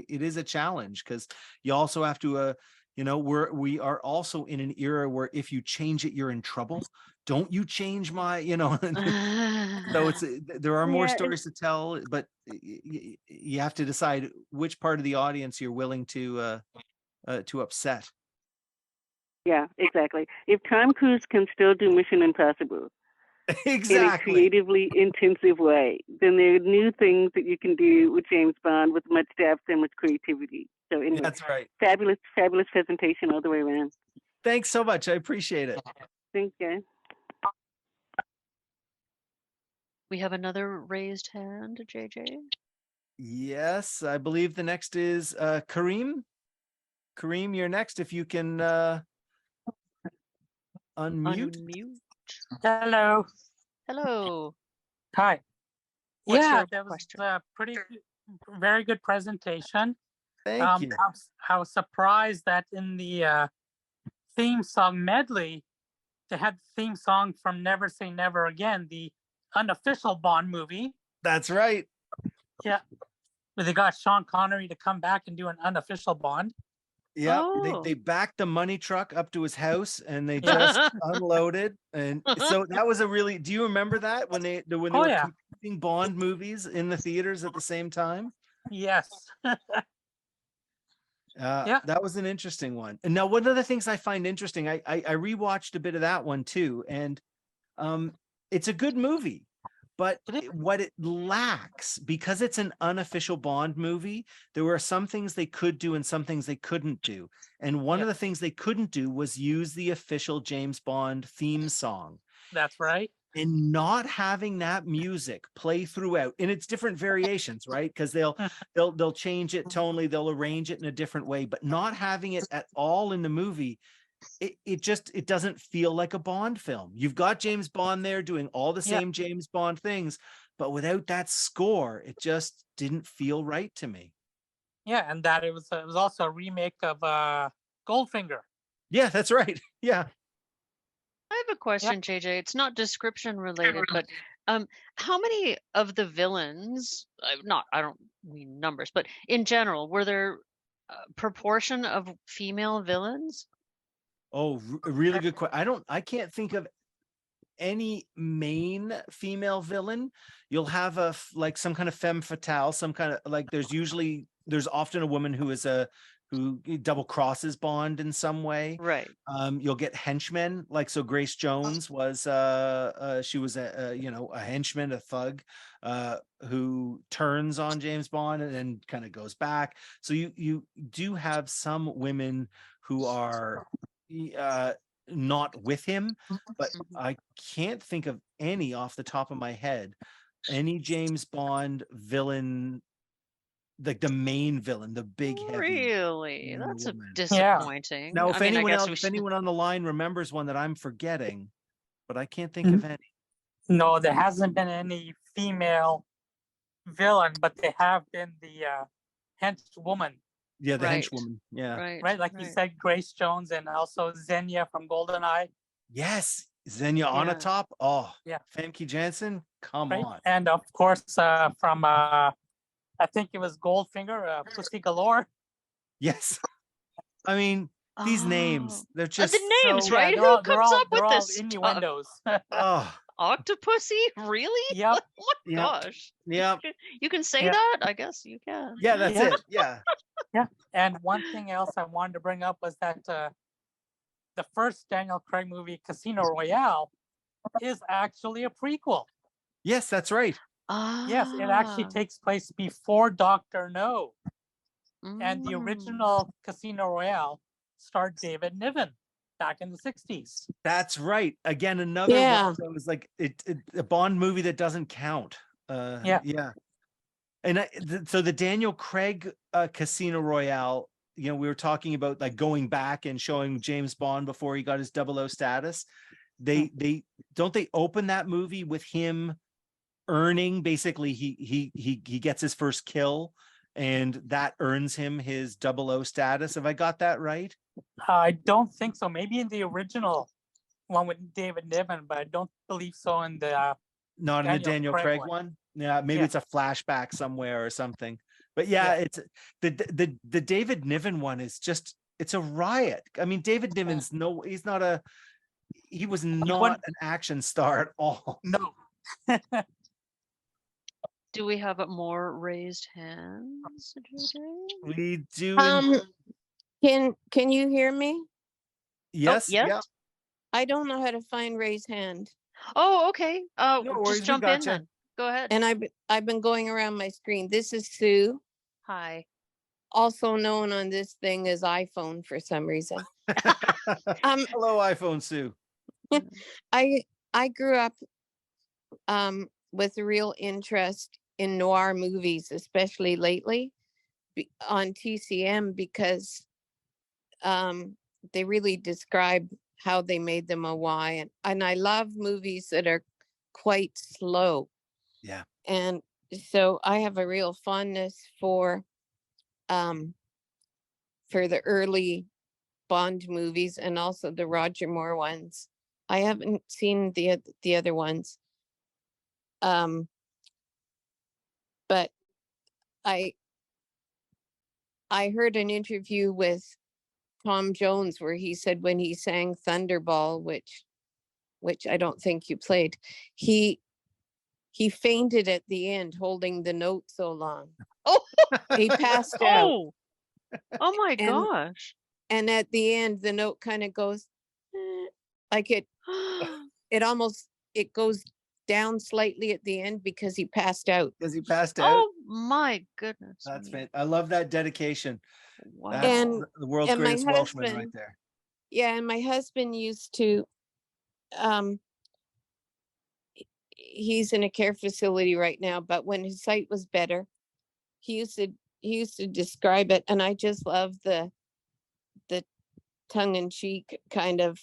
is a challenge because you also have to we are also in an era where if you change it, you're in trouble. Don't you change my, so there are more stories to tell, but you have to decide which part of the audience you're willing to upset. Yeah, exactly. If Tom Cruise can still do Mission Impossible exactly in a creatively intensive way, then there are new things that you can do with James Bond with much depth and with creativity. So anyway, that's right. Fabulous presentation all the way around. Thanks so much. I appreciate it. Thank you. We have another raised hand, JJ. Yes, I believe the next is Kareem. Kareem, you're next. If you can unmute. Hello. Hello. Hi. What's Yeah, your that was question? a very good presentation. Thank you. I was surprised that in the theme song medley, they had the theme song from Never Say Never Again, the unofficial Bond movie. That's right. Yeah. But they got Sean Connery to come back and do an unofficial Bond. Yeah, they backed the money truck up to his house and they just unloaded. And so that was do you remember that when they were competing Bond movies in the theaters at the same time? Yes. That was an interesting one. And now one of the things I find interesting, I rewatched a bit of that one too. And it's a good movie. But what it lacks, because it's an unofficial Bond movie, there were some things they could do and some things they couldn't do. And one of the things they couldn't do was use the official James Bond theme song. That's right. And not having that music play throughout in its different variations, right? Because they'll change it tonally, they'll arrange it in a different way, but not having it at all in the movie. It doesn't feel like a Bond film. You've got James Bond there doing all the same James Bond things, but without that score, it just didn't feel right to me. Yeah, and that it was also a remake of Goldfinger. Yeah, that's right. Yeah. I have a question, JJ. It's not description related, but how many of the villains, I don't mean numbers, but in general, were there a proportion of female villains? Oh, really good question. I can't think of any main female villain. You'll have some kind of femme fatale, some kind of like there's often a woman who double crosses Bond in some way. Right. You'll get henchmen, so Grace Jones was she was a henchman, a thug who turns on James Bond and then kind of goes back. So you do have some women who are not with him, but I can't think of any off the top of my head, any James Bond villain, like the main villain, the big heavy. Really? That's disappointing. Now, if anyone on the line remembers one that I'm forgetting, but I can't think of any. No, there hasn't been any female villain, but there have been the henchwoman. Yeah, the henchwoman. Yeah. Right. Like you said, Grace Jones and also Xenia from GoldenEye. Yes. Xenia Onatopp. Oh, yeah. Famke Janssen. Come on. And of course, from I think it was Goldfinger, Pussy Galore. Yes. I mean, these names, they're just the names, right? Who comes up with this innuendos? Oh. Octopussy? Really? Yep. Oh my gosh. Yeah. You can say that? I guess you can. Yeah, that's it. Yeah. Yeah. And one thing else I wanted to bring up was that the first Daniel Craig movie, Casino Royale, is actually a prequel. Yes, that's right. Yes, it actually takes place before Dr. No. And the original Casino Royale starred David Niven back in the 60s. That's right. Again, another Yeah. one that was like a Bond movie that doesn't count. Yeah. And so the Daniel Craig Casino Royale, we were talking about like going back and showing James Bond before he got his 00 status. They don't they open that movie with him earning, basically he gets his first kill, and that earns him his 00 status. Have I got that right? I don't think so. Maybe in the original one with David Niven, but I don't believe so in the not in the Daniel Craig one. Yeah, maybe it's a flashback somewhere or something. But it's the David Niven one is just, it's a riot. I mean, David Niven's he was not an action star at all. No. Do we have more raised hands? We do. Can you hear me? Yes. Yes. Yeah. I don't know how to find raise hand. Oh, okay. No worries, just jump in then. Go ahead. And I've been going around my screen. This is Sue. Hi. Also known on this thing as iPhone for some reason. Hello, iPhone Sue. I grew up with a real interest in noir movies, especially lately on TCM, because they really describe how they made them a why. And I love movies that are quite slow. Yeah. And so I have a real fondness for the early Bond movies and also the Roger Moore ones. I haven't seen the other ones. But I heard an interview with Tom Jones where he said when he sang Thunderball, which I don't think you played, he fainted at the end holding the note so long. Oh, he passed out. Oh my gosh. And at the end, the note kind of goes like it goes down slightly at the end because he passed out. Because he passed out. Oh my goodness. That's fantastic. I love that dedication. Wow. That's the world's greatest Welshman husband, right there. Yeah, and my husband used to he's in a care facility right now, but when his sight was better, he used to describe it, and I just love the tongue-in-cheek kind of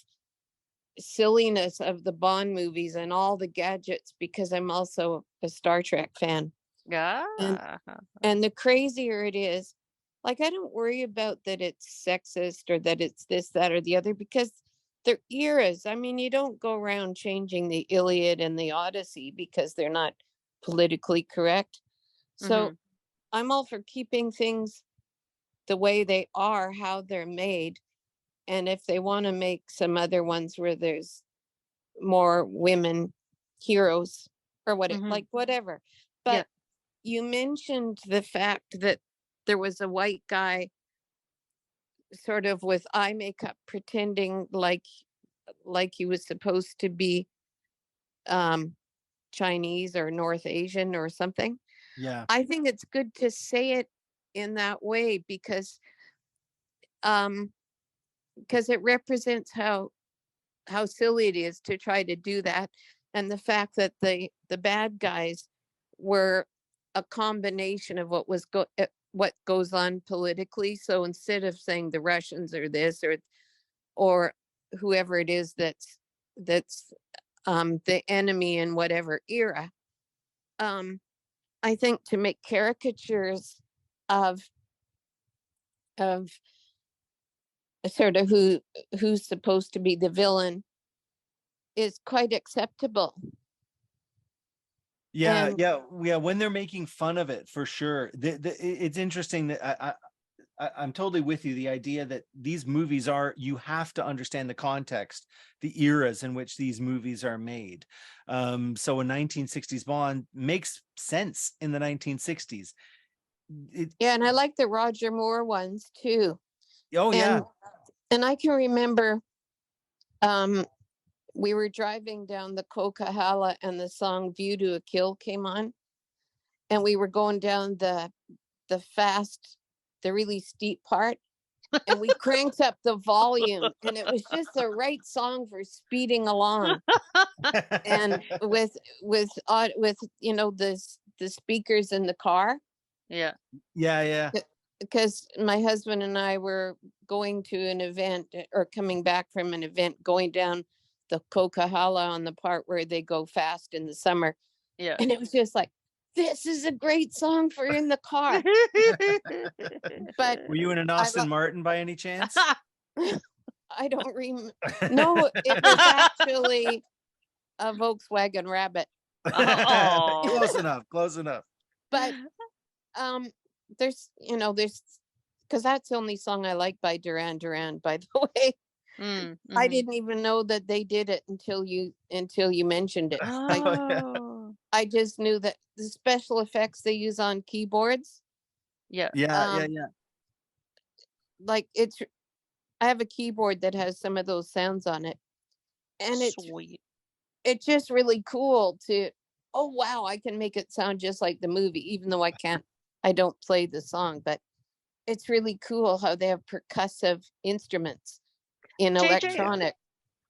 silliness of the Bond movies and all the gadgets, because I'm also a Star Trek fan. Yeah. And the crazier it is, like, I don't worry about that it's sexist or that it's this, that, or the other, because they're eras. I mean, you don't go around changing the Iliad and the Odyssey because they're not politically correct. So I'm all for keeping things the way they are, how they're made. And if they want to make some other ones where there's more women heroes or like whatever. But you mentioned the fact that there was a white guy sort of with eye makeup pretending like he was supposed to be Chinese or North Asian or something. Yeah. I think it's good to say it in that way because it represents how silly it is to try to do that, and the fact that the bad guys were a combination of what goes on politically. So instead of saying the Russians or this or whoever it is that's the enemy in whatever era, I think to make caricatures of sort of who's supposed to be the villain is quite acceptable. Yeah. When they're making fun of it, for sure. It's interesting that I'm totally with you. The idea that these movies you have to understand the context, the eras in which these movies are made. So a 1960s Bond makes sense in the 1960s. And I like the Roger Moore ones too. Oh, yeah. And I can remember we were driving down the Coquihalla and the song View to a Kill came on. And we were going down the really steep part. and we cranked up the volume, and it was just the right song for speeding along. And with you know, the speakers in the car. Yeah. Yeah. Because my husband and I were going to an event, or coming back from an event, going down the Coquihalla on the part where they go fast in the summer. Yeah. And it was just like, this is a great song for in the car. But were you in an Aston Martin by any chance? I don't remember. No, it was actually a Volkswagen Rabbit. Oh, Close enough. But there's because that's the only song I like by Duran Duran, by the way. I didn't even know that they did it until you mentioned it. I just knew that the special effects they use on keyboards. Yeah. Like I have a keyboard that has some of those sounds on it. And it's just really cool to, oh wow, I can make it sound just like the movie, even though I don't play the song, but it's really cool how they have percussive instruments in electronic.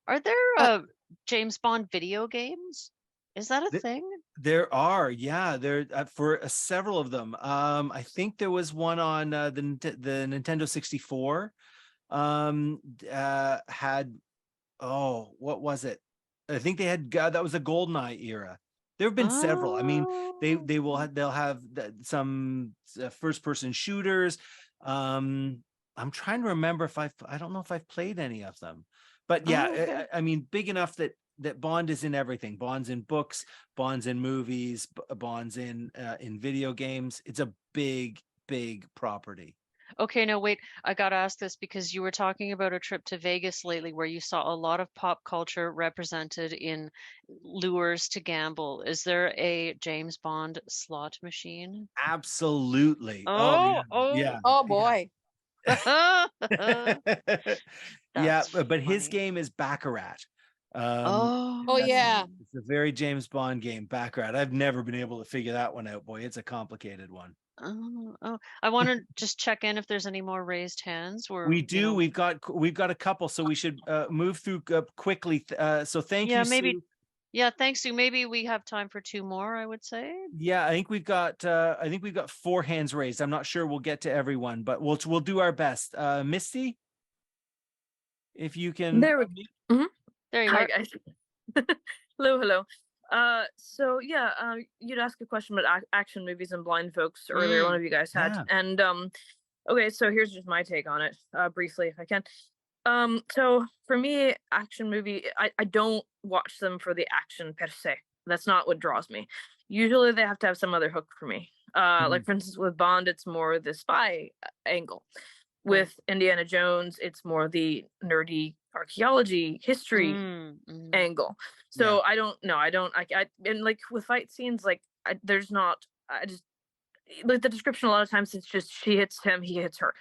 Are there James Bond video games? Is that a thing? There are, yeah. There for several of them. I think there was one on the Nintendo 64. Had what was it? I think they had that was a GoldenEye era. There have been several. I mean, they'll have some first person shooters. I'm trying to remember if I don't know if I've played any of them, but yeah, okay. I mean, big enough that Bond is in everything. Bond's in books, Bond's in movies, Bond's in video games. It's a big property. Okay, no, wait, I gotta ask this because you were talking about a trip to Vegas lately where you saw a lot of pop culture represented in lures to gamble. Is there a James Bond slot machine? Absolutely. Oh boy. Yeah, but his game is Baccarat. Yeah. It's a very James Bond game, Baccarat. I've never been able to figure that one out. Boy, it's a complicated one. I want to just check in if there's any more raised hands. We do. We've got a couple, so we should move through quickly. So thank you, maybe. Sue. Yeah, thanks, Sue. Maybe we have time for 2 more, I would say. Yeah, I think we've got 4 hands raised. I'm not sure we'll get to everyone, but we'll do our best. Misty, if you can. There we go. There you Hi, are. guys. Hello. So yeah, you'd ask a question about action movies and blind folks earlier. One of you guys had, and okay, so here's just my take on it, briefly, if I can. So for me, action movie, I don't watch them for the action per se. That's not what draws me. Usually they have to have some other hook for me. Like for instance, with Bond, it's more the spy angle. With Indiana Jones, it's more the nerdy archaeology history angle. So I don't know. And like with fight scenes, like there's not, I just like the description a lot of times it's just she hits him, he hits her.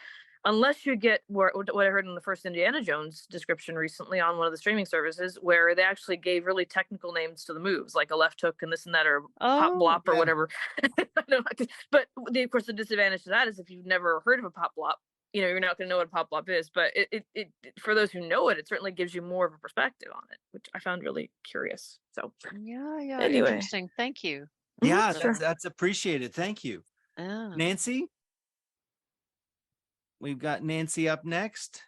Unless you get what I heard in the first Indiana Jones description recently on one of the streaming services, where they actually gave really technical names to the moves, like a left hook and this and that, or pop blop or whatever. But of course, the disadvantage to that is if you've never heard of a pop blop, you're not going to know what a pop blop is. But it for those who know it certainly gives you more of a perspective on it, which I found really curious. So yeah, anyway. Interesting. Thank you. Yeah, Sure. that's appreciated. Thank you, Nancy. We've got Nancy up next.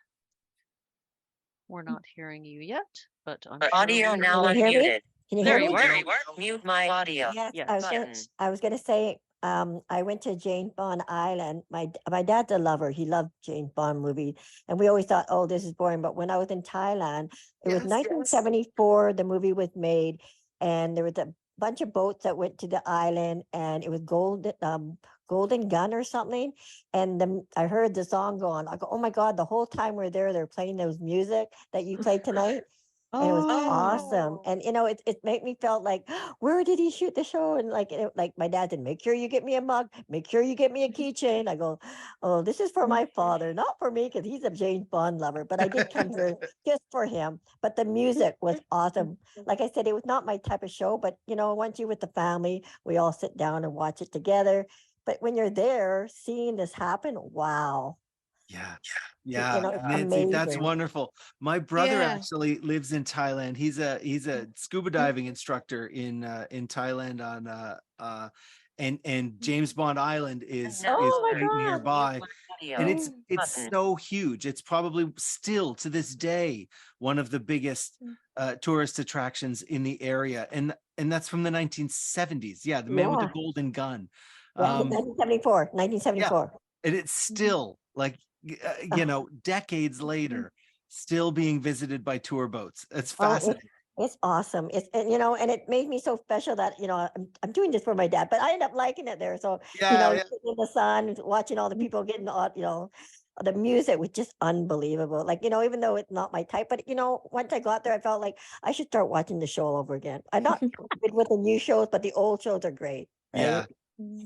We're not hearing you yet, but I'm Audio now unmuted. Can you hear me? Mute my audio. Yes, I was going to say, I went to James Bond Island. My dad's a lover. He loved James Bond movies. And we always thought, oh, this is boring. But when I was in Thailand, it was 1974, the movie was made. And there was a bunch of boats that went to the island. And it was Golden Gun or something. And then I heard the song go on. I go, oh my God, the whole time we're there, they're playing those music that you played tonight. And it was awesome. And, it made me felt like, where did he shoot the show? And like my dad said, make sure you get me a mug, make sure you get me a keychain. I go, oh, this is for my father, not for me, because he's a James Bond lover. But I did come here just for him. But the music was awesome. Like I said, it was not my type of show, but, once you're with the family, we all sit down and watch it together. But when you're there, seeing this happen, wow. Yeah. You Yeah, know, it's Nancy, that's amazing. wonderful. My brother Yeah. actually lives in Thailand. He's a scuba diving instructor in Thailand and James Bond Island is Oh my right God. nearby. And it's Button. so huge. It's probably still to this day one of the biggest tourist attractions in the area. And that's from the 1970s. Yeah, the man with the Yeah. golden gun. Yeah, 1974. Yeah, 1974. and it's still like you know, decades later, still being visited by tour boats. It's Oh, fascinating. it's awesome. It's, and, you know, and it made me so special that, you know, I'm doing this for my dad, but I end up liking it there. So, you Yeah, know, yeah. sitting in the sun, watching all the people getting on, you know, the music was just unbelievable. Like, you know, even though it's not my type, but, you know, once I got there, I felt like I should start watching the show all over again. I'm not good with the new shows, but the old shows are great. Right? Yeah.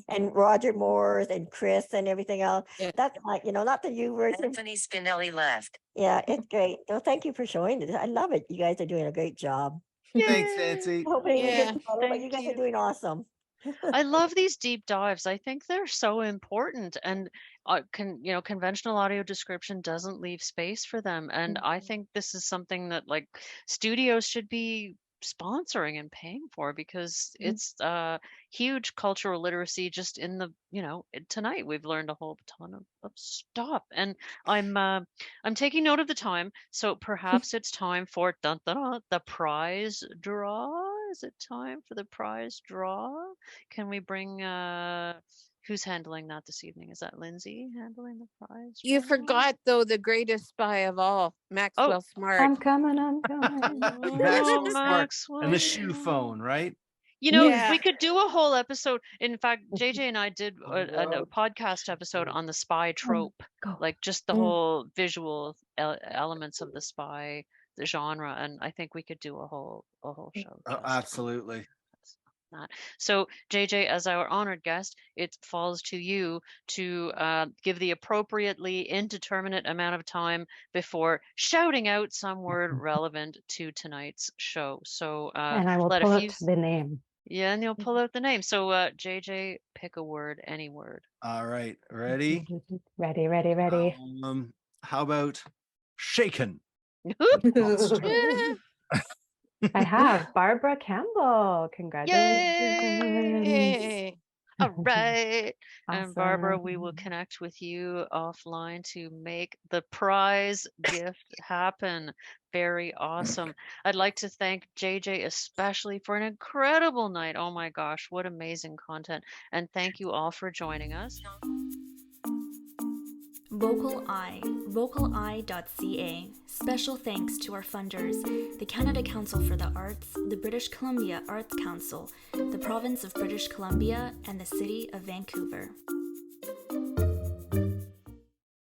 And Roger Moore's and Chris and everything else. Yeah. That's like, you know, not the new version. Anthony Spinelli left. Yeah, it's great. So thank you for showing this. I love it. You guys are doing a great job. Thanks, Nancy. Hoping it Yeah. gets better, but you guys are doing awesome. I love these deep dives. I think they're so important, and conventional audio description doesn't leave space for them. And I think this is something that like studios should be sponsoring and paying for, because it's huge cultural literacy just in the, tonight we've learned a whole ton of stuff. And I'm taking note of the time, so perhaps it's time for the prize draw. Is it time for the prize draw? Can we bring who's handling that this evening? Is that Lindsay handling the prize? You forgot though the greatest spy of all, Maxwell Smart. I'm coming. Maxwell Smart Maxwell. and the shoe phone, right? You know, Yeah. we could do a whole episode. In fact, JJ and I did a podcast episode on the spy trope, like just the whole visual elements of the spy, the genre, and I think we could do a whole show. Oh, absolutely. That. So, JJ, as our honored guest, it falls to you to give the appropriately indeterminate amount of time before shouting out some word relevant to tonight's show. So, And I will pull out the name. Yeah, and you'll pull out the name. So, JJ, pick a word, any word. All right, ready? Ready. How about shaken? I have Barbara Campbell. Congratulations. Yay! All right. Awesome. And Barbara, we will connect with you offline to make the prize gift happen. Very awesome. I'd like to thank JJ especially for an incredible night. Oh my gosh, what amazing content. And thank you all for joining us. VocalEye, vocaleye.ca. Special thanks to our funders, the Canada Council for the Arts, the British Columbia Arts Council, the Province of British Columbia, and the City of Vancouver.